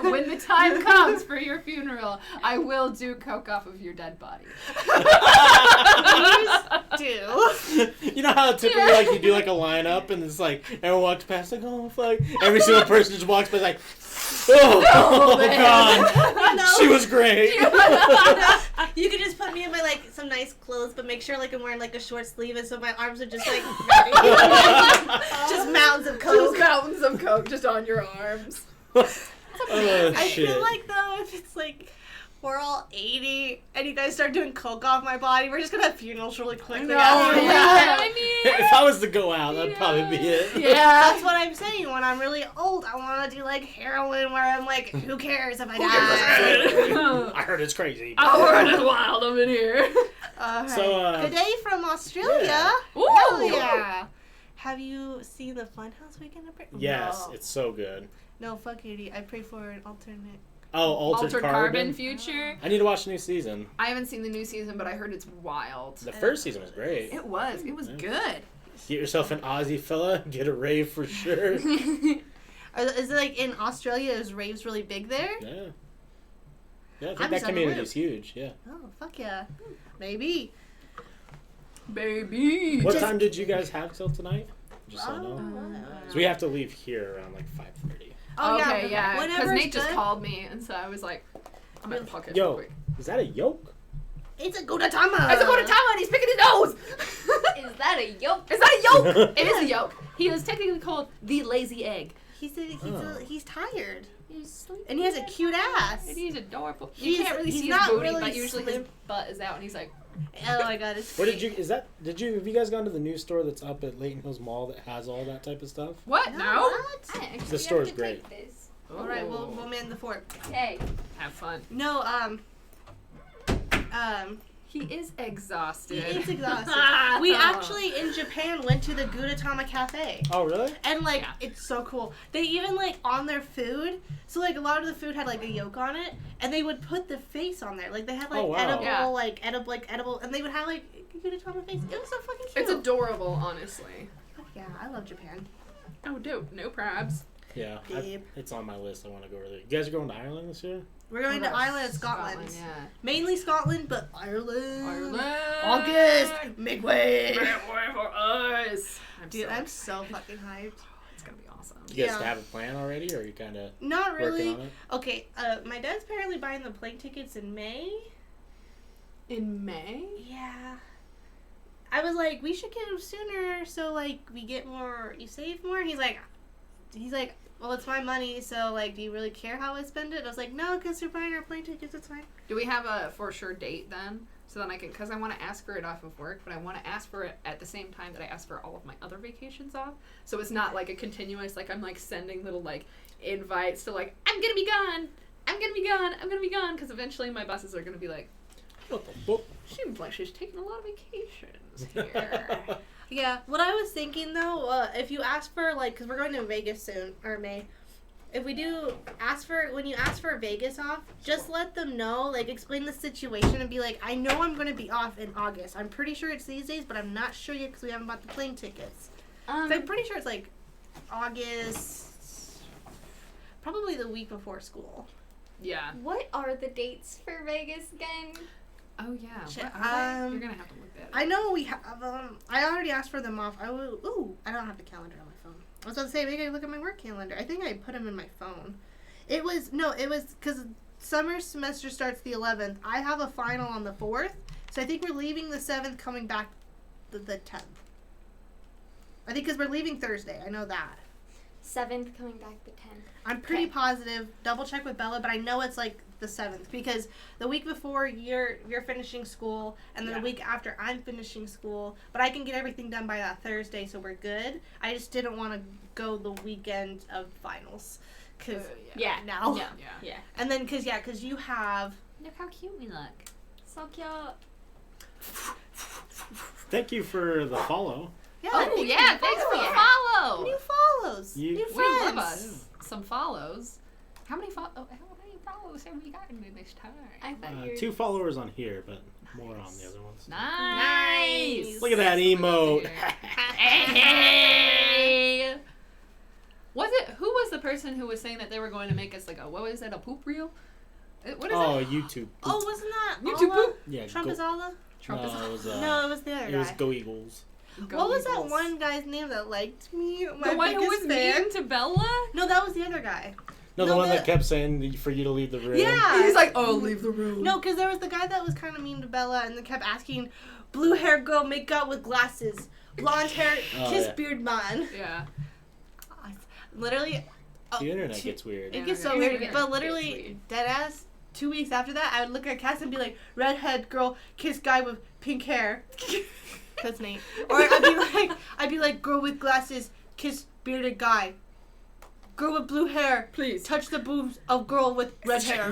S3: when the time comes for your funeral, I will do coke off of your dead body.
S2: Please do.
S1: You know how typically you do a lineup and it's everyone walks past oh fuck, every single person just walks by oh god,
S2: no.
S1: She was great.
S2: You could just put me in my some nice clothes, but make sure I'm wearing a short sleeve, and so my arms are just ready. Just mountains of coke.
S3: Just mountains of coke just on your arms.
S2: I feel though if it's we're all 80 and you guys start doing coke off my body, we're just gonna have funerals really quickly.
S3: No, yeah. I mean,
S1: if I was to go out, that'd probably be it.
S3: Yeah,
S2: that's what I'm saying. When I'm really old, I want to do heroin, where I'm who cares if I die?
S1: I heard it's crazy.
S3: I heard it's wild up in here.
S1: So,
S2: good day from Australia.
S1: Yeah.
S2: Hell yeah. Have you seen the Funhouse Weekend?
S1: Yes,
S2: no.
S1: It's so good.
S2: No, fuck 80. I pray for an alternate.
S1: Oh, Altered Carbon
S3: future.
S1: I need to watch the new season.
S3: I haven't seen the new season, but I heard it's wild.
S1: The first season was great.
S3: It was good.
S1: Get yourself an Aussie fella, get a rave for sure.
S2: Is it in Australia, is raves really big there?
S1: Yeah. Yeah, I think that community is huge, yeah.
S2: Oh, fuck yeah. Maybe.
S3: Baby.
S1: What time did you guys have till tonight? Just so I know. So we have to leave here around 5:30.
S2: Oh,
S3: okay, yeah. Because Nate just
S2: good.
S3: called me, and so I was like, I'm gonna podcast
S1: Yo,
S3: real quick.
S1: is that a yoke?
S2: It's a Gudetama.
S3: It's a Gudetama, and he's picking his nose.
S4: Is that a yolk?
S3: Is that a yolk? It is a yolk. He is technically called the lazy egg.
S2: He's tired.
S3: He's sleeping.
S2: And he has a cute ass.
S3: And he's adorable. You can't really see his booty, but usually his butt is out, and he's like.
S2: Oh my god, it's
S1: What have you guys gone to the new store that's up at Layton Hills Mall that has all that type of stuff?
S3: What? No?
S2: What?
S1: The store's great.
S2: Alright, we'll man the fort.
S4: Okay.
S3: Have fun.
S2: No,
S3: He is exhausted.
S2: He is exhausted. We actually, in Japan, went to the Gudetama Cafe.
S1: Oh, really?
S2: And, like, it's so cool. They even, like, on their food, so, like, a lot of the food had, like, a yolk on it, and they would put the face on there. Like, they had, like, edible, and they would have, like, Gudetama face. It was so fucking cute.
S3: It's adorable, honestly.
S2: Yeah, I love Japan.
S3: Oh, dope. No probs.
S1: Yeah,
S2: Babe.
S1: it's on my list. I want to go over there. You guys are going to Ireland this year?
S2: We're going to Ireland and Scotland.
S3: Yeah.
S2: Mainly Scotland, but Ireland.
S3: Ireland.
S2: August. Make way.
S3: Make way for us.
S2: I'm so fucking hyped.
S3: It's gonna be awesome.
S1: You guys have a plan already, or are you kind of
S2: Not really.
S1: working on it?
S2: Okay, my dad's apparently buying the plane tickets in May.
S3: In May?
S2: Yeah. I was like, we should get them sooner, so like we get more, you save more. He's like, well, it's my money, so like, do you really care how I spend it? And I was like, no, because you're buying our plane tickets, it's fine.
S3: Do we have a for sure date then? So then I can, because I want to ask for it off of work, but I want to ask for it at the same time that I ask for all of my other vacations off. So it's not like a continuous, like I'm like sending little like invites to like, I'm going to be gone. I'm going to be gone. I'm going to be gone. Because eventually my bosses are going to be like,
S1: What the fuck?
S3: seems like she's taking a lot of vacations here.
S2: Yeah, what I was thinking though, if you ask for like, because we're going to Vegas soon, or May, if we do when you ask for Vegas off, just let them know, like explain the situation and be like, I know I'm going to be off in August. I'm pretty sure it's these days, but I'm not sure yet because we haven't bought the plane tickets. So I'm pretty sure it's like August, probably the week before school.
S3: Yeah.
S4: What are the dates for Vegas again?
S3: Oh yeah.
S2: Shit,
S3: What are they? You're gonna have to look that up.
S2: I know we have I already asked for them off. I don't have the calendar on my phone. I was about to say, maybe I look at my work calendar. I think I put them in my phone. It was because summer semester starts the 11th. I have a final on the 4th, so I think we're leaving the 7th, coming back the 10th. I think because we're leaving Thursday. I know that.
S4: 7th, coming back the 10th.
S2: I'm pretty positive. Double check with Bella, but I know it's like the 7th because the week before you're finishing school, and then the week after I'm finishing school. But I can get everything done by that Thursday, so we're good. I just didn't want to go the weekend of finals, cause now.
S4: Yeah.
S2: And then cause you have.
S3: Look how cute we look.
S4: So cute.
S1: Thank you for the follow.
S2: Yeah,
S3: Oh yeah, thanks for the follow.
S2: New follows. New
S3: We
S2: friends.
S3: love us. Some follows. How many follows have we gotten this time?
S4: I thought you were...
S1: 2 followers on here, but more on the other ones.
S3: Nice.
S1: Look at that emote.
S3: Hey. Who was the person who was saying that they were going to make us like a, what was it, a poop reel? What is
S1: Oh,
S3: it?
S1: YouTube.
S2: Oh, wasn't that
S3: YouTube
S2: Allah?
S3: poop?
S1: Yeah,
S2: Trump is Allah?
S3: Trump is
S1: no, it was,
S2: No, it was the other guy.
S1: it was Go Eagles.
S2: What was that one guy's name that liked me? My
S3: The one who
S2: biggest
S3: was
S2: fan?
S3: mean to Bella?
S2: No, that was the other guy.
S1: No, the
S2: No,
S1: one
S2: the-
S1: that kept saying for you to leave the room.
S2: Yeah.
S3: He's like, oh, leave the room.
S2: No, because there was the guy that was kind of mean to Bella and then kept asking, blue hair girl, make out with glasses. Blonde hair, kiss beard man.
S3: Yeah.
S2: Literally.
S1: The internet gets weird.
S2: It gets so
S3: Yeah,
S2: weird.
S3: it
S2: But
S3: gets
S2: literally,
S3: weird.
S2: deadass, 2 weeks after that, I would look at Kass and be like, redhead girl, kiss guy with pink hair. That's Nate. Or I'd be like, girl with glasses, kiss bearded guy. Girl with blue hair,
S3: Please.
S2: touch the boobs of girl with red hair.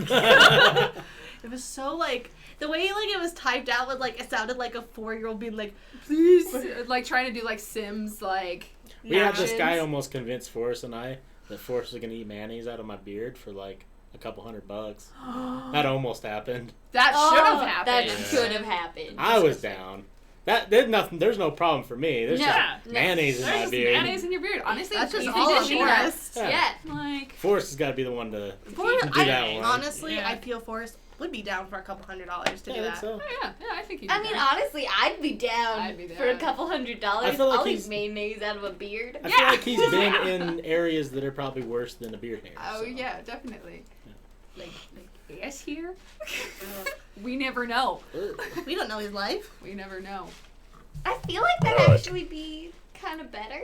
S2: It was so like the way like it was typed out was like it sounded like a 4-year-old being like, please,
S3: Like trying to do like Sims, like.
S1: We had this
S3: actions.
S1: guy almost convinced Forrest and I that Forrest was going to eat mayonnaise out of my beard for like a couple $100. That almost happened.
S3: That should have happened.
S4: That should have happened.
S1: I was down. There's nothing. There's no problem for me. There's just mayonnaise in
S3: There's
S1: my
S3: just
S1: beard.
S3: mayonnaise in your beard. Honestly,
S2: that's just
S3: easy
S2: all
S3: to
S2: of
S3: do.
S2: Forrest.
S1: Yeah.
S4: Yeah.
S3: Like.
S1: Forrest has got to be the one to
S2: Forrest,
S1: do that one.
S2: honestly,
S3: Yeah.
S2: I feel Forrest would be down for a couple $100 to
S1: Yeah,
S2: do
S1: I think
S2: that.
S1: so.
S3: Oh, yeah, I think you.
S4: I mean, honestly, I'd be down,
S3: I'd be
S4: for a
S3: down.
S4: couple $100.
S1: I feel like
S4: I'll
S1: he's-
S4: eat mayonnaise out of a beard.
S1: I feel like he's been
S3: Yeah.
S1: in areas that are probably worse than a beard hair.
S3: Oh
S1: so.
S3: yeah, definitely. Like ass here. We never know.
S2: We don't know his life.
S3: We never know.
S4: I feel like that'd actually be kind of better.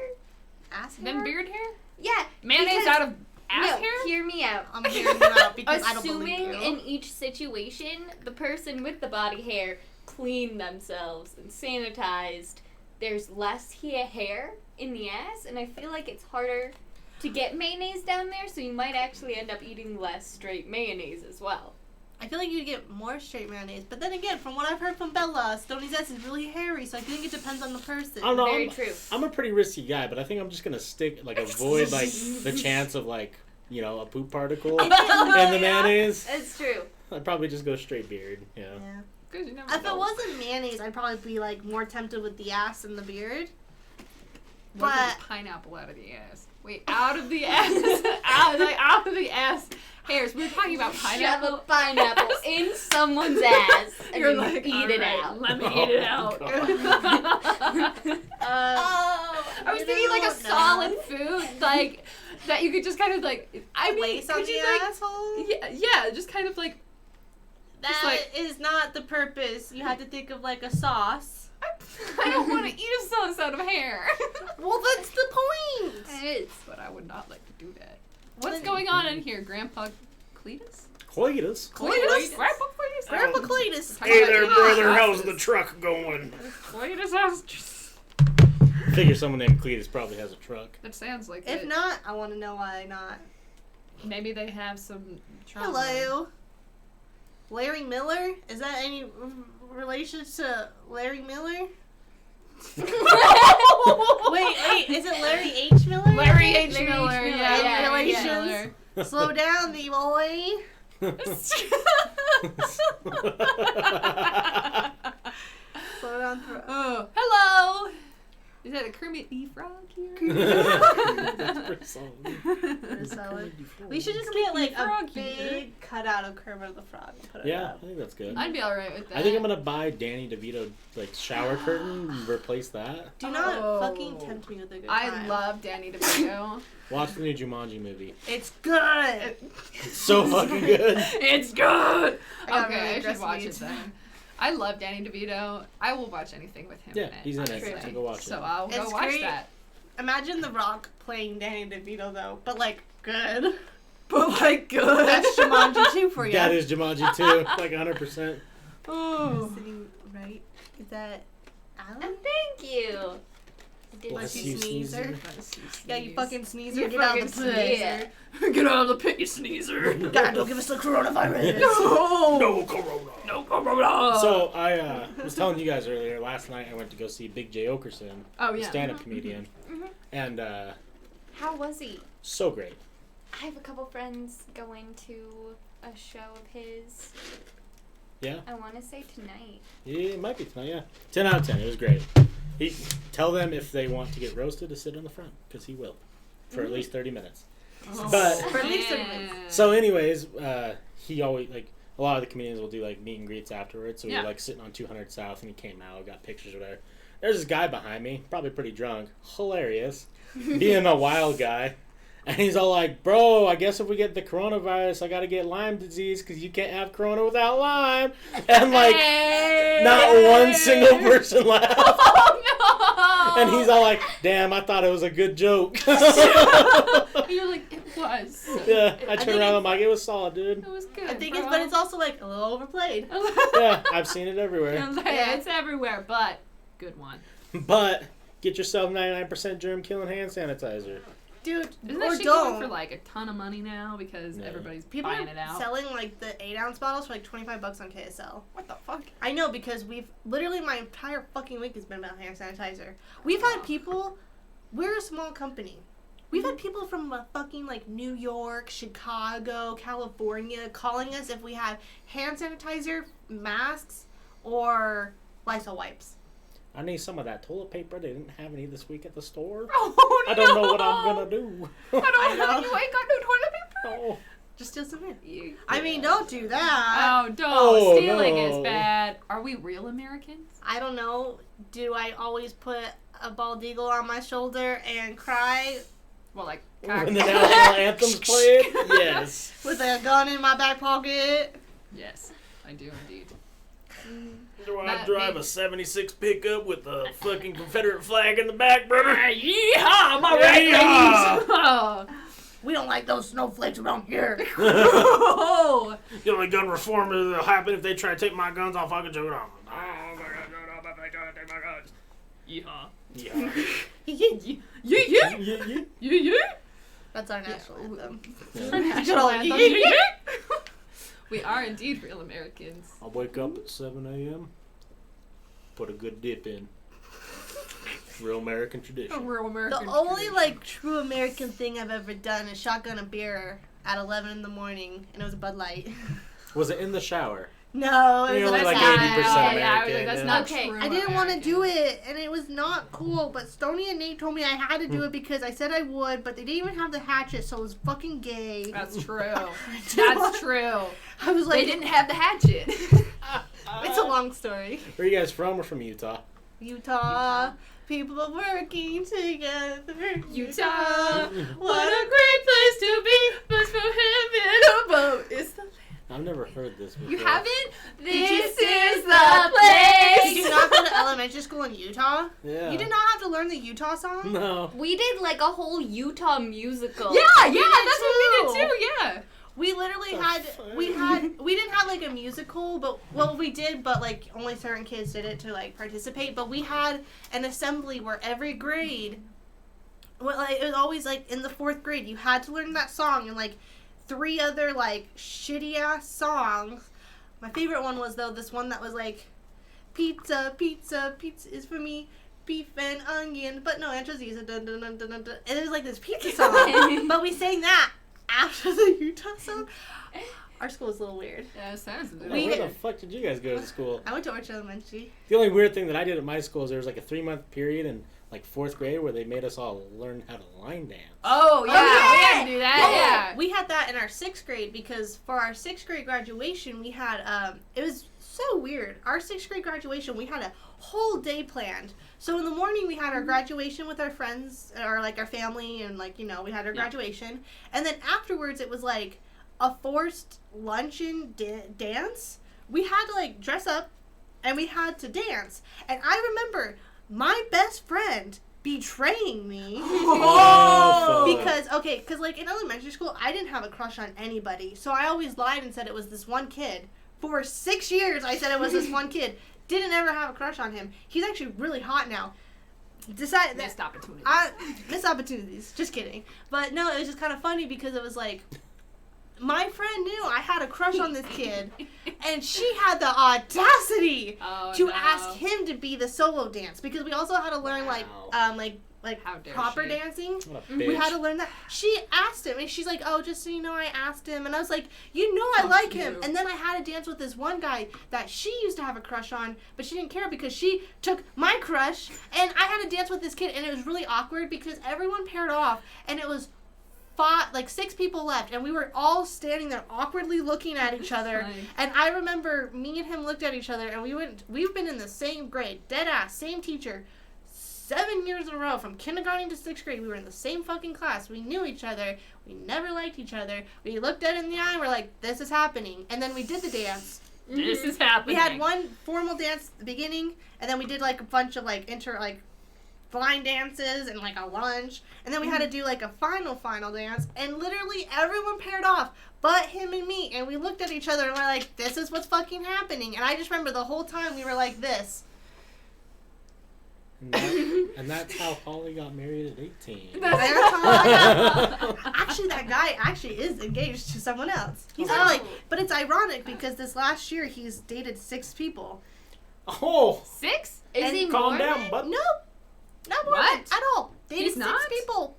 S2: Ass hair?
S3: Then beard hair.
S4: Yeah.
S3: Mayonnaise
S4: because-
S3: out of ass
S4: no,
S3: hair.
S4: hear me out.
S2: I'm hearing you out because I don't
S4: Assuming
S2: believe you.
S4: in each situation, the person with the body hair cleaned themselves and sanitized, there's less hair in the ass, and I feel like it's harder to get mayonnaise down there, so you might actually end up eating less straight mayonnaise as well.
S2: I feel like you'd get more straight mayonnaise. But then again, from what I've heard from Bella, Stoney's ass is really hairy, so I think it depends on the person.
S1: I don't know.
S4: Very true.
S1: I'm a pretty risky guy, but I think I'm just gonna avoid like the chance of like a poop particle in the mayonnaise.
S4: It's true.
S1: I'd probably just go straight beard. Yeah.
S3: Good, you never
S2: If
S3: know.
S2: it wasn't mayonnaise, I'd probably be like more tempted with the ass and the beard.
S3: What
S2: But
S3: is pineapple out of the ass? Wait, out of the ass? out of the ass hairs. We were talking about
S4: Shove
S3: pineapple.
S4: a pineapple in someone's ass and
S3: You're
S4: then
S3: like,
S4: eat it
S3: "Alright,
S4: out.
S3: Let me eat it out. I was thinking like a solid food, like that you could just kind of like. I mean,
S2: place on
S3: could
S2: the
S3: you like?
S2: asshole.
S3: Yeah, just kind of like.
S2: That is not the purpose. You had to think of like a sauce.
S3: I don't want to eat a sauce out of hair.
S2: Well, that's the point.
S3: It is, but I would not like to do that. What's going on in here, Grandpa Cletus?
S1: Cletus.
S2: Cletus?
S3: Grandpa Cletus?
S2: Grandpa Cletus.
S3: Hey there, brother.
S1: How's the truck going?
S3: Cletus has just...
S1: I figure someone named Cletus probably has a truck.
S3: That sounds like
S2: If
S3: it.
S2: not, I want to know why not.
S3: Maybe they have some trauma.
S2: Hello. Larry Miller? Is that any relation to Larry Miller? Wait, is it Larry H. Miller?
S3: Larry H.
S4: Larry H.
S3: Miller,
S4: Miller,
S3: yeah.
S2: yeah,
S3: Larry H.
S2: relations.
S3: Miller.
S2: Slow down, the boy. Slow down.
S3: Oh, hello! Is that a Kermit the Frog here?
S1: That's pretty solid.
S2: We should just get like a
S3: Frog here.
S2: big cutout of Kermit the Frog and put it
S1: Yeah,
S2: up.
S1: I think that's good.
S3: I'd be alright with that.
S1: I think I'm gonna buy Danny DeVito like shower curtain and replace that.
S2: Do not
S3: Oh.
S2: fucking tempt me with a good
S3: I
S2: time.
S3: love Danny DeVito.
S1: Watch the new Jumanji movie.
S2: It's good.
S1: It's so fucking good.
S3: It's good!
S2: I got
S3: Okay,
S2: really
S3: I should
S2: aggressive
S3: watch it
S2: needs.
S3: then. I love Danny DeVito. I will watch anything with him
S1: Yeah,
S3: in it.
S1: he's in it,
S3: honestly.
S1: so go watch it.
S3: So I'll go
S2: It's
S3: watch
S2: great.
S3: that.
S2: Imagine The Rock playing Danny DeVito though, but like good.
S3: But like good.
S2: That's Jumanji 2 for you.
S1: That is Jumanji too, like 100%.
S3: Oh.
S2: Sitting right. Is that Alan?
S4: And thank you.
S2: Bless
S1: Bless
S2: you,
S1: you,
S2: sneezer.
S1: sneezer.
S2: Yeah, you fucking sneezer.
S4: You
S2: Get out of
S4: fucking
S2: the pit.
S4: sneezer.
S3: Get out of the pit, you sneezer.
S2: God, don't give us the coronavirus.
S3: No.
S1: No corona.
S3: No corona.
S1: So I was telling you guys earlier. Last night I went to go see Big J Okerson,
S3: Oh
S1: the
S3: yeah.
S1: stand-up comedian, and
S4: How was he?
S1: so great.
S4: I have a couple friends going to a show of his.
S1: Yeah,
S4: I want to say tonight.
S1: it might be tonight. Yeah, 10 out of 10. It was great. Tell them if they want to get roasted to sit on the front because he will, for at least 30 minutes.
S3: Oh,
S1: But-
S2: For at least a
S3: man.
S1: So, anyways, he always like a lot of the comedians will do like meet and greets afterwards. So we
S3: Yeah.
S1: were like sitting on 200 South, and he came out, got pictures or whatever. There's this guy behind me, probably pretty drunk, hilarious, being a wild guy. And he's all like, bro, I guess if we get the coronavirus, I got to get Lyme disease because you can't have corona without Lyme. And like, not one single person laughed.
S3: Oh no!
S1: And he's all like, damn, I thought it was a good joke.
S3: You're like, it was.
S1: Yeah, I turned
S2: think
S1: around, I'm like, it was solid, dude.
S3: It was good.
S2: I think
S3: bro.
S2: it's, but it's also like a little overplayed.
S1: Yeah, I've seen it everywhere.
S2: Yeah.
S3: It's everywhere, but good one.
S1: But get yourself 99% germ-killing hand sanitizer.
S2: Dude,
S3: Isn't
S2: or
S3: that shit
S2: don't.
S3: going for like a ton of money now because
S1: Yeah.
S3: everybody's
S2: People
S3: buying
S2: are
S3: it out?
S2: selling like the 8-ounce bottles for like $25 on KSL.
S3: What the fuck?
S2: I know because we've literally my entire fucking week has been about hand sanitizer. We've had people. We're a small company. We've had people from fucking like New York, Chicago, California calling us if we had hand sanitizer, masks, or Lysol wipes.
S1: I need some of that toilet paper. They didn't have any this week at the store.
S3: Oh no!
S1: I don't know what I'm gonna do.
S3: I don't
S2: I know.
S3: know. You ain't got no toilet paper.
S1: Oh.
S2: Just steal some in.
S3: You-
S2: I mean, don't do that.
S3: Oh, don't.
S1: Oh,
S3: Stealing
S1: no.
S3: is bad. Are we real Americans?
S2: I don't know. Do I always put a bald eagle on my shoulder and cry
S3: Well, like,
S1: When the national anthem's played? Yes.
S2: with a gun in my back pocket?
S3: yes, I do indeed.
S1: Do
S3: I drive a
S1: 76 pickup with a fucking Confederate flag in the back, brother?
S3: Yeehaw! My
S1: Yeehaw!
S2: We don't like those snowflakes around here.
S3: Oh!
S1: The only gun reform that'll happen if they try to take my guns, I'll fucking choke it off.
S3: Yeehaw.
S1: Yeah.
S3: Yeah, yeah.
S1: Yeah.
S3: Yeah, yeah.
S2: That's our national anthem.
S3: Our national
S2: all-
S3: anthem.
S2: yeah,
S3: Yeah, yeah. We are indeed real Americans.
S1: I'll wake up at 7 a.m., put a good dip in. Real American tradition.
S3: A real American
S2: The only
S3: tradition.
S2: like true American thing I've ever done is shotgun a beer at 11 in the morning, and it was a Bud Light.
S1: Was it in the shower?
S2: No, it
S1: You're
S2: was
S1: only like
S2: outside.
S1: 80%
S3: Yeah,
S1: American.
S3: that's
S1: yeah.
S3: not
S4: Okay,
S3: true
S2: I didn't want to
S3: American.
S2: do it, and it was not cool. But Stoney and Nate told me I had to do it because I said I would, but they didn't even have the hatchet, so it was fucking gay.
S3: That's true.
S2: didn't
S3: That's true.
S2: I was like,
S3: They didn't have the hatchet.
S2: it's a long story.
S1: Where are you guys from? We're from Utah.
S2: Utah, people are working together.
S3: Utah, what a great place to be, but for heaven above is the land.
S1: I've never heard this before.
S3: You haven't?
S4: This
S3: This
S4: is
S3: is
S4: the
S3: the
S4: place.
S2: Did you not go to elementary school in Utah?
S1: Yeah.
S2: You did not have to learn the Utah song?
S1: No.
S4: We did like a whole Utah musical.
S3: Yeah,
S2: We did
S3: that's what we
S2: too.
S3: did too, yeah.
S2: We literally
S1: The
S2: had
S1: fuck?
S2: we didn't have like a musical, but well we did, but like only certain kids did it to like participate. But we had an assembly where every grade, well, like, it was always like in the 4th grade you had to learn that song and like 3 other like shitty ass songs. My favorite one was though this one that was like, pizza, pizza, pizza is for me. Beef and onion, but no anchovies. Dun, dun, dun, dun, dun, dun. And it was like this pizza song, but we sang that after the Utah song. Our school was a little weird.
S3: Yeah, it sounds
S1: Yeah,
S3: good.
S1: where the fuck did you guys go to school?
S2: I went to Orchard Elementary.
S1: The only weird thing that I did at my school is there was like a 3-month period in like 4th grade where they made us all learn how to line dance.
S3: Oh, yeah, we had to do that, yeah.
S2: We had that in our 6th grade because for our 6th grade graduation, we had, it was so weird. Our 6th grade graduation, we had a whole day planned. So in the morning, we had our graduation with our friends, or like our family, and like, you know, we had our graduation. And then afterwards, it was like a forced luncheon dance. We had to like dress up and we had to dance. And I remember my best friend betraying me.
S1: Oh, fuck.
S2: Because like in elementary school, I didn't have a crush on anybody. So I always lied and said it was this one kid. For 6 years, I said it was this one kid. Didn't ever have a crush on him. He's actually really hot now. Decided that
S3: Missed opportunity.
S2: missed opportunities. Just kidding. But no, it was just kind of funny because it was like, my friend knew I had a crush on this kid, and she had the audacity
S3: Oh,
S2: to
S3: no.
S2: ask him to be the solo dance because we also had to learn like
S3: How dare
S2: proper
S3: she.
S2: dancing.
S1: What a
S2: We
S1: bitch.
S2: had to learn that. She asked him, and she's like, "Oh, just so you know, I asked him." And I was like, "You know, I
S3: So
S2: like
S3: cute.
S2: him." And then I had to dance with this one guy that she used to have a crush on, but she didn't care because she took my crush, and I had to dance with this kid, and it was really awkward because everyone paired off, and it was 6 people left, and we were all standing there awkwardly looking at each other.
S3: Funny.
S2: And I remember me and him looked at each other, and we've been in the same grade, dead ass, same teacher. 7 years in a row, from kindergarten to 6th grade, we were in the same fucking class. We knew each other. We never liked each other. We looked at it in the eye and we're like, this is happening. And then we did the dance.
S3: This is happening.
S2: We had one formal dance at the beginning, and then we did like a bunch of like blind dances and like a lunch. And then we had to do like a final dance. And literally everyone paired off but him and me. And we looked at each other and we're like, this is what's fucking happening. And I just remember the whole time we were like this.
S1: And that's how Holly got married at 18.
S2: That's how I got- Actually, that guy actually is engaged to someone else. He's not like, but it's ironic because this last year he's dated 6 people.
S1: Oh,
S3: 6?
S4: Is
S2: And
S4: he
S1: calm
S4: more?
S1: down, but
S2: Nope, not more
S3: What?
S2: at all. Dated
S3: He's
S2: 6
S3: not?
S2: people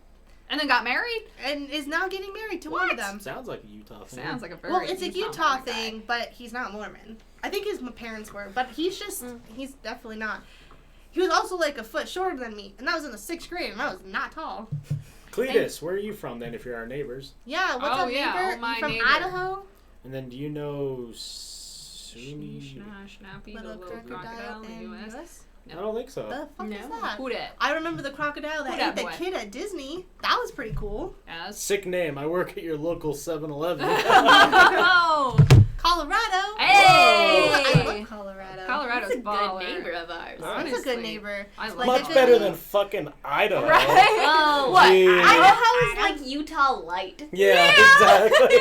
S3: And then got married?
S2: and is now getting married to one of them.
S1: sounds like a Utah thing.
S3: Sounds like a very
S2: Well, it's a Utah
S3: Mormon guy.
S2: thing, but he's not Mormon. I think his parents were, but he's he's definitely not. He was also like a foot shorter than me, and that was in the 6th grade, and I was not tall.
S1: Cletus, where are you from then if you're our neighbors?
S2: Yeah, what's
S3: Oh,
S2: up,
S3: yeah,
S2: neighbor?
S3: oh, my
S2: You from
S3: neighbor.
S2: Idaho?
S1: And then do you know Suni?
S3: Snappy, the
S2: Little
S3: little crocodile in the U.S.
S2: US?
S1: I don't think so.
S2: The fuck is that?
S3: Who dat?
S2: I remember the crocodile that
S3: Who
S2: ate
S3: dat
S2: the
S3: boy?
S2: kid at Disney. That was pretty cool.
S3: Yes.
S1: Sick name. I work at your local 7-Eleven.
S3: Oh!
S2: Colorado.
S3: Hey!
S2: I love Colorado.
S3: Colorado's
S4: That's a
S3: baller.
S4: good neighbor of ours.
S1: Nice.
S2: He's a good
S3: Honestly.
S2: neighbor.
S3: I love
S2: Like,
S1: Much
S2: I
S1: better
S2: could-
S1: than fucking Idaho.
S3: Right?
S4: Oh,
S3: What?
S1: Jeez.
S4: Idaho is like Utah light.
S1: Yeah, exactly.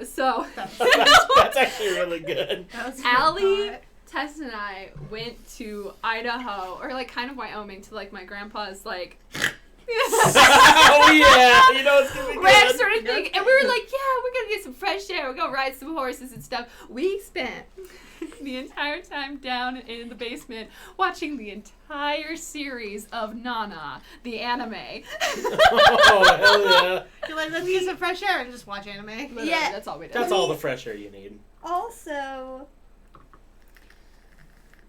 S3: So
S1: That's actually really good.
S2: That was
S3: Allie,
S2: hot.
S3: Tess, and I went to Idaho, or like kind of Wyoming, to like my grandpa's like
S1: Oh yeah, you know it's gonna be
S3: ranch
S1: good.
S3: sort of thing, and we were like, yeah, we're gonna get some fresh fresh air. We go ride some horses and stuff. We spent the entire time down in the basement watching the entire series of Nana, the anime.
S1: Oh, hell yeah.
S2: You're like, let's get some fresh air and just watch anime.
S3: Literally,
S4: Yeah.
S3: that's all we did.
S1: That's all the fresh air you need.
S4: Also,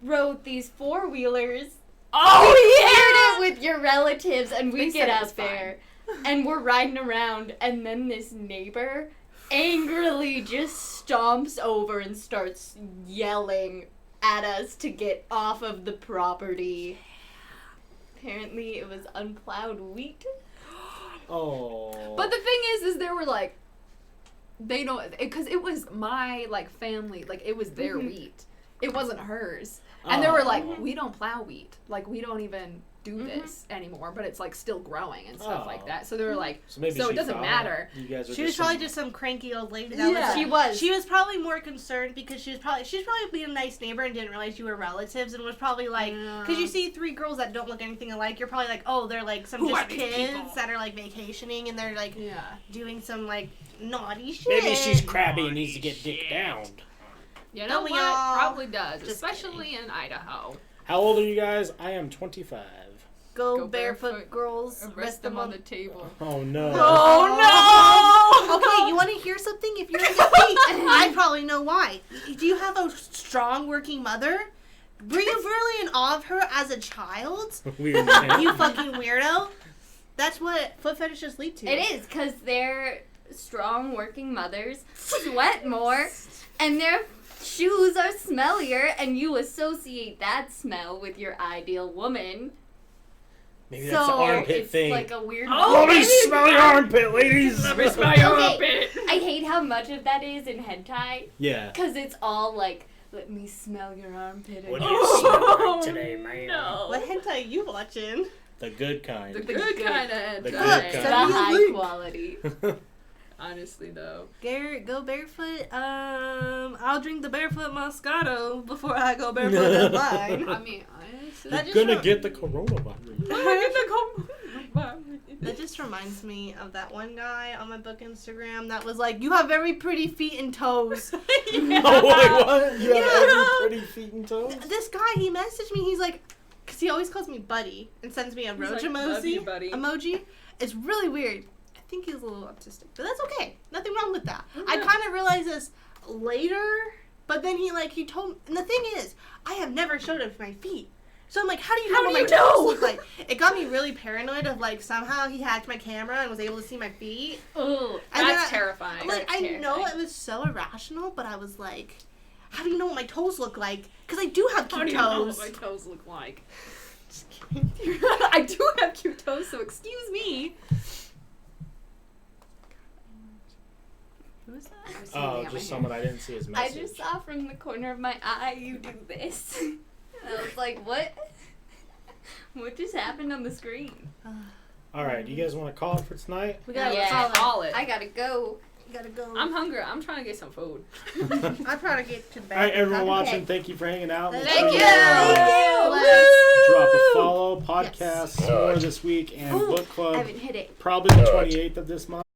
S4: rode these 4-wheelers.
S3: Oh,
S4: Shared it with your relatives, and we
S3: They
S4: get
S3: said it
S4: out
S3: was
S4: there, and we're riding around, and then this neighbor angrily just stomps over and starts yelling at us to get off of the property. Apparently, it was unplowed wheat.
S1: Oh.
S3: But the thing is they were like, they don't, because it was my, like, family, like, it was their wheat. It wasn't hers. And they were like, we don't plow wheat. Like, we don't even do this anymore, but it's, like, still growing and stuff like that. So they were like,
S1: So maybe
S3: so
S1: she
S3: it doesn't
S1: thought
S3: matter.
S1: You guys were
S2: She was probably just some cranky old lady. She was probably more concerned because she was probably being a nice neighbor and didn't realize you were relatives and was probably like, because you see 3 girls that don't look anything alike, you're probably like, oh, they're like some
S3: Who
S2: just
S3: are these
S2: kids
S3: people?
S2: that are like vacationing and they're like doing some like naughty shit.
S1: Maybe she's crabby and needs to get dicked down.
S3: You know
S2: Don't we
S3: what?
S2: all?
S3: Probably does,
S2: Just
S3: especially in Idaho.
S1: How old are you guys? I am 25.
S2: Go
S3: barefoot,
S2: barefoot girls,
S3: Rest them on the table.
S1: Oh no.
S2: Oh no! Okay, you want to hear something? If you're in the feet, I probably know why. Do you have a strong working mother? Were you really in awe of her as a child?
S1: Weird man.
S2: You fucking weirdo. That's what foot fetishes lead to.
S4: It is, because they're strong working mothers, sweat more, and their shoes are smellier, and you associate that smell with your ideal woman.
S1: Maybe that's the
S4: So
S1: armpit
S4: it's
S1: thing.
S4: like a weird.
S1: Let me smell your armpit, ladies!
S3: Let me smell your
S4: Okay.
S3: armpit.
S4: I hate how much of that is in hentai,
S1: Yeah.
S4: because it's all like, let me smell your armpit.
S1: What
S4: again."
S1: do you smell like today, man?
S3: No.
S2: What hentai you watching?
S1: The good kind.
S3: The good kind of
S1: The good
S3: hentai.
S4: The
S1: kind.
S2: Send me a
S4: high
S2: link.
S4: quality.
S3: Honestly, though.
S2: Garrett, go barefoot. I'll drink the barefoot Moscato before I go barefoot in line.
S3: I mean, honestly.
S2: That
S1: You're
S2: just
S1: gonna get the coronavirus.
S2: That just reminds me of that one guy on my book Instagram that was like, you have very pretty feet and toes.
S1: Oh, wait, what? You have
S2: Yeah.
S1: every pretty feet and toes?
S2: This guy, he messaged me, he's like, because he always calls me buddy and sends me a
S3: He's
S2: roach
S3: like, "Love you,
S2: emoji.
S3: buddy."
S2: It's really weird. I think he's a little autistic, but that's okay. Nothing wrong with that. I kind of realized this later, but then he told, and the thing is, I have never showed him my feet. So I'm like, how do you know what my toes look like? It got me really paranoid of like somehow he hacked my camera and was able to see my feet.
S4: Ooh.
S2: And then
S3: That's terrifying.
S2: I'm like,
S4: That's
S2: I know
S4: terrifying.
S2: it was so irrational, but I was like, how do you know what my toes look like? Because I do have
S3: How
S2: cute
S3: do you know
S2: toes.
S3: what my toes look like? I do have cute toes, so excuse me. Who is that? I was
S1: Oh,
S3: standing at
S1: just
S3: my
S1: someone I didn't see his
S4: I
S1: message.
S4: just saw from the corner of my eye you do this. And I was like, what? What just happened on the screen?
S1: Alright, do you guys want to call it for tonight?
S2: We gotta
S4: Yeah.
S3: Call it.
S4: I gotta go.
S2: gotta go.
S3: I'm hungry. I'm trying to get some food.
S2: I'm trying to get to the bed.
S1: Alright, everyone
S2: Okay.
S1: watching, thank you for hanging out.
S2: Thank
S3: Thank
S2: you.
S3: you.
S1: Drop a follow, podcast more this week, and
S4: Ooh,
S1: book
S4: I
S1: club
S4: haven't hit it.
S1: probably the 28th of this month.